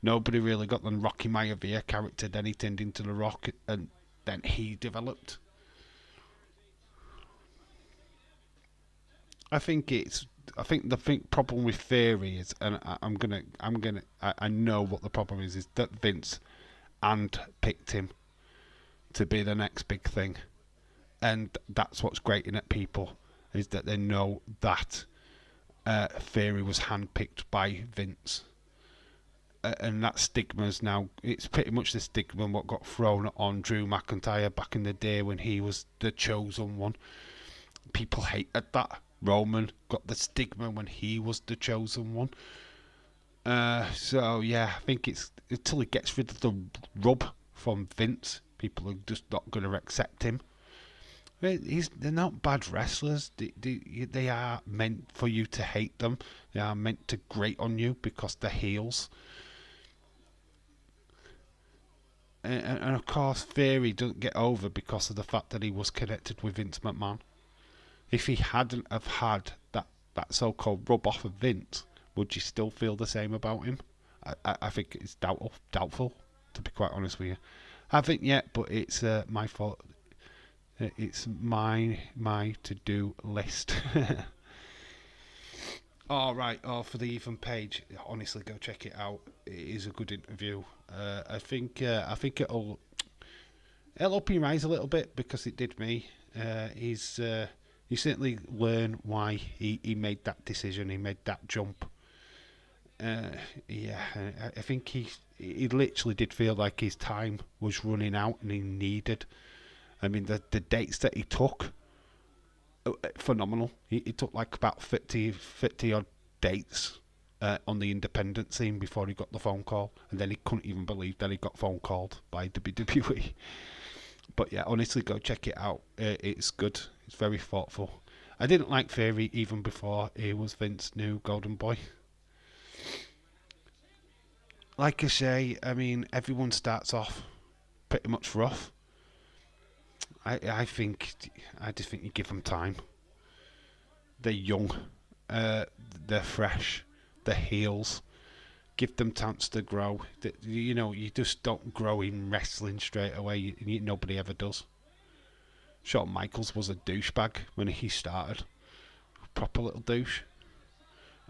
Nobody really got the Rocky Maivia character. Then he turned into the Rock, and then he developed. I think the problem with Theory is, and I know what the problem is that Vince handpicked him to be the next big thing, and that's what's grating at people, is that they know that Theory was handpicked by Vince, and that stigma's now, it's pretty much the stigma what got thrown on Drew McIntyre back in the day when he was the chosen one. People hated that. Roman got the stigma when he was the chosen one. So yeah, I think it's until he gets rid of the rub from Vince, people are just not going to accept him. They're not bad wrestlers. They are meant for you to hate them. They are meant to grate on you because they're heels. And of course, Theory doesn't get over because of the fact that he was connected with Vince McMahon. If he hadn't have had that so-called rub off of Vince, would you still feel the same about him? I think it's doubtful, to be quite honest with you. I haven't yet, but it's my fault. It's my to-do list. All right. For the Ethan Page, honestly, go check it out. It is a good interview. I think it'll open your eyes a little bit because it did me. He certainly learned why he made that decision. He made that jump. Uh, yeah, I think he literally did feel like his time was running out and he needed. I mean, the dates that he took, phenomenal. He took like about 50 odd dates on the independent scene before he got the phone call, and then he couldn't even believe that he got phone called by WWE. But yeah, honestly, go check it out. It's good. It's very thoughtful. I didn't like Theory even before he was Vince's new Golden Boy. Like I say, I mean, everyone starts off pretty much rough. I just think you give them time. They're young, they're fresh, they're heels. Give them chance to grow. You know, you just don't grow in wrestling straight away. Nobody ever does. Shawn Michaels was a douchebag when he started. Proper little douche.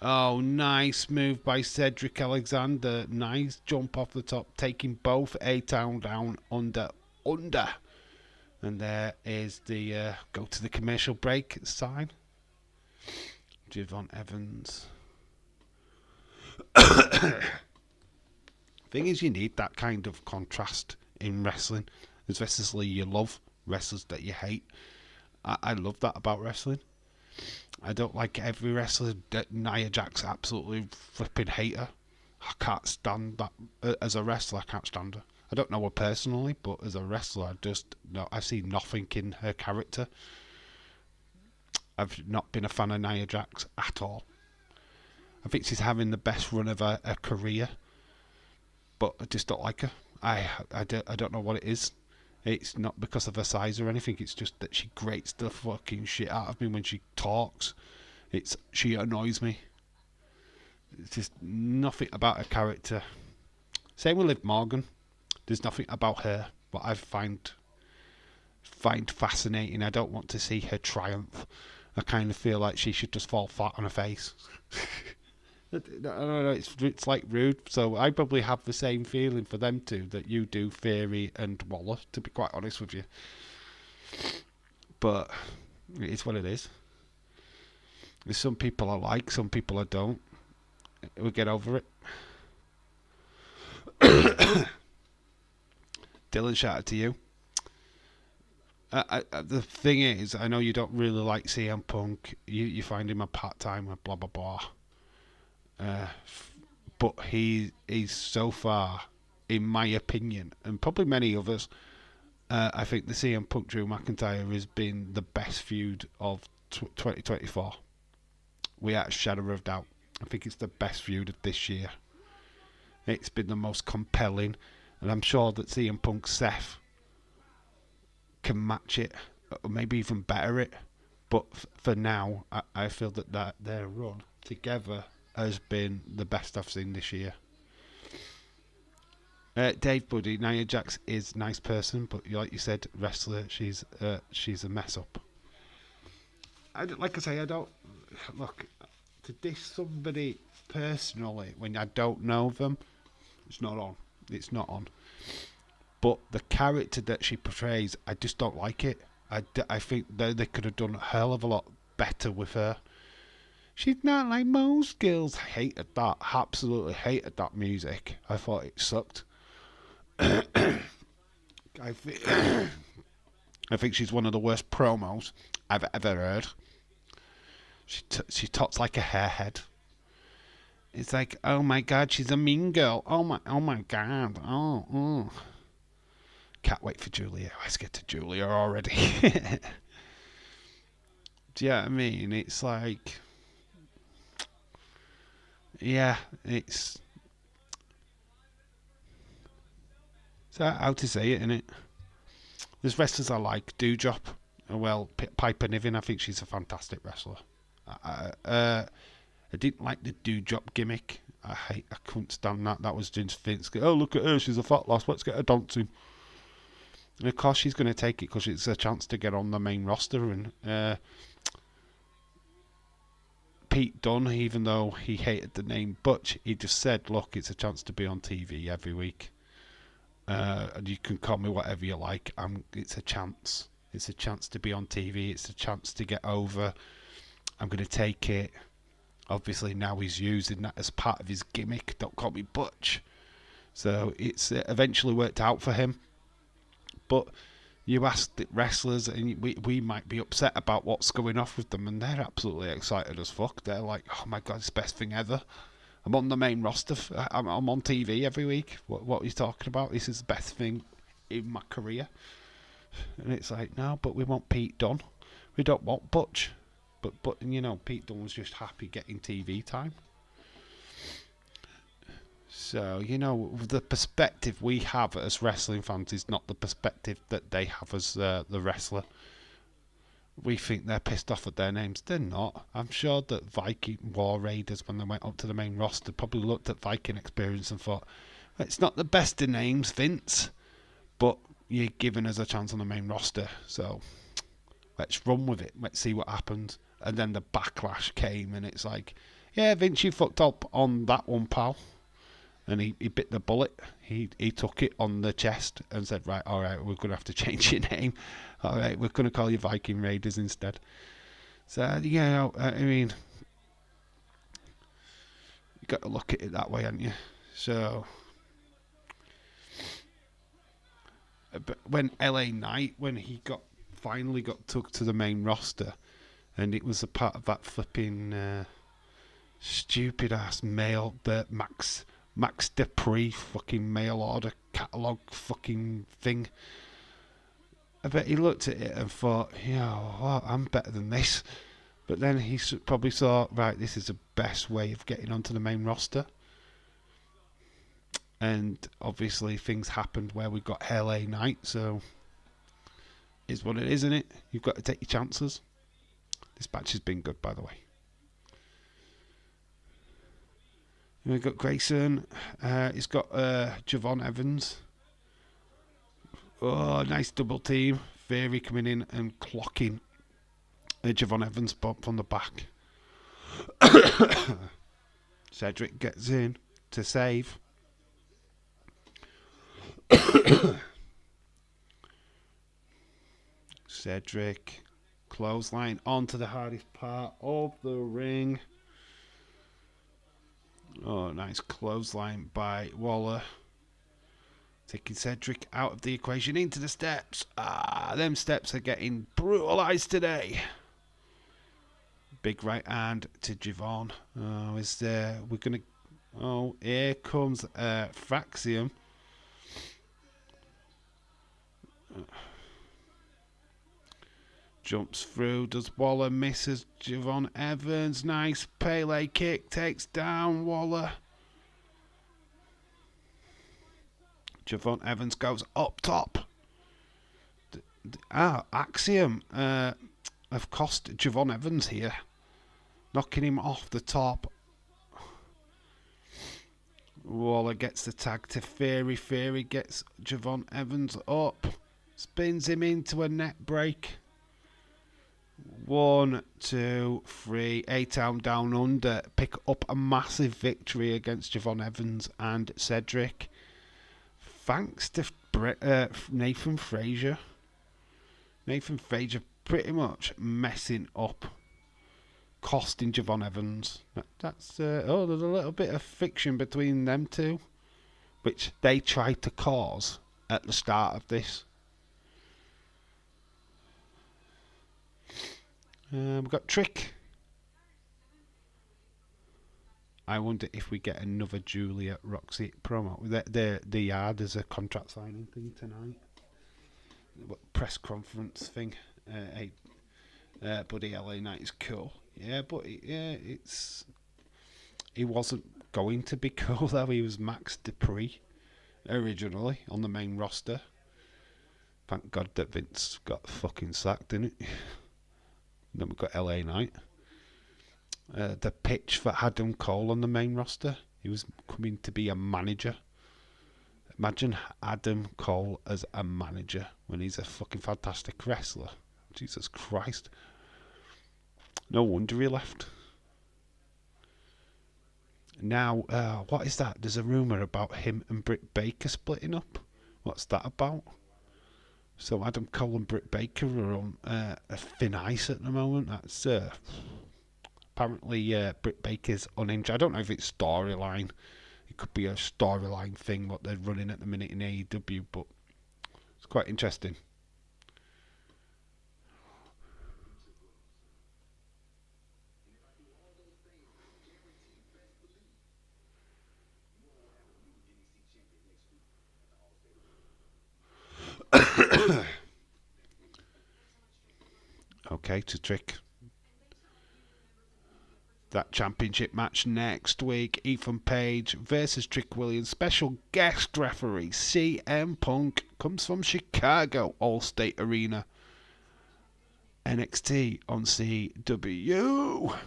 Oh, nice move by Cedric Alexander. Nice jump off the top, taking both A-Town down under. And there is the go to the commercial break sign. Javon Evans. Thing is, you need that kind of contrast in wrestling. There's wrestlers you love, wrestlers that you hate. I love that about wrestling. I don't like every wrestler. Nia Jax, absolutely flipping hater. I can't stand that as a wrestler. I can't stand her. I don't know her personally, but as a wrestler, I see nothing in her character. I've not been a fan of Nia Jax at all. I think she's having the best run of her career, but I just don't like her. I don't know what it is. It's not because of her size or anything. It's just that she grates the fucking shit out of me when she talks. She annoys me. It's just nothing about her character. Same with Liv Morgan. There's nothing about her what I find fascinating. I don't want to see her triumph. I kind of feel like she should just fall flat on her face. I don't know, it's like rude. So I probably have the same feeling for them two that you do, Theory and Waller, to be quite honest with you. But it is what it is. There's some people I like, some people I don't. We'll get over it. Dylan, shout out to you. The thing is, I know you don't really like CM Punk. You find him a part-timer, blah, blah, blah. But he's so far, in my opinion, and probably many others, I think the CM Punk Drew McIntyre has been the best feud of 2024. Without a shadow of doubt. I think it's the best feud of this year. It's been the most compelling, and I'm sure that CM Punk Seth can match it, or maybe even better it. But for now, I feel that their run together has been the best I've seen this year. Dave Buddy, Nia Jax is a nice person, but like you said, wrestler, she's a mess up. I don't look to diss somebody personally when I don't know them. It's not on. It's not on. But the character that she portrays, I just don't like it. I think they could have done a hell of a lot better with her. She's not like most girls. I hated that. Absolutely hated that music. I thought it sucked. I think she's one of the worst promos I've ever heard. She talks like a hairhead. It's like, oh my god, she's a mean girl. Oh my god. Oh. Can't wait for Julia. Let's get to Julia already. Do you know what I mean? It's like, yeah, it's how to say it, innit? There's wrestlers I like. Doudrop. Well, Piper Niven, I think she's a fantastic wrestler. I didn't like the Doudrop gimmick. I couldn't stand that. That was Vince. Oh, look at her. She's a fat lass. Let's get her dancing. And of course she's going to take it because it's a chance to get on the main roster. And Pete Dunne, even though he hated the name Butch, he just said, look, it's a chance to be on TV every week. And you can call me whatever you like. It's a chance. It's a chance to be on TV. It's a chance to get over. I'm going to take it. Obviously, now he's using that as part of his gimmick. Don't call me Butch. So it's eventually worked out for him. But you ask the wrestlers, and we might be upset about what's going off with them, and they're absolutely excited as fuck. They're like, oh my god, it's the best thing ever. I'm on the main roster. I'm on TV every week. What are you talking about? This is the best thing in my career. And it's like, no, but we want Pete Dunne. We don't want Butch. But you know, Pete Dunne was just happy getting TV time. So, you know, the perspective we have as wrestling fans is not the perspective that they have as the wrestler. We think they're pissed off at their names. They're not. I'm sure that Viking War Raiders, when they went up to the main roster, probably looked at Viking Experience and thought, it's not the best of names, Vince, but you're giving us a chance on the main roster. So let's run with it. Let's see what happens. And then the backlash came, and it's like, yeah, Vince, you fucked up on that one, pal. And he bit the bullet. He took it on the chest and said, right, all right, we're going to have to change your name. All right, we're going to call you Viking Raiders instead. So, you know, I mean, you got to look at it that way, haven't you? So, but when LA Knight, when he finally got took to the main roster, and it was a part of that flipping stupid ass mail that Max Dupree fucking mail order catalogue fucking thing. I bet he looked at it and thought, yeah, well, I'm better than this. But then he probably thought, right, this is the best way of getting onto the main roster. And obviously things happened where we got LA Knight, so it's what it is, isn't it? You've got to take your chances. This match has been good, by the way. We've got Grayson. He's got Javon Evans. Oh, nice double team. Theory coming in and clocking Javon Evans bump from the back. Cedric gets in to save. Cedric. Clothesline onto the hardest part of the ring. Oh, nice clothesline by Waller. Taking Cedric out of the equation into the steps. Them steps are getting brutalised today. Big right hand to Javon. Oh, we're going to... Oh, here comes Fraxium. Jumps through. Does Waller misses Javon Evans? Nice Pele kick. Takes down Waller. Javon Evans goes up top. Axiom have cost Javon Evans here. Knocking him off the top. Waller gets the tag to Theory. Theory gets Javon Evans up. Spins him into a net break. 1, 2, 3. A-Town Down Under pick up a massive victory against Javon Evans and Cedric. Thanks to Nathan Frazier. Nathan Frazier pretty much messing up, costing Javon Evans. There's a little bit of friction between them two, which they tried to cause at the start of this. We've got Trick. I wonder if we get another Juliet Roxy promo. They are. There's a contract signing thing tonight. Press conference thing. Buddy LA Knight is cool. Yeah, but he wasn't going to be cool though. He was Max Dupree originally on the main roster. Thank God that Vince got fucking sacked, didn't it? Then we got LA Knight. The pitch for Adam Cole on the main roster. He was coming to be a manager. Imagine Adam Cole as a manager when he's a fucking fantastic wrestler. Jesus Christ. No wonder he left. Now, what is that? There's a rumour about him and Britt Baker splitting up. What's that about? So Adam Cole and Britt Baker are on a thin ice at the moment. That's apparently Britt Baker's uninjured. I don't know if it's storyline. It could be a storyline thing what they're running at the minute in AEW, but it's quite interesting. Okay, to trick that championship match next week. Ethan Page versus Trick Williams. Special guest referee CM Punk comes from Chicago Allstate Arena. NXT on CW.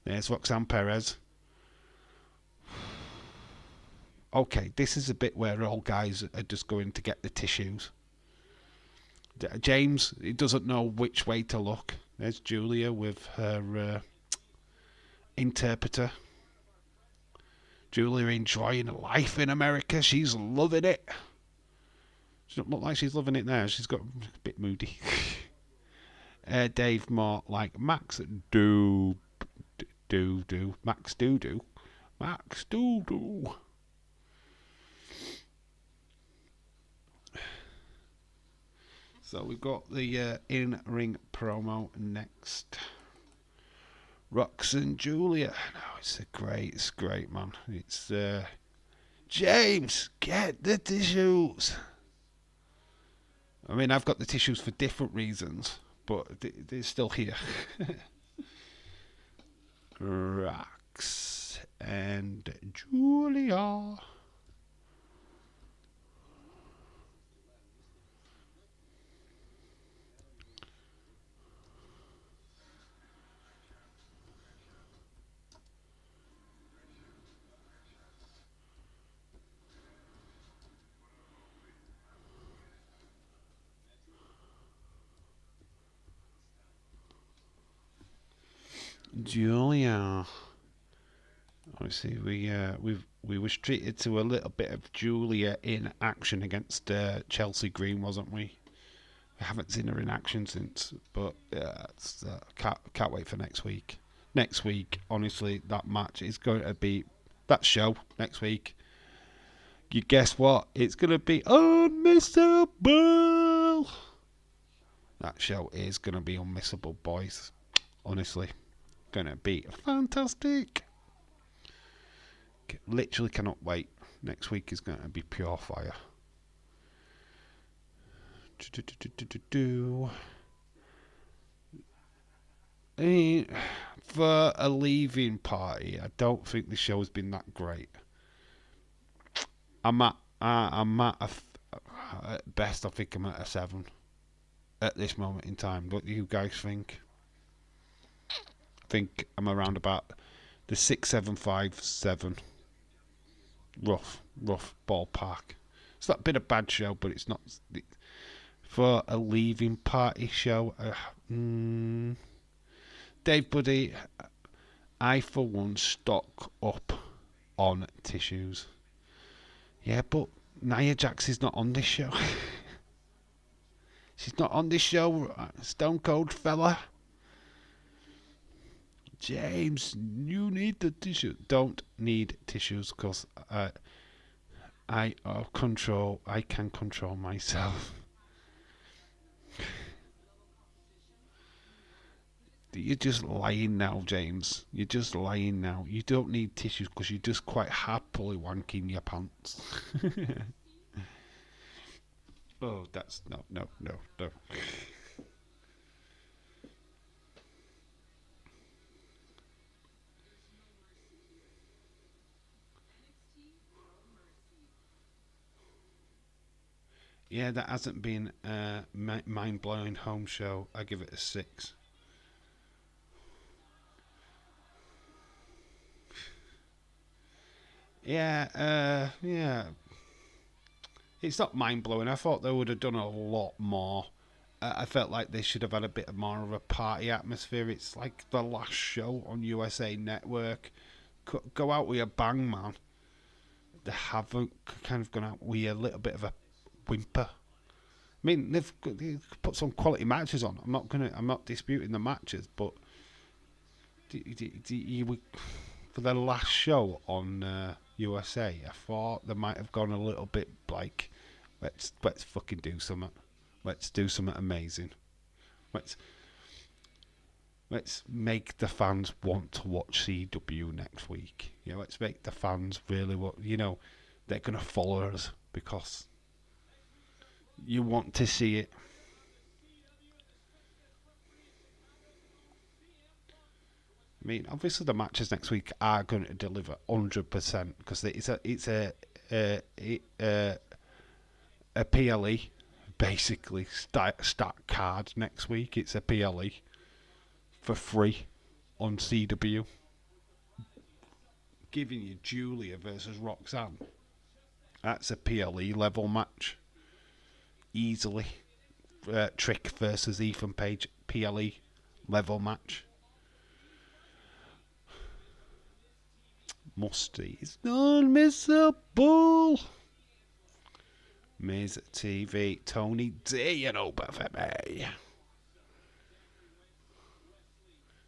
There's Roxanne Perez. Okay, this is a bit where all guys are just going to get the tissues. James, he doesn't know which way to look. There's Julia with her interpreter. Julia enjoying life in America. She's loving it. She don't look like she's loving it now. She's got a bit moody. Dave more like Max do. Max do. Max do. So we've got the in-ring promo next. Rox and Julia. No, it's great, man. It's James, get the tissues. I mean, I've got the tissues for different reasons, but they're still here. Rox and Julia. Julia. Obviously, we was treated to a little bit of Julia in action against Chelsea Green, wasn't we? I haven't seen her in action since, but yeah, can't wait for next week. Next week, honestly, that match is going to be that show next week. You guess what? It's going to be unmissable. That show is going to be unmissable, boys. Honestly, going to be fantastic. Literally cannot wait. Next week is going to be pure fire. For a leaving party, I don't think the show's been that great. I'm at best, I think I'm at a 7 at this moment in time. What do you guys think? I think I'm around about the 6, 7, 5, 7. Rough ballpark. It's not been a bad show, but it's not for a leaving party show. Dave Buddy, I for one stock up on tissues. Yeah, but Nia Jax is not on this show. She's not on this show, Stone Cold fella. James, you need the tissue. Don't need tissues because I can control myself. You're just lying now, James. You're just lying now. You don't need tissues because you're just quite happily wanking your pants. Oh, that's no. Yeah, that hasn't been a mind-blowing home show. I give it a 6. Yeah, it's not mind-blowing. I thought they would have done a lot more. I felt like they should have had a bit more of a party atmosphere. It's like the last show on USA Network. Go out with a bang, man. They haven't kind of gone out with a little bit of a whimper. mean, they've put some quality matches on. I'm not disputing the matches, but for the last show on USA, I thought they might have gone a little bit like, let's fucking do something. Let's do something amazing. Let's let's make the fans want to watch CW next week. Let's make the fans really want. They're gonna follow us because you want to see it. I mean, obviously the matches next week are going to deliver 100% because it's a PLE basically stat card next week. It's a PLE for free on CW, giving you Julia versus Roxanne. That's a PLE level match easily. Trick versus Ethan Page, PLE level match. Musty is unmissable. Miz TV, Tony D and over for me.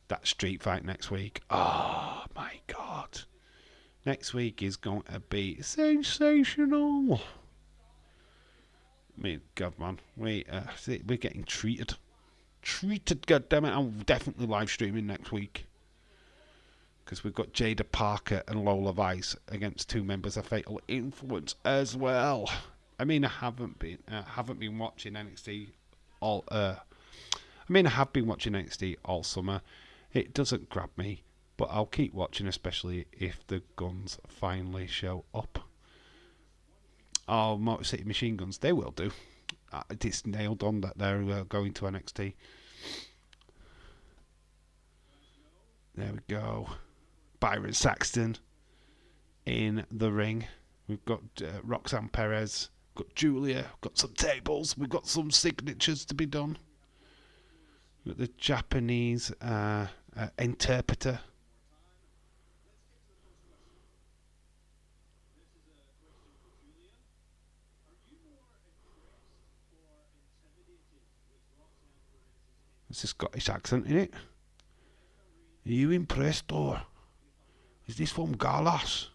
That street fight next week. Oh my god. Next week is going to be sensational. I mean, God, man. We're getting treated. Treated, goddammit. I'm definitely live streaming next week. Because we've got Jada Parker and Lola Vice against two members of Fatal Influence as well. I mean, I haven't been watching NXT all. I have been watching NXT all summer. It doesn't grab me, but I'll keep watching, especially if the guns finally show up. Oh, Motor City Machine Guns, they will do. It's nailed on that they're going to NXT. There we go. Byron Saxton in the ring. We've got Roxanne Perez, we've got Julia, we've got some tables, we've got some signatures to be done. We've got the Japanese interpreter. It's a Scottish accent in it. Are you impressed, or is this from Galas?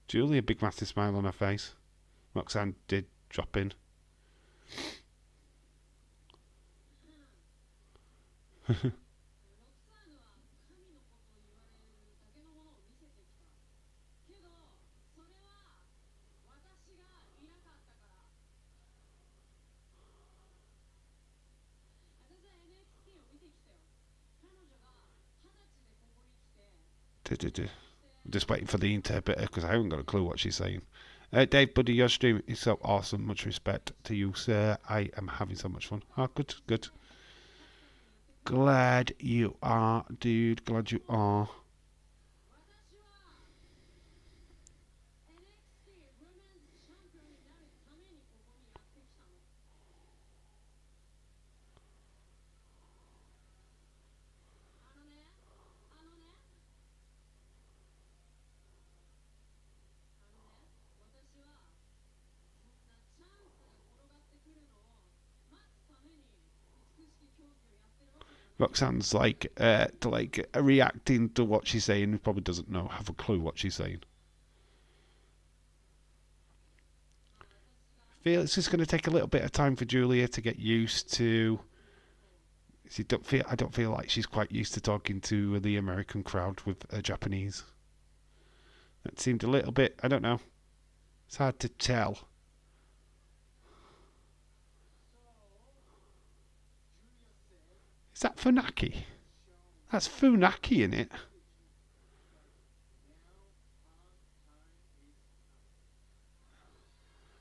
Julia, big massive smile on her face. Roxanne did drop in. I'm just waiting for the interpreter because I haven't got a clue what she's saying. Dave, buddy, your stream is so awesome. Much respect to you, sir. I am having so much fun. Oh, good, good. Glad you are, dude. Glad you are. Roxanne's reacting to what she's saying and probably doesn't have a clue what she's saying. I feel it's just going to take a little bit of time for Julia to get used to. I don't feel like she's quite used to talking to the American crowd with a Japanese. It seemed a little bit, I don't know. It's hard to tell. Is that Funaki? That's Funaki in it.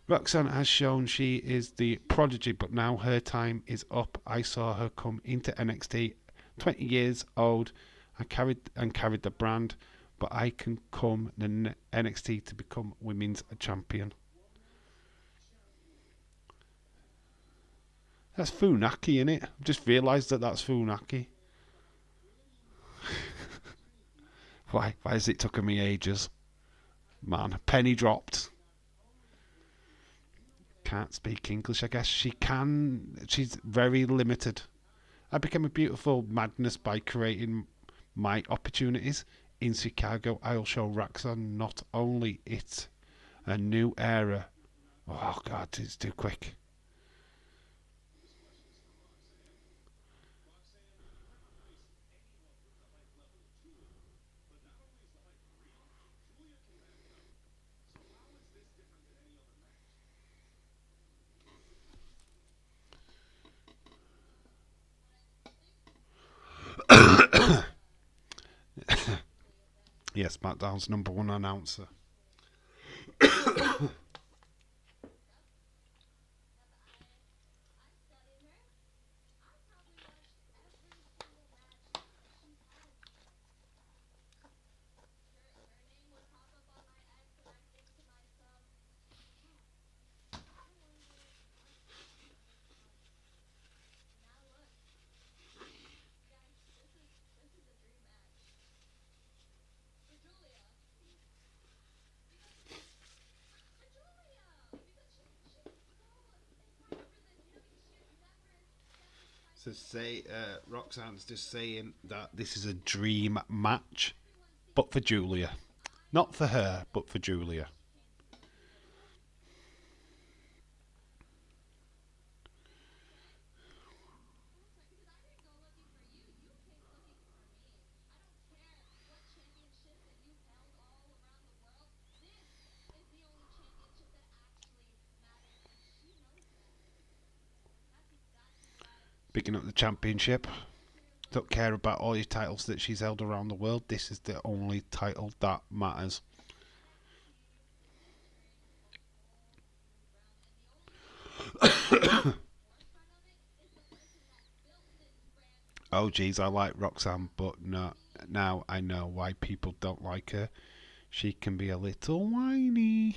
Roxanne has shown she is the prodigy, but now her time is up. I saw her come into NXT, 20 years old. I carried the brand, but I can come to NXT to become women's champion. That's Funaki, innit? I've just realised that that's Funaki. Why? Why has it taken me ages? Man, penny dropped. Can't speak English, I guess. She can. She's very limited. I became a beautiful madness by creating my opportunities. In Chicago, I'll show Roxanne not only it a new era. Oh, God, it's too quick. Yes, SmackDown's #1 announcer. So Roxanne's just saying that this is a dream match, but for Julia. Not for her, but for Julia. Picking up the championship. Don't care about all your titles that she's held around the world. This is the only title that matters. Oh, geez, I like Roxanne, but no, now I know why people don't like her. She can be a little whiny.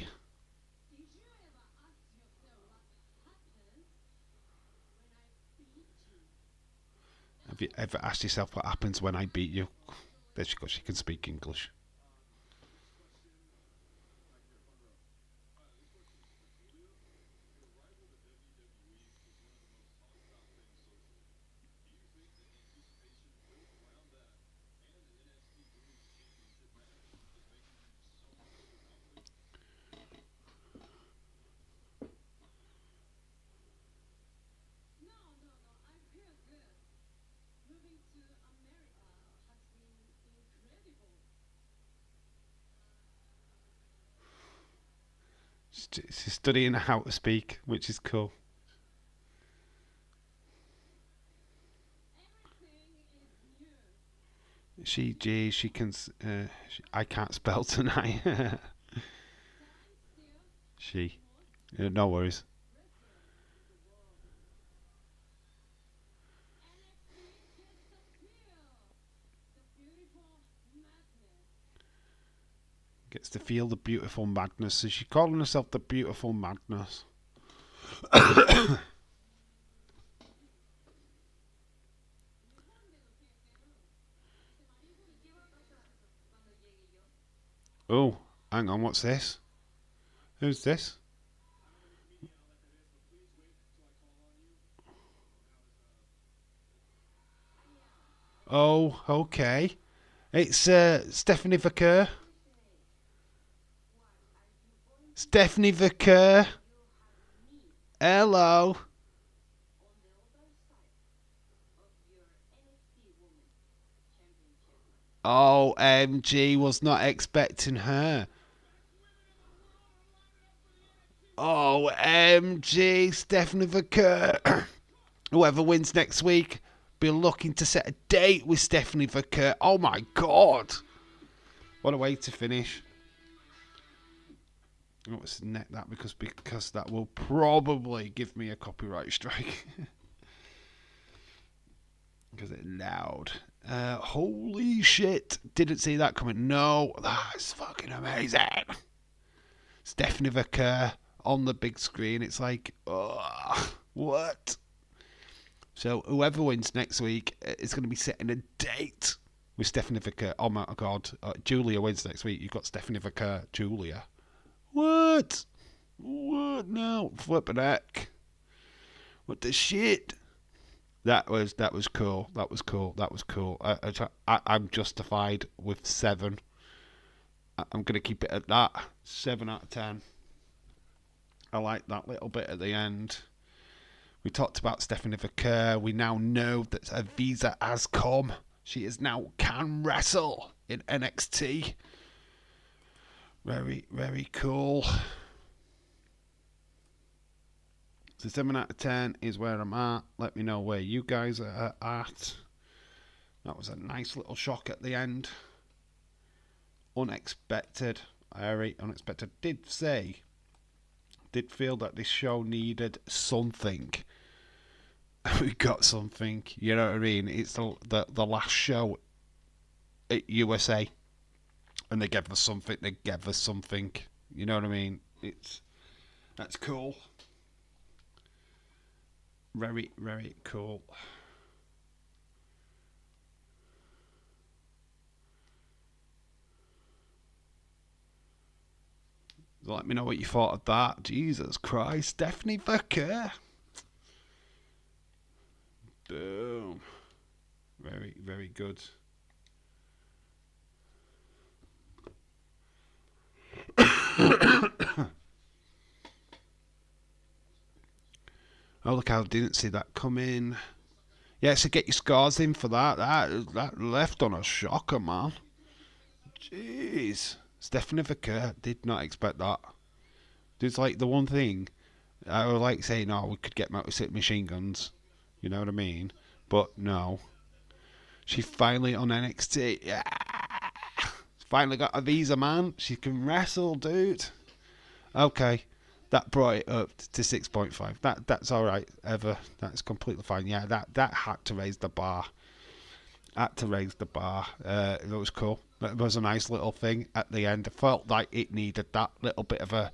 Have you ever asked yourself what happens when I beat you? There she goes, she can speak English. She's studying how to speak, which is cool. She can. I can't spell tonight. She. No worries. Gets to feel the beautiful madness. So she's calling herself the beautiful madness. Oh, hang on, what's this? Who's this? Oh, okay. It's Stephanie Vaquer. Stephanie Vaquer. Hello. OMG, was not expecting her. OMG, Stephanie Vaquer. Whoever wins next week, be looking to set a date with Stephanie Vaquer. Oh my god. What a way to finish. Let's net that because that will probably give me a copyright strike. Because it's loud. Holy shit. Didn't see that coming. No, that's fucking amazing. Stephanie Vaquer on the big screen. It's like, what? So whoever wins next week is going to be setting a date with Stephanie Vicker. Oh my God, Julia wins next week. You've got Stephanie Vicker, Julia. What? What? No, flipping heck. What the shit? That was cool. That was cool. That was cool. I'm justified with 7. I'm gonna keep it at that. 7 out of 10. I like that little bit at the end. We talked about Stephanie Vicker. We now know that her visa has come. She is now can wrestle in NXT. Very, very cool. So 7 out of 10 is where I'm at. Let me know where you guys are at. That was a nice little shock at the end. Unexpected. Very unexpected. Did feel that this show needed something. We got something. You know what I mean? It's the last show at USA. And they gave us something. You know what I mean? That's cool. Very, very cool. Let me know what you thought of that. Jesus Christ, Stephanie Vicker. Boom. Very, very good. Oh, look, I didn't see that coming. Yeah, so get your scores in for that. That left on a shocker, man. Jeez. Stephanie Vicker, did not expect that. There's like the one thing, I would like saying, oh, we could get Motor City Machine Guns. You know what I mean? But no. She finally on NXT. Yeah. Finally got a visa, man. She can wrestle, dude. Okay. That brought it up to 6.5. That's all right, Ever. That's completely fine. Yeah, that had to raise the bar. It was cool. It was a nice little thing at the end. I felt like it needed that little bit of a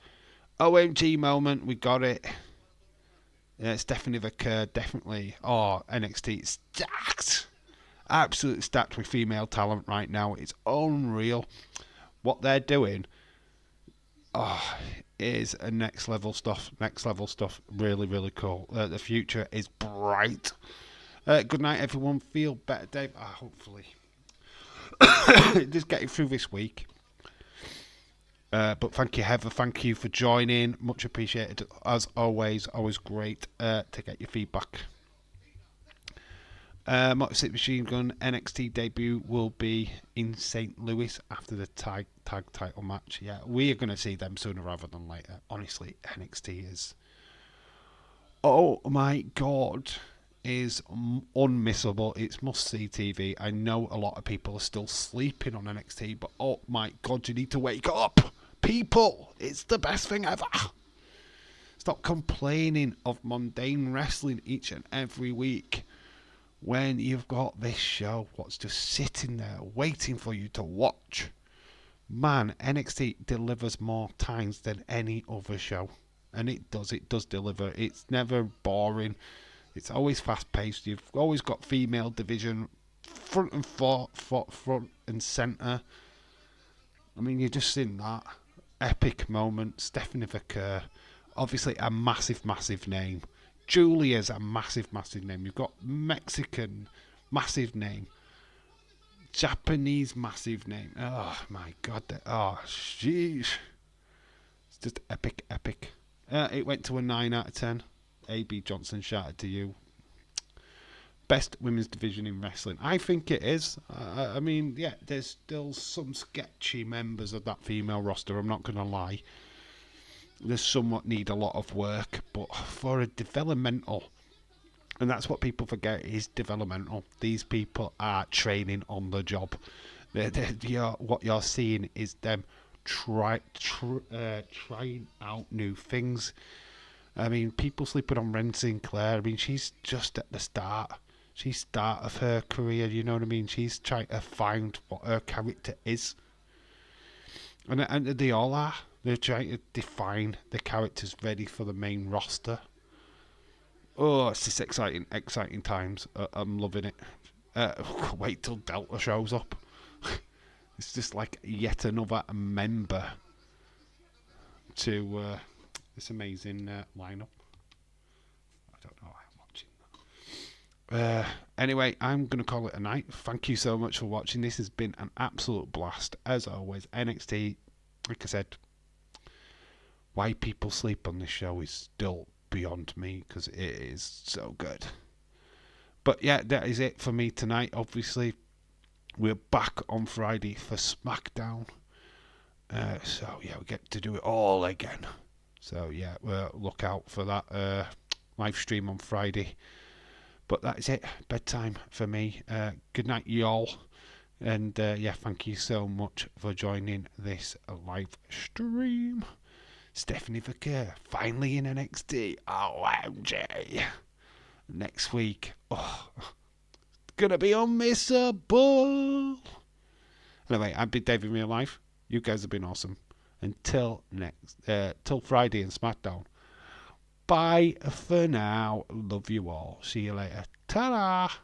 OMG moment. We got it. Yeah, Stephanie Vicker, definitely. Oh, NXT stacked. Absolutely stacked with female talent right now. It's unreal. What they're doing. Oh, is a next level stuff. Really, really cool. The future is bright. Good night, everyone. Feel better, Dave. Hopefully. Just getting through this week. But thank you, Heather. Thank you for joining. Much appreciated. As always great to get your feedback. Motor City Machine Gun NXT debut will be in St. Louis after the tag title match. Yeah, we are going to see them sooner rather than later. Honestly, NXT is, oh my God, is unmissable. It's must-see TV. I know a lot of people are still sleeping on NXT, but oh my God, you need to wake up. People, it's the best thing ever. Stop complaining of mundane wrestling each and every week. When you've got this show, what's just sitting there waiting for you to watch. Man, NXT delivers more times than any other show. And it does deliver. It's never boring. It's always fast-paced. You've always got female division front and centre. I mean, you're just seeing that epic moment. Stephanie Vicker, obviously a massive name. Julia's a massive name. You've got Mexican, massive name. Japanese, massive name. Oh, my God. Oh, jeez. It's just epic. It went to a 9 out of 10. A.B. Johnson, shout out to you. Best women's division in wrestling. I think it is. I mean, yeah, there's still some sketchy members of that female roster. I'm not going to lie. There's somewhat need a lot of work, but for a developmental, and that's what people forget is developmental. These people are training on the job. What you're seeing is them trying out new things. I mean, people sleeping on Ren Sinclair. I mean, she's just at the start. She's start of her career. You know what I mean? She's trying to find what her character is, and they all are. They're trying to define the characters ready for the main roster. Oh, it's just exciting times. I'm loving it. Wait till Delta shows up. It's just like yet another member to this amazing lineup. I don't know why I'm watching that. Anyway, I'm going to call it a night. Thank you so much for watching. This has been an absolute blast. As always, NXT, like I said, why people sleep on this show is still beyond me because it is so good. But yeah, that is it for me tonight. Obviously, we're back on Friday for SmackDown. So yeah, we get to do it all again. So yeah, look out for that live stream on Friday. But that's it. Bedtime for me. Good night, y'all. And yeah, thank you so much for joining this live stream. Stephanie Vaquer, finally in NXT. OMG. Next week. Oh, gonna be unmissable. Anyway, I've been David Real Life. You guys have been awesome. Until till Friday in SmackDown. Bye for now. Love you all. See you later. Ta-da!